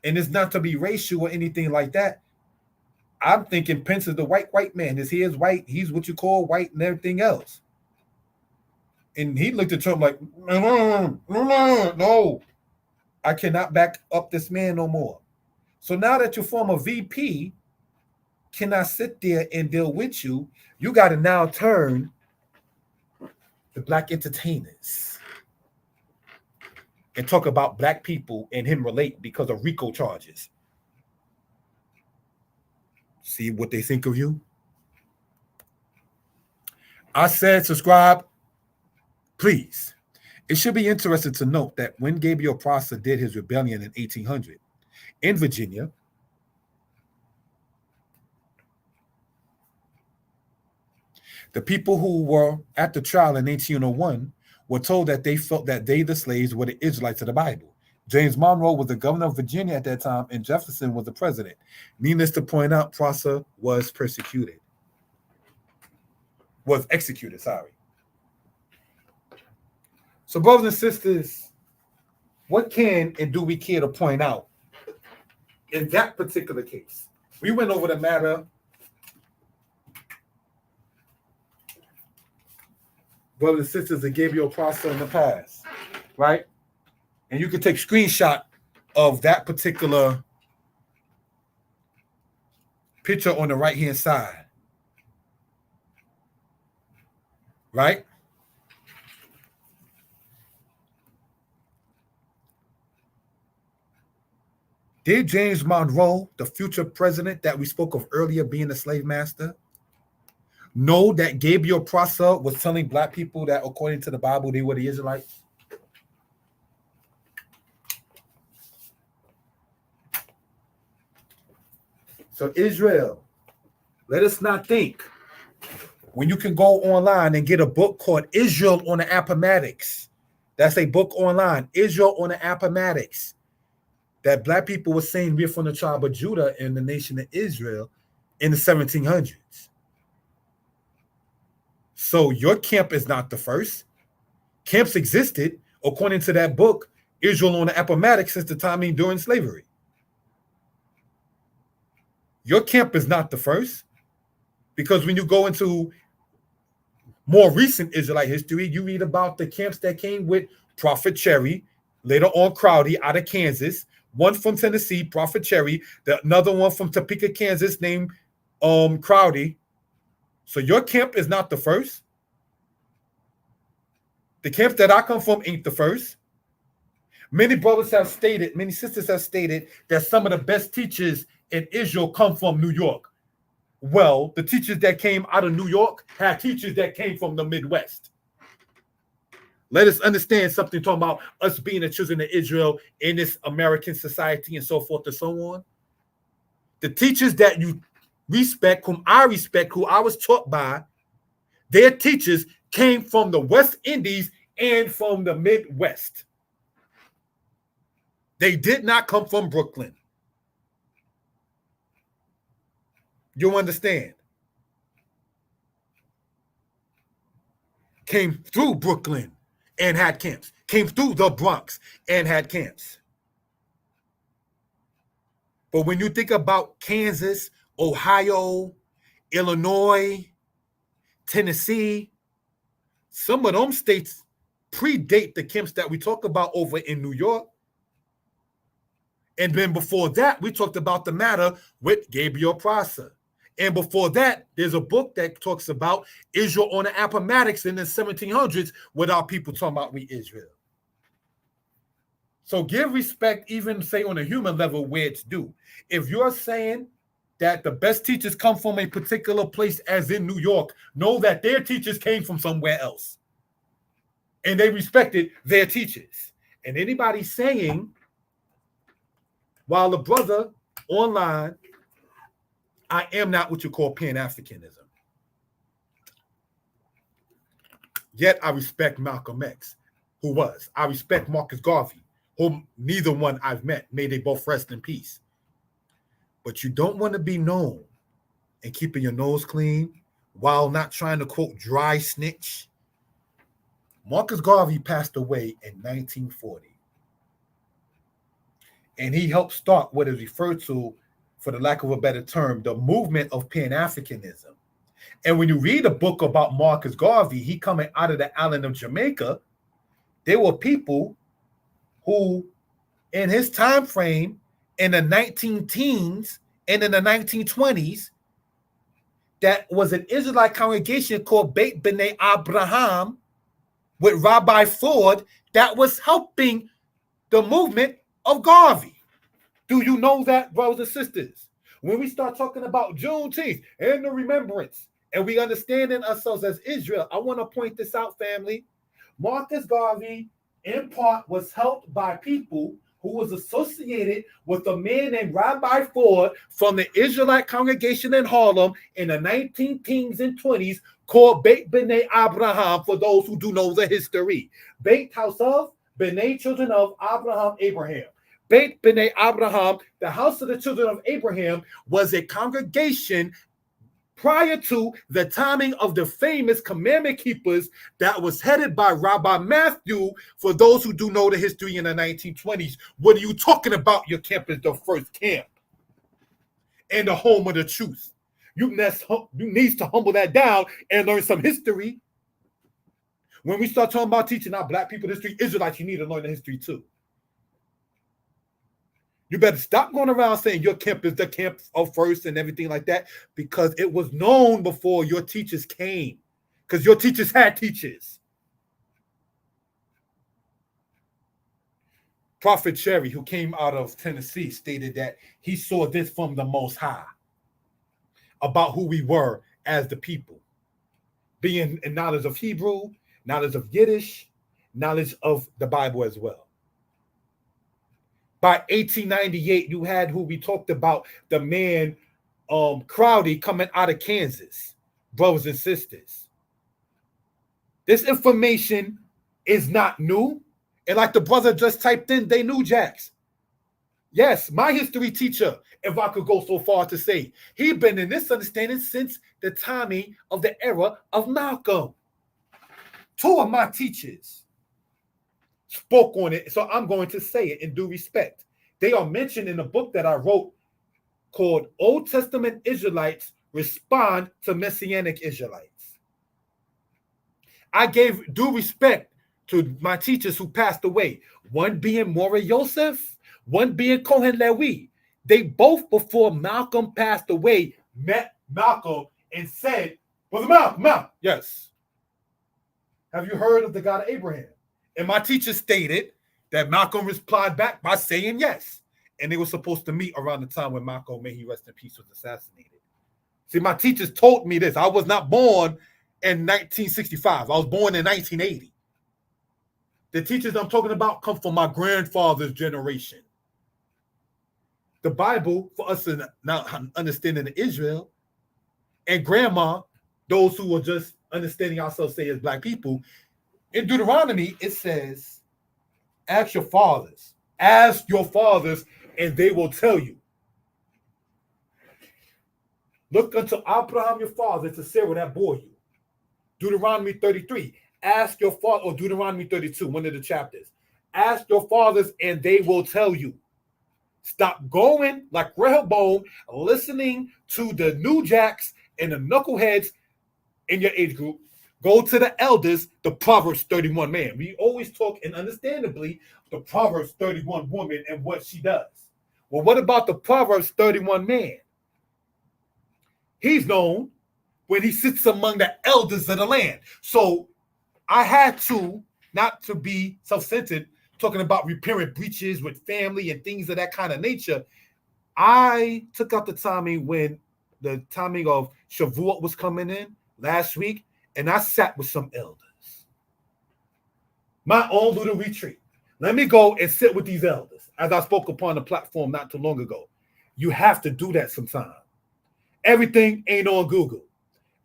And it's not to be racial or anything like that. I'm thinking Pence is the white man. His hair is white. He's what you call white and everything else. And he looked at Trump like, no, I cannot back up this man no more. So now that your former VP cannot sit there and deal with you, you got to now turn the black entertainers and talk about black people and him relate because of RICO charges. See what they think of you? I said subscribe, please. It should be interesting to note that when Gabriel Prosser did his rebellion in 1800 in Virginia, the people who were at the trial in 1801 were told that they felt that they, the slaves, were the Israelites of the Bible. James Monroe was the governor of Virginia at that time, and Jefferson was the president. Needless to point out, Prosser was executed. So, brothers and sisters, what can and do we care to point out in that particular case? We went over the matter, brothers and sisters, that Gabriel Prosser in the past, right? And you can take screenshot of that particular picture on the right-hand side, right? Did James Monroe, the future president that we spoke of earlier, being a slave master, know that Gabriel Prosser was telling black people that according to the Bible, they were the Israelites? So Israel, let us not think when you can go online and get a book called Israel on the Appomattox. That's a book online, Israel on the Appomattox, that black people were saying we're from the tribe of Judah in the nation of Israel in the 1700s. So your camp is not the first. Camps existed, according to that book, Israel on the Appomattox, since the time during slavery. Your camp is not the first, because when you go into more recent Israelite history, you read about the camps that came with Prophet Cherry, later on Crowdy out of Kansas, one from Tennessee, Prophet Cherry, another one from Topeka, Kansas, named Crowdy. So your camp is not the first. The camps that I come from ain't the first. Many brothers have stated, many sisters have stated that some of the best teachers in Israel come from New York. Well, the teachers that came out of New York had teachers that came from the Midwest. Let us understand something talking about us being the children of Israel in this American society and so forth and so on. The teachers that you respect, whom I respect, who I was taught by, their teachers came from the West Indies and from the Midwest. They did not come from Brooklyn. You understand? Came through Brooklyn and had camps. Came through the Bronx and had camps. But when you think about Kansas, Ohio, Illinois, Tennessee, some of them states predate the camps that we talk about over in New York. And then before that, we talked about the matter with Gabriel Prosser. And before that, there's a book that talks about Israel on the Appomattox in the 1700s without people talking about we Israel. So give respect, even say on a human level, where it's due. If you're saying that the best teachers come from a particular place, as in New York, know that their teachers came from somewhere else. And they respected their teachers. And anybody saying, while the brother online, I am not what you call Pan-Africanism. Yet I respect Malcolm X, who was. I respect Marcus Garvey, whom neither one I've met. May they both rest in peace. But you don't want to be known and keeping your nose clean while not trying to, quote, dry snitch Marcus Garvey passed away in 1940, and he helped start what is referred to, for the lack of a better term, the movement of Pan-Africanism. And when you read a book about Marcus Garvey, he coming out of the island of Jamaica, there were people who, in his time frame, in the 19 teens and in the 1920s, that was an Israelite congregation called Beit B'nai Abraham with Rabbi Ford that was helping the movement of Garvey. Do you know that, brothers and sisters? When we start talking about Juneteenth and the remembrance, and we understanding ourselves as Israel, I want to point this out, family. Marcus Garvey, in part, was helped by people who was associated with a man named Rabbi Ford from the Israelite congregation in Harlem in the 19 teens and 20s called Beit B'nai Abraham, for those who do know the history. Beit, house of, B'nai, children of, Abraham. Beit B'nai Abraham, the house of the children of Abraham, was a congregation prior to the timing of the famous commandment keepers that was headed by Rabbi Matthew. For those who do know the history in the 1920s, what are you talking about? Your camp is the first camp and the home of the truth. You need to humble that down and learn some history. When we start talking about teaching our black people history, Israelites, you need to learn the history too. You better stop going around saying your camp is the camp of first and everything like that, because it was known before your teachers came, because your teachers had teachers. Prophet Cherry, who came out of Tennessee, stated that he saw this from the Most High about who we were as the people, being in knowledge of Hebrew, knowledge of Yiddish, knowledge of the Bible as well. By 1898, you had who we talked about, the man Crowdy coming out of Kansas, brothers and sisters. This information is not new. And like the brother just typed in, they knew Jax. Yes, my history teacher, if I could go so far to say, he'd been in this understanding since the timing of the era of Malcolm. Two of my teachers spoke on it, so I'm going to say it in due respect. They are mentioned in a book that I wrote called Old Testament Israelites Respond to Messianic Israelites. I gave due respect to my teachers who passed away, one being Mora Yosef, one being Cohen Lewi. They both, before Malcolm passed away, met Malcolm and said, "Brother Malcolm, yes, have you heard of the God of Abraham?" And my teacher stated that Malcolm replied back by saying yes. And they were supposed to meet around the time when Malcolm, may he rest in peace, was assassinated. See, my teachers told me this. I was not born in 1965. I was born in 1980. The teachers I'm talking about come from my grandfather's generation. The Bible, for us to now understanding Israel, and grandma, those who are just understanding ourselves, say as black people, in Deuteronomy, it says, ask your fathers, and they will tell you. Look unto Abraham your father, to Sarah that bore you. Deuteronomy 33, ask your father, or Deuteronomy 32, one of the chapters. Ask your fathers, and they will tell you. Stop going like Rehoboam, listening to the New Jacks and the knuckleheads in your age group. Go to the elders, the Proverbs 31 man. We always talk, and understandably, the Proverbs 31 woman and what she does. Well, what about the Proverbs 31 man? He's known when he sits among the elders of the land. So I had to, not to be self-centered, talking about repairing breaches with family and things of that kind of nature. I took out the timing when the timing of Shavuot was coming in last week, and I sat with some elders. My own little retreat. Let me go and sit with these elders, as I spoke upon the platform not too long ago. You have to do that sometime. Everything ain't on Google.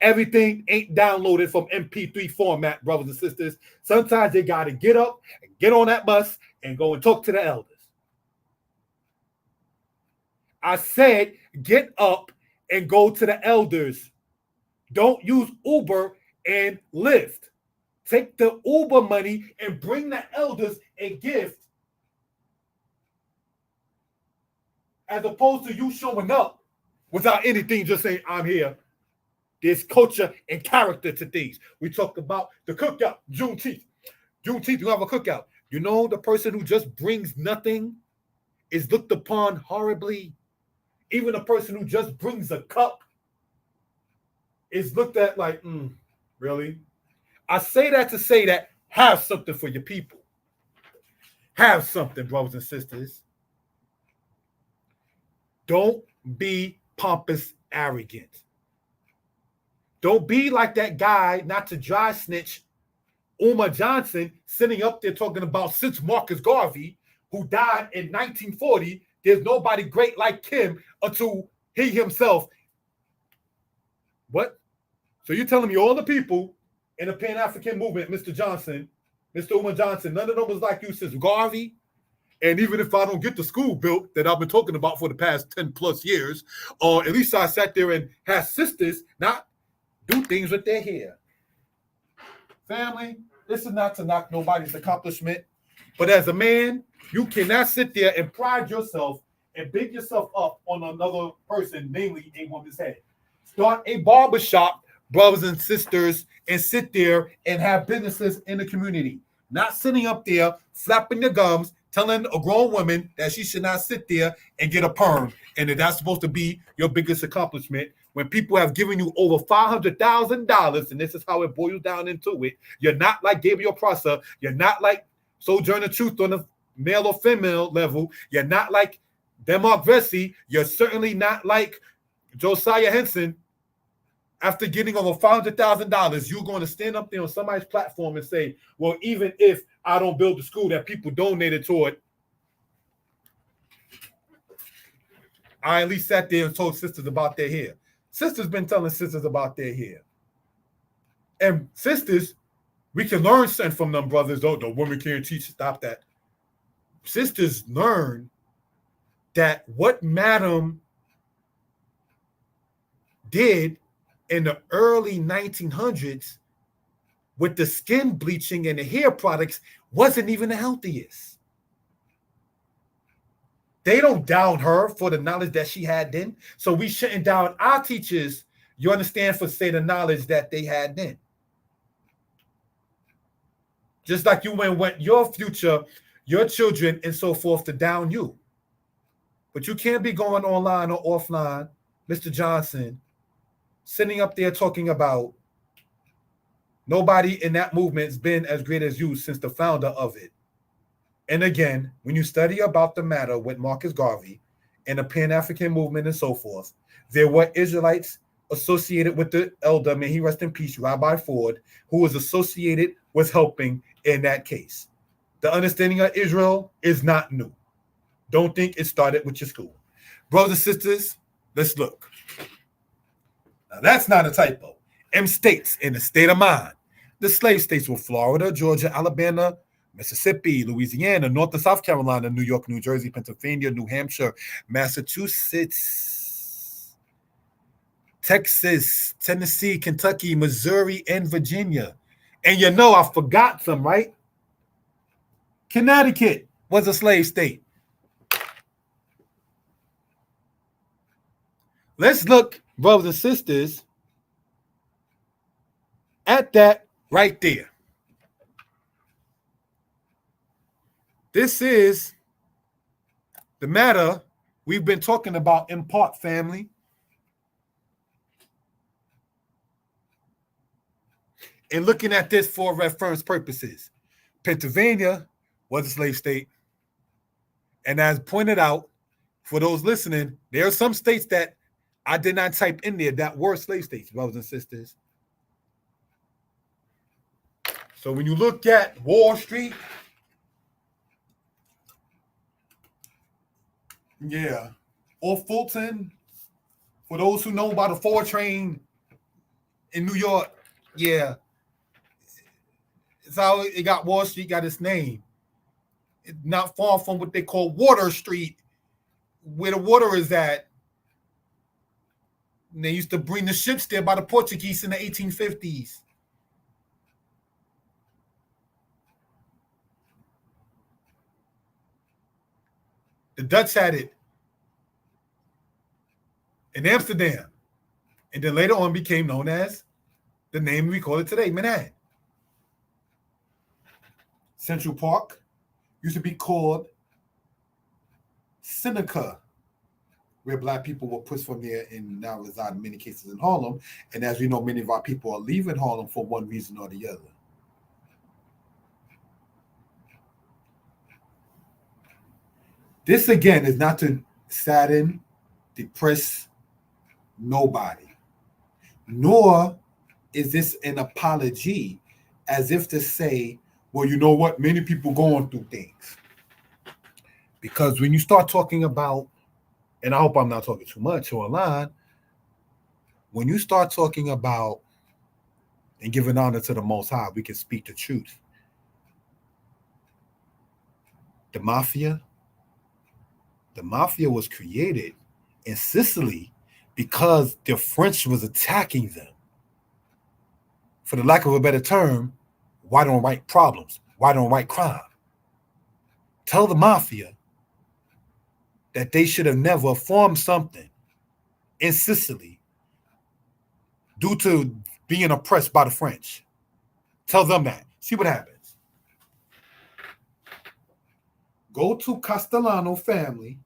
Everything ain't downloaded from MP3 format, brothers and sisters. Sometimes you got to get up and get on that bus and go and talk to the elders. I said, get up and go to the elders. Don't use Uber and Lyft. take the Uber money and bring the elders a gift, as opposed to you showing up without anything, just saying, I'm here. There's culture and character to things. We talked about the cookout, Juneteenth. Juneteenth, you have a cookout. You know, the person who just brings nothing is looked upon horribly. Even a person who just brings a cup is looked at like, really? I say that to say that have something for your people. Have something, brothers and sisters. Don't be pompous, arrogant. Don't be like that guy, not to dry snitch, Umar Johnson, sitting up there talking about since Marcus Garvey, who died in 1940, there's nobody great like him until he himself. What? So you're telling me all the people in the Pan-African movement, Mr. Johnson, Mr. Umar Johnson, none of them was like you since Garvey? And even if I don't get the school built that I've been talking about for the past 10 plus years, or at least I sat there and had sisters not do things with their hair. Family, this is not to knock nobody's accomplishment, but as a man, you cannot sit there and pride yourself and big yourself up on another person, namely a woman's head. Start a barbershop, brothers and sisters, and sit there and have businesses in the community. Not sitting up there, flapping your gums, telling a grown woman that she should not sit there and get a perm, and that that's supposed to be your biggest accomplishment. When people have given you over $500,000, and this is how it boils down into it, you're not like Gabriel Prosser, you're not like Sojourner Truth on the male or female level, you're not like Demark Vesey, you're certainly not like Josiah Henson. After getting over $500,000, you're going to stand up there on somebody's platform and say, well, even if I don't build the school that people donated toward, I at least sat there and told sisters about their hair. Sisters been telling sisters about their hair. And sisters, we can learn something from them brothers. Oh, the women can't teach. Stop that. Sisters learn that what Madam did in the early 1900s with the skin bleaching and the hair products wasn't even the healthiest. They don't down her for the knowledge that she had then. So we shouldn't down our teachers, you understand, for say the knowledge that they had then. Just like you wouldn't want your future, your children, and so forth to down you. But you can't be going online or offline, Mr. Johnson, sitting up there talking about nobody in that movement's been as great as you since the founder of it. And again, when you study about the matter with Marcus Garvey and the Pan-African movement and so forth, there were Israelites associated with the elder, may he rest in peace, Rabbi Ford, who was associated with helping in that case. The understanding of Israel is not new. Don't think it started with your school. Brothers and sisters, let's look. Now, that's not a typo. M states in the state of mind. The slave states were Florida, Georgia, Alabama, Mississippi, Louisiana, North and South Carolina, New York, New Jersey, Pennsylvania, New Hampshire, Massachusetts, Texas, Tennessee, Kentucky, Missouri, and Virginia. And you know, I forgot some, right? Connecticut was a slave state. Let's look, brothers and sisters, at that right there. This is the matter we've been talking about in part, family. And looking at this for reference purposes. Pennsylvania was a slave state. And as pointed out, for those listening, there are some states that I did not type in there that were slave states, brothers and sisters. So when you look at Wall Street, yeah, or Fulton, for those who know about the 4 train in New York, yeah, it's how it got Wall Street got its name. It's not far from what they call Water Street, where the water is at. And they used to bring the ships there by the Portuguese in the 1850s. The Dutch had it in Amsterdam, and then later on became known as the name we call it today, Manhattan. Central Park used to be called Seneca, where black people were pushed from there and now reside in many cases in Harlem. And as we know, many of our people are leaving Harlem for one reason or the other. This, again, is not to sadden, depress nobody, nor is this an apology as if to say, well, you know what, many people going through things. Because when you start talking about, and I hope I'm not talking too much or a line, when you start talking about and giving honor to the Most High, we can speak the truth. The mafia was created in Sicily because the French was attacking them. For the lack of a better term, white on white problems, white on white crime. Tell the mafia that they should have never formed something in Sicily due to being oppressed by the French. Tell them that. See what happens. Go to Castellano family.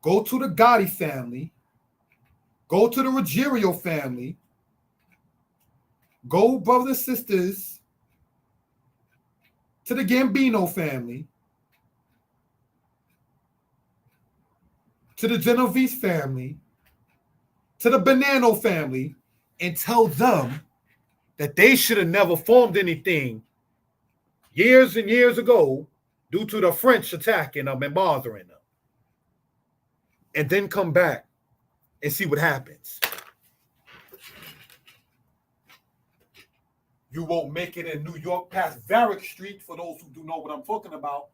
Go to the Gotti family. Go to the Ruggiero family. Go, brothers and sisters, to the Gambino family. To the Genovese family. To the Bonanno family. And tell them that they should have never formed anything years and years ago due to the French attacking them and bothering them. And then come back and see what happens. You won't make it in New York past Varick Street, for those who do know what I'm talking about.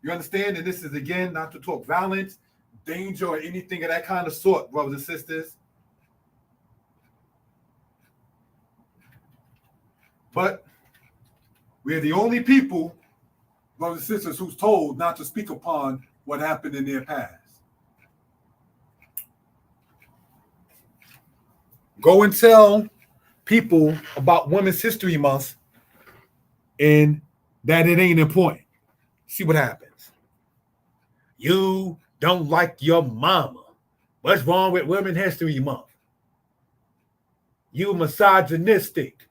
You understand? And this is, again, not to talk violence, danger, or anything of that kind of sort, brothers and sisters. But we're the only people, brothers and sisters, who's told not to speak upon what happened in their past. Go and tell people about Women's History Month and that it ain't important. See what happens. You don't like your mama. What's wrong with Women's History Month? You misogynistic.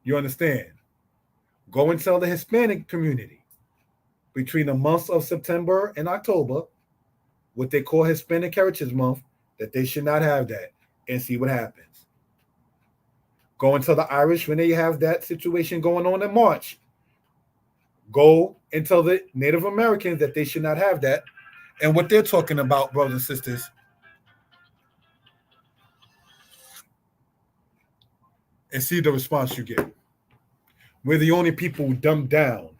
You understand? Go and tell the Hispanic community between the months of September and October, what they call Hispanic Heritage Month, that they should not have that, and see what happens. Go and tell the Irish when they have that situation going on in March. Go and tell the Native Americans that they should not have that, and what they're talking about, brothers and sisters. And see the response you get. We're the only people dumbed down,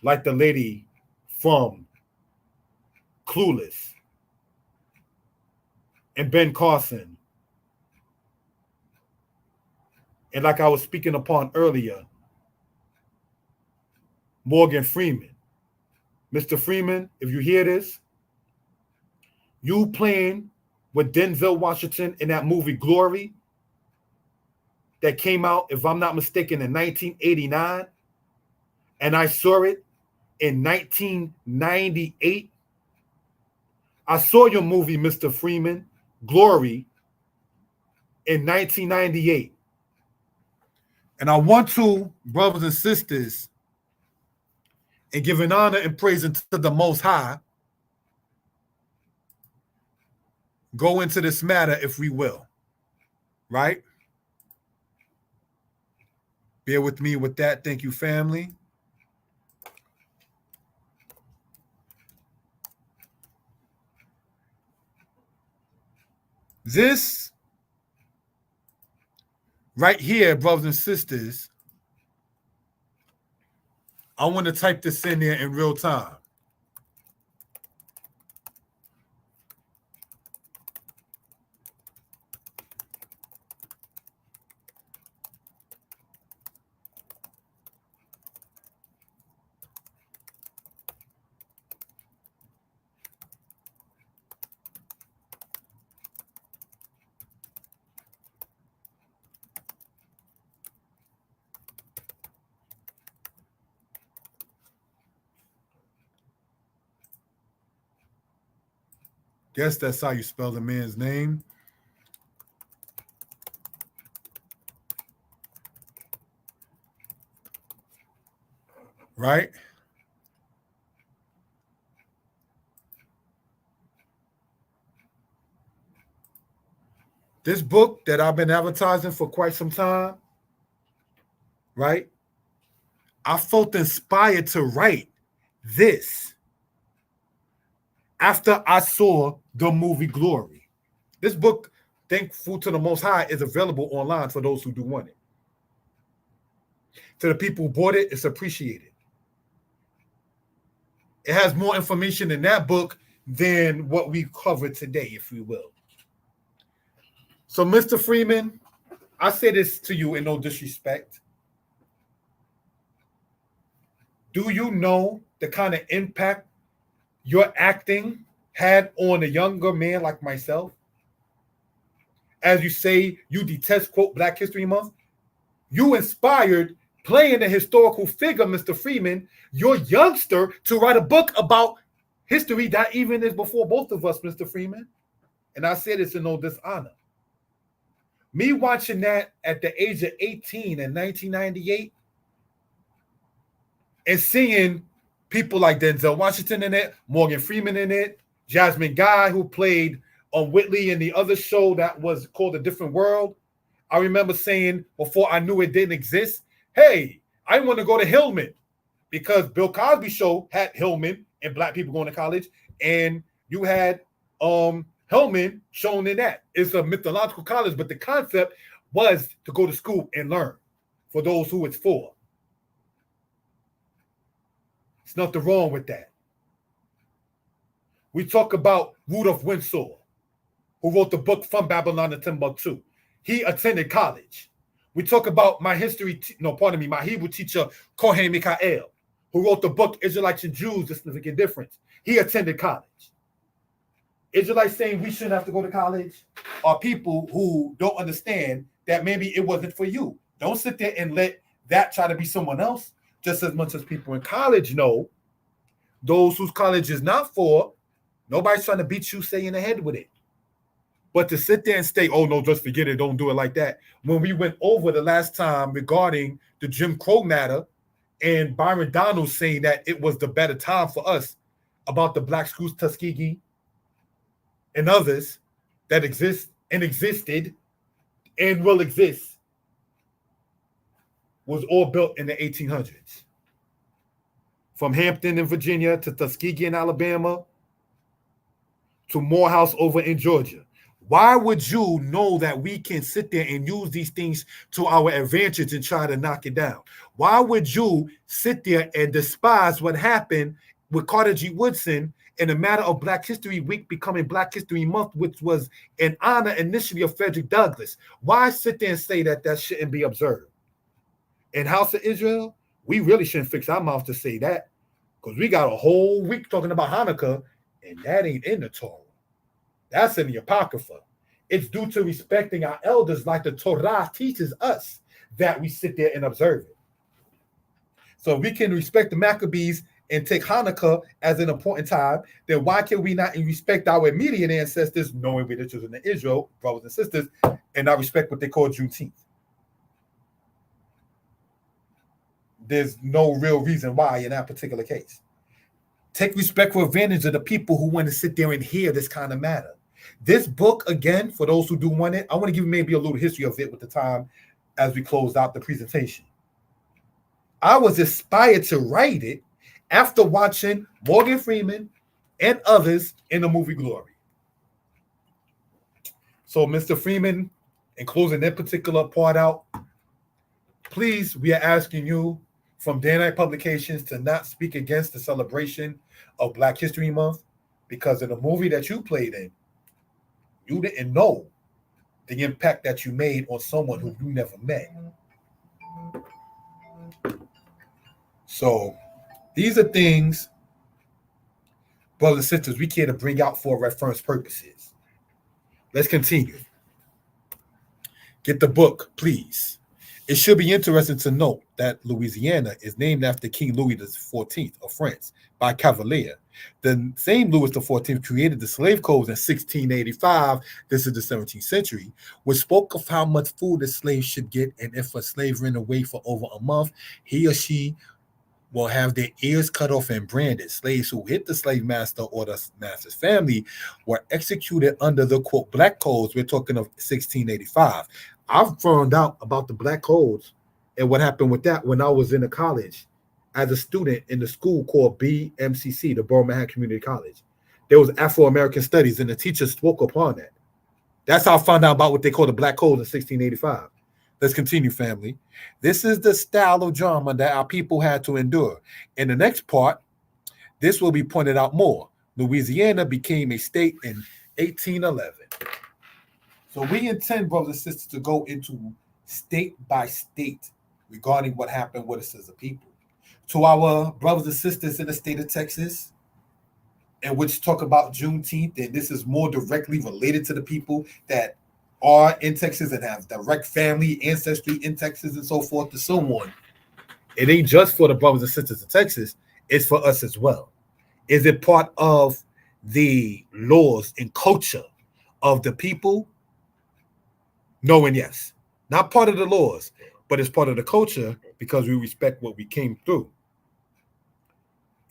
like the lady from Clueless and Ben Carson. And like I was speaking upon earlier, Morgan Freeman. Mr. Freeman, if you hear this, you playing with Denzel Washington in that movie Glory that came out, if I'm not mistaken, in 1989, and I saw it in 1998. I saw your movie, Mr. Freeman, Glory, in 1998. And I want to, brothers and sisters, and giving honor and praise to the Most High, go into this matter, if we will, right? Bear with me with that. Thank you, family. This right here, brothers and sisters, I want to type this in there in real time. Guess that's how you spell the man's name. Right? This book that I've been advertising for quite some time, right? I felt inspired to write this after I saw the movie Glory. This book, Thankful to the Most High, is available online for those who do want it. To the people who bought it, it's appreciated. It has more information in that book than what we covered today, if we will. So, Mr. Freeman, I say this to you in no disrespect. Do you know the kind of impact your acting had on a younger man like myself? As you say, you detest, quote, Black History Month. You inspired, playing a historical figure, Mr. Freeman, your youngster, to write a book about history that even is before both of us, Mr. Freeman. And I say this in no dishonor. Me watching that at the age of 18 in 1998 and seeing people like Denzel Washington in it, Morgan Freeman in it, Jasmine Guy, who played Whitley in the other show that was called A Different World. I remember saying before I knew it didn't exist, hey, I want to go to Hillman because Bill Cosby show had Hillman and Black people going to college, and you had Hillman shown in that. It's a mythological college, but the concept was to go to school and learn for those who it's for. There's nothing wrong with that. We talk about Rudolph Windsor, who wrote the book From Babylon to Timbuktu. He attended college. We talk about my Hebrew teacher, Kohen Mikael, who wrote the book Israelites and Jews, The Significant Difference. He attended college. Israelites saying we shouldn't have to go to college are people who don't understand that maybe it wasn't for you. Don't sit there and let that try to be someone else. Just as much as people in college know, those whose college is not for, nobody's trying to beat you, say, in the head with it. But to sit there and say, oh, no, just forget it, don't do it like that. When we went over the last time regarding the Jim Crow matter and Byron Donald saying that it was the better time for us about the Black schools, Tuskegee, and others that exist and existed and will exist, was all built in the 1800s. From Hampton in Virginia to Tuskegee in Alabama to Morehouse over in Georgia. Why would you know that we can sit there and use these things to our advantage and try to knock it down? Why would you sit there and despise what happened with Carter G. Woodson in a matter of Black History Week becoming Black History Month, which was in honor initially of Frederick Douglass? Why sit there and say that that shouldn't be observed? In House of Israel, we really shouldn't fix our mouth to say that, because we got a whole week talking about Hanukkah, and that ain't in the Torah. That's in the Apocrypha. It's due to respecting our elders like the Torah teaches us that we sit there and observe it. So we can respect the Maccabees and take Hanukkah as an important time, then why can we not respect our immediate ancestors, knowing we're the children of Israel, brothers and sisters, and not respect what they call Juneteenth? There's no real reason why in that particular case. Take respectful advantage of the people who want to sit there and hear this kind of matter. This book, again, for those who do want it, I want to give you maybe a little history of it with the time as we close out the presentation. I was inspired to write it after watching Morgan Freeman and others in the movie Glory. So, Mr. Freeman, in closing that particular part out, please, we are asking you from Day and Night Publications to not speak against the celebration of Black History Month, because in the movie that you played in, you didn't know the impact that you made on someone who you never met. So these are things, brothers and sisters, we care to bring out for reference purposes. Let's continue. Get the book, please. It should be interesting to note that Louisiana is named after King Louis XIV of France by Cavalier. The same Louis XIV created the slave codes in 1685. This is the 17th century, which spoke of how much food a slave should get, and if a slave ran away for over a month, he or she will have their ears cut off and branded. Slaves who hit the slave master or the master's family were executed under the quote black codes. We're talking of 1685. I've found out about the black codes and what happened with that when I was in a college as a student in the school called BMCC, the Borough Manhattan Community College. There was Afro-American studies, and the teacher spoke upon that. That's how I found out about what they call the black codes in 1685. Let's continue, family. This is the style of drama that our people had to endure. In the next part, this will be pointed out more. Louisiana became a state in 1811. So we intend, brothers and sisters, to go into state by state regarding what happened with us as a people. To our brothers and sisters in the state of Texas, and which talk about Juneteenth, and this is more directly related to the people that are in Texas and have direct family ancestry in Texas and so forth and so on. It ain't just for the brothers and sisters in Texas, it's for us as well. Is it part of the laws and culture of the people? No and yes. Not part of the laws, but it's part of the culture because we respect what we came through.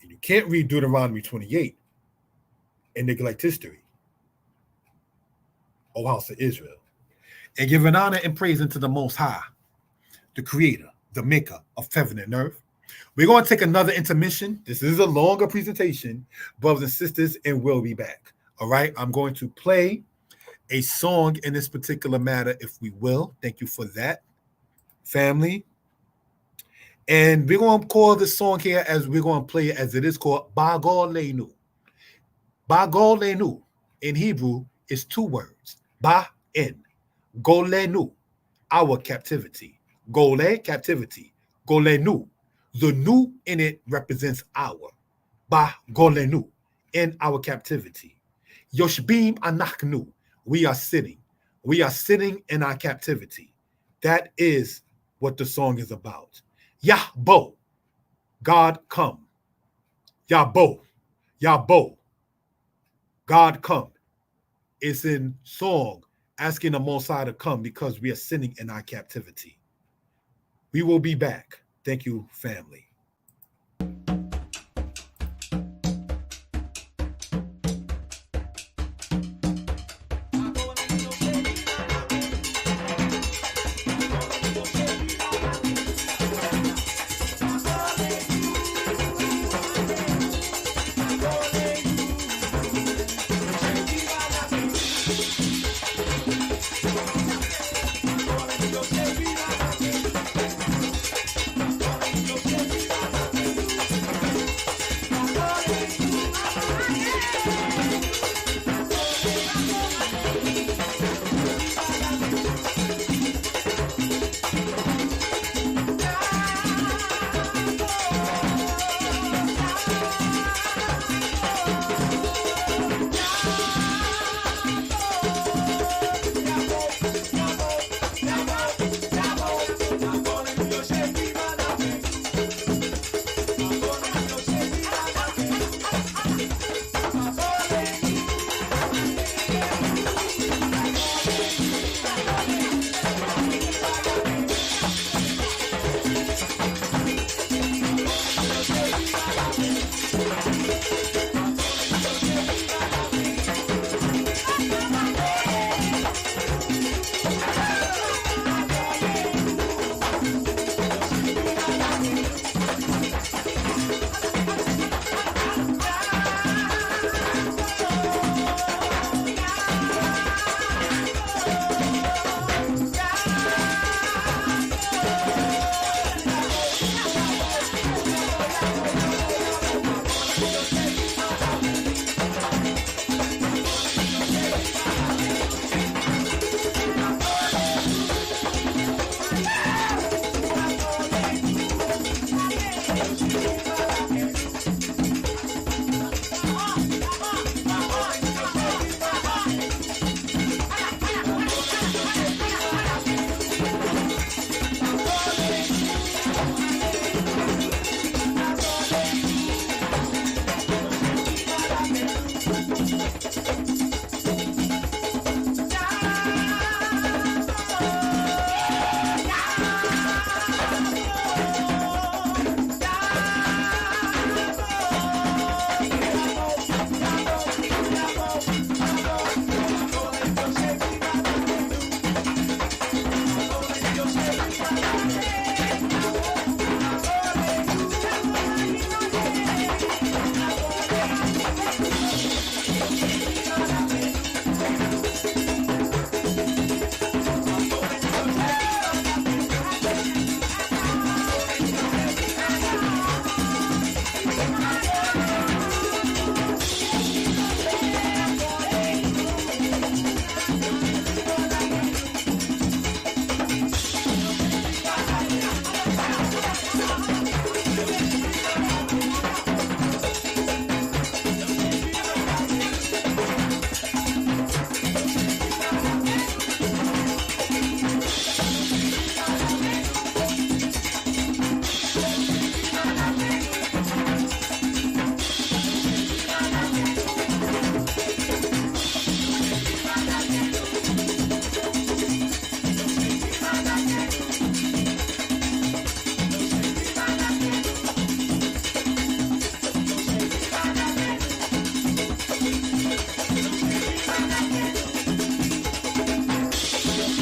And you can't read Deuteronomy 28 and neglect history, O house of Israel, and give an honor and praise unto the Most High, the Creator, the Maker of heaven and earth. We're going to take another intermission. This is a longer presentation, brothers and sisters, and we'll be back. All right, I'm going to play a song in this particular matter, if we will. Thank you for that, family. And we're going to call this song here, as we're going to play it as it is, called Bagol Leinu. Bagol Leinu in Hebrew is two words, Ba-in. Golenu, our captivity. Gole, captivity. Golenu. The nu in it represents our. Ba golenu, in our captivity. Yoshbim anachnu, we are sitting. We are sitting in our captivity. That is what the song is about. Yahbo, God come. Yahbo, Yahbo, God come. It's in song asking the Most High to come because we are sitting in our captivity. We will be back. Thank you, family.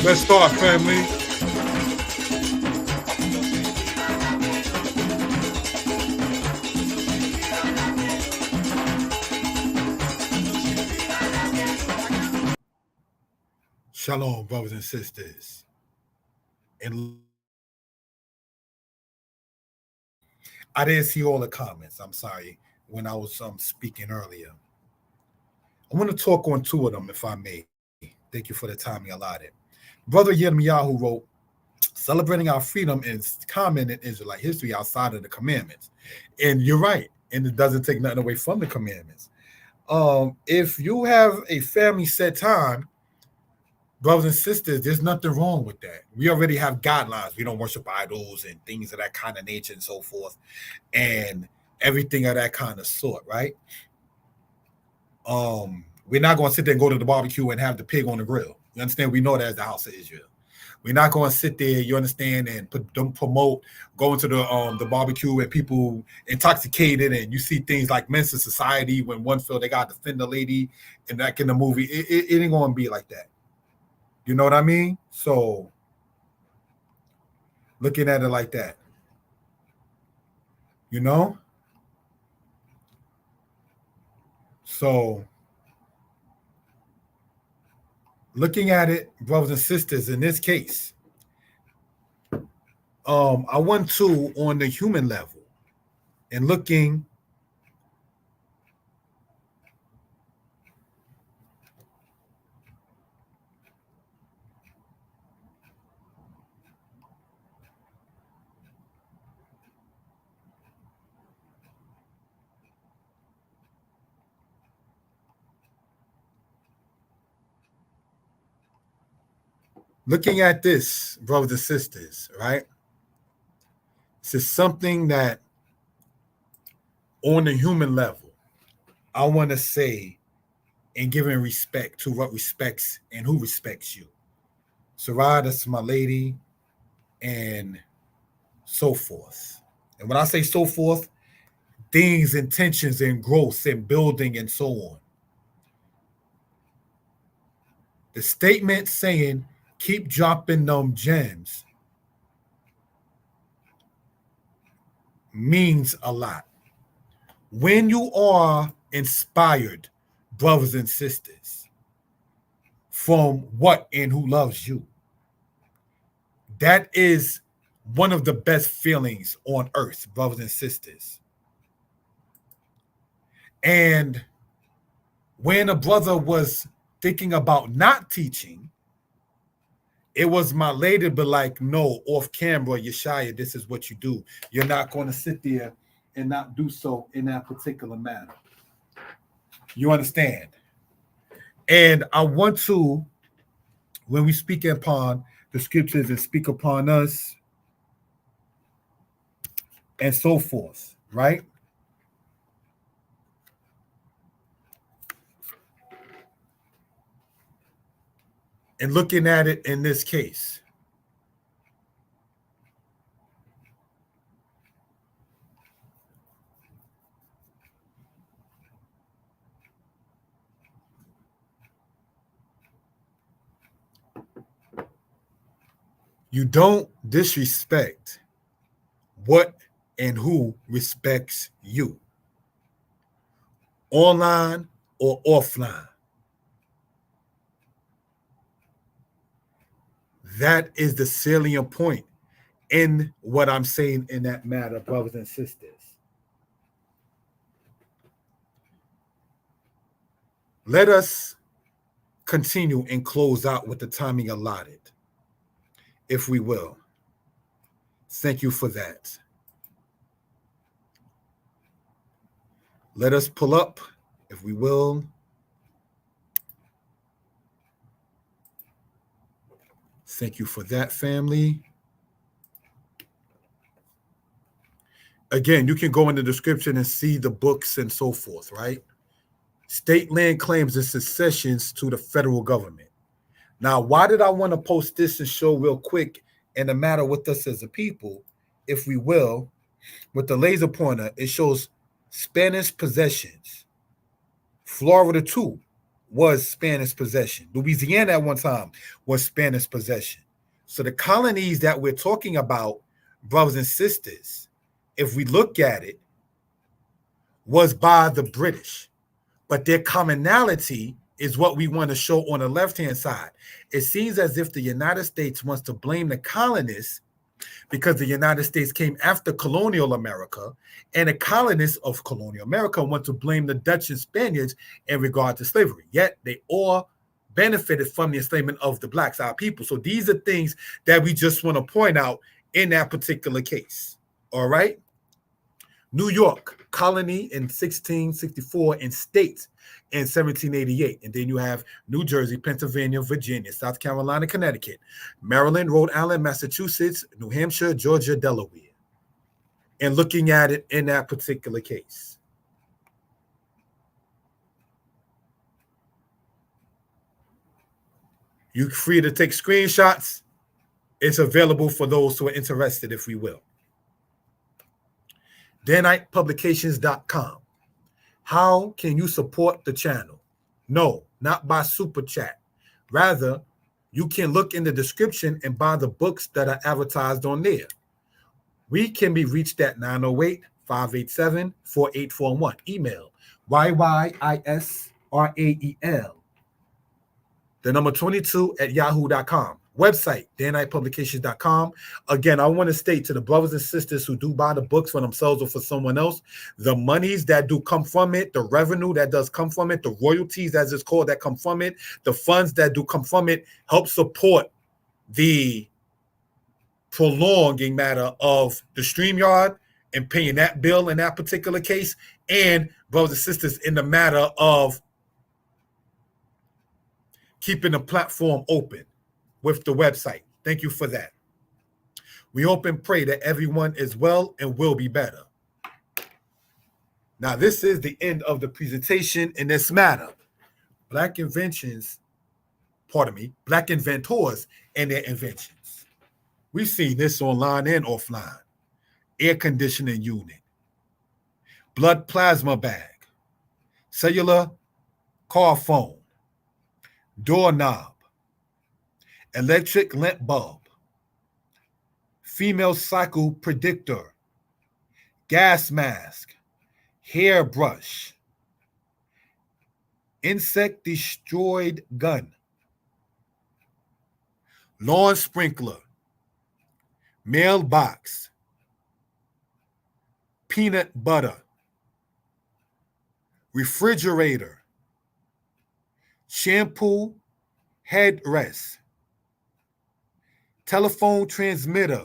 Let's start, family. Shalom, brothers and sisters. And I didn't see all the comments. I'm sorry when I was speaking earlier. I want to talk on two of them, if I may. Thank you for the time you allotted. Brother Yirmiyahu wrote, celebrating our freedom is common in Israelite history outside of the commandments. And you're right. And it doesn't take nothing away from the commandments. If you have a family set time, brothers and sisters, there's nothing wrong with that. We already have guidelines. We don't worship idols and things of that kind of nature and so forth, and everything of that kind of sort, right? We're not going to sit there and go to the barbecue and have the pig on the grill. You understand? We know that as the house of Israel. We're not going to sit there, you understand, and promote going to the barbecue and people intoxicated, and you see things like Men's Society when one feel they got to defend the lady and like in the movie. It ain't going to be like that. You know what I mean? So looking at it like that, you know? So looking at it, brothers and sisters, in this case, I want to on the human level and looking at this, brothers and sisters, right? This is something that on the human level, I want to say and giving respect to what respects and who respects you. Sarah, that's my lady, and so forth. And when I say so forth, things, intentions, and growth and building and so on. The statement saying, keep dropping them gems means a lot. When you are inspired, brothers and sisters, from what and who loves you, that is one of the best feelings on earth, brothers and sisters. And when a brother was thinking about not teaching, it was my lady to be like, no, off camera, Yeshaya, this is what you do. You're not going to sit there and not do so in that particular manner. You understand? And I want to, when we speak upon the scriptures and speak upon us and so forth, right? And looking at it in this case, you don't disrespect what and who respects you, online or offline. That is the salient point in what I'm saying in that matter, brothers and sisters. Let us continue and close out with the timing allotted, if we will. Thank you for that. Let us pull up, if we will. Thank you for that, family. Again, you can go in the description and see the books and so forth, right? State land claims and successions to the federal government. Now, why did I want to post this and show real quick in the matter with us as a people, if we will, with the laser pointer, it shows Spanish possessions, Florida 2, was Spanish possession. Louisiana at one time was Spanish possession. So the colonies that we're talking about, brothers and sisters, if we look at it, was by the British. But their commonality is what we want to show on the left-hand side. It seems as if the United States wants to blame the colonists because the United States came after colonial America, and the colonists of colonial America want to blame the Dutch and Spaniards in regard to slavery. Yet they all benefited from the enslavement of the blacks, our people. So these are things that we just want to point out in that particular case. All right? New York, colony in 1664 and state in 1788. And then you have New Jersey, Pennsylvania, Virginia, South Carolina, Connecticut, Maryland, Rhode Island, Massachusetts, New Hampshire, Georgia, Delaware. And looking at it in that particular case. You're free to take screenshots. It's available for those who are interested, if we will. DayNightPublications.com. How can you support the channel? No, not by super chat. Rather, you can look in the description and buy the books that are advertised on there. We can be reached at 908-587-4841. Email YYISRAEL, the number 22 at yahoo.com. Website, daynightpublications.com. Again, I want to state to the brothers and sisters who do buy the books for themselves or for someone else, the monies that do come from it, the revenue that does come from it, the royalties, as it's called, that come from it, the funds that do come from it, help support the prolonging matter of the StreamYard and paying that bill in that particular case, and brothers and sisters in the matter of keeping the platform open with the website. Thank you for that. We hope and pray that everyone is well and will be better. Now, this is the end of the presentation in this matter. Black inventors and their inventions. We've seen this online and offline. Air conditioning unit, blood plasma bag, cellular car phone, doorknob, electric lamp bulb, female cycle predictor, gas mask, hairbrush, insect destroyed gun, lawn sprinkler, mailbox, peanut butter, refrigerator, shampoo headrest, telephone transmitter,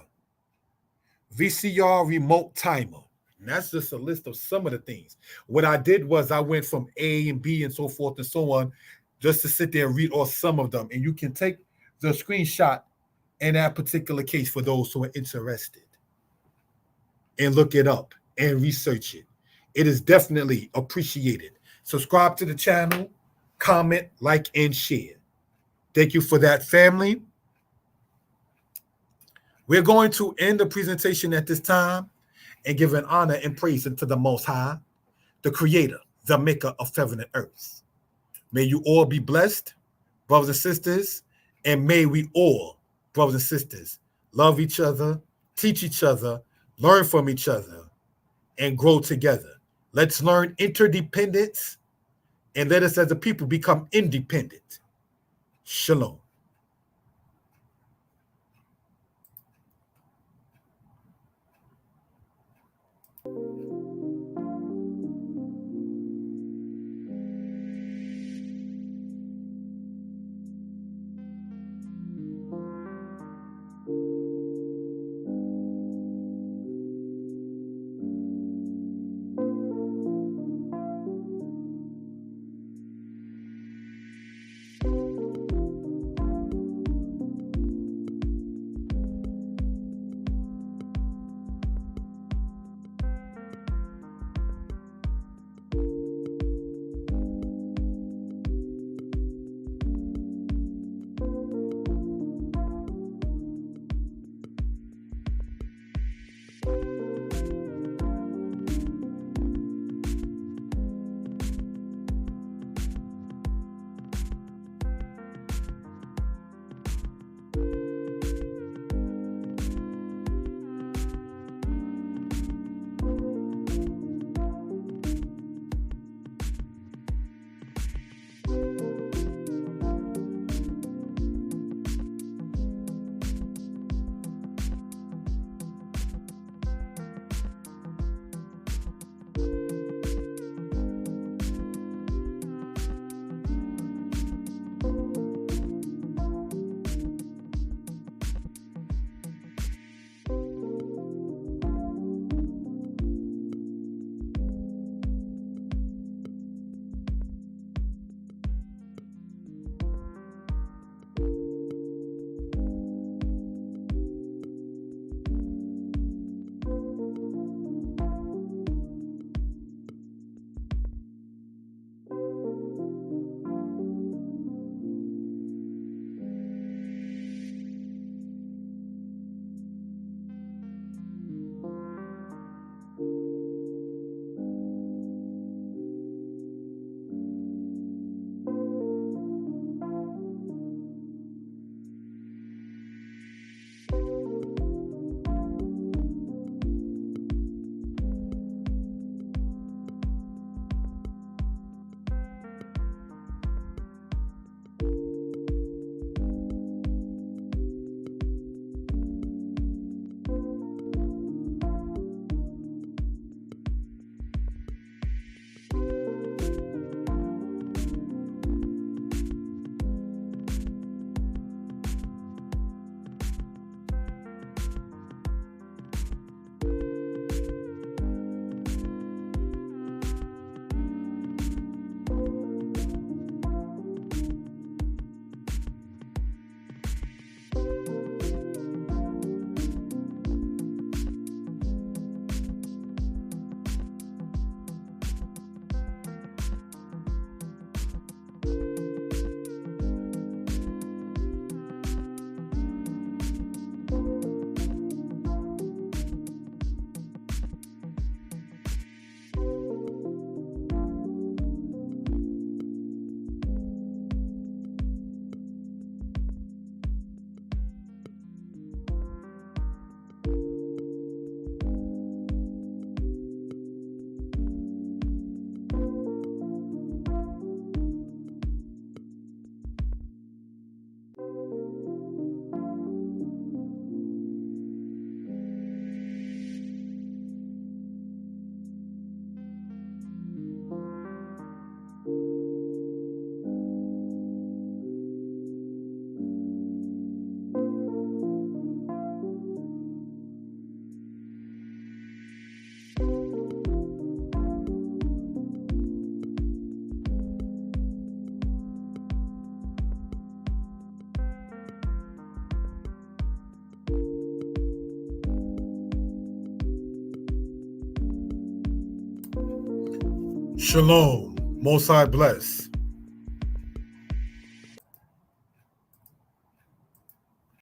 VCR remote timer. And that's just a list of some of the things. What I did was I went from A and B and so forth and so on, just to sit there and read off some of them. And you can take the screenshot in that particular case for those who are interested and look it up and research it. It is definitely appreciated. Subscribe to the channel, comment, like, and share. Thank you for that, family. We're going to end the presentation at this time and give an honor and praise unto the Most High, the Creator, the Maker of heaven and earth. May you all be blessed, brothers and sisters, and may we all, brothers and sisters, love each other, teach each other, learn from each other, and grow together. Let's learn interdependence, and let us as a people become independent. Shalom. Shalom. Most High bless.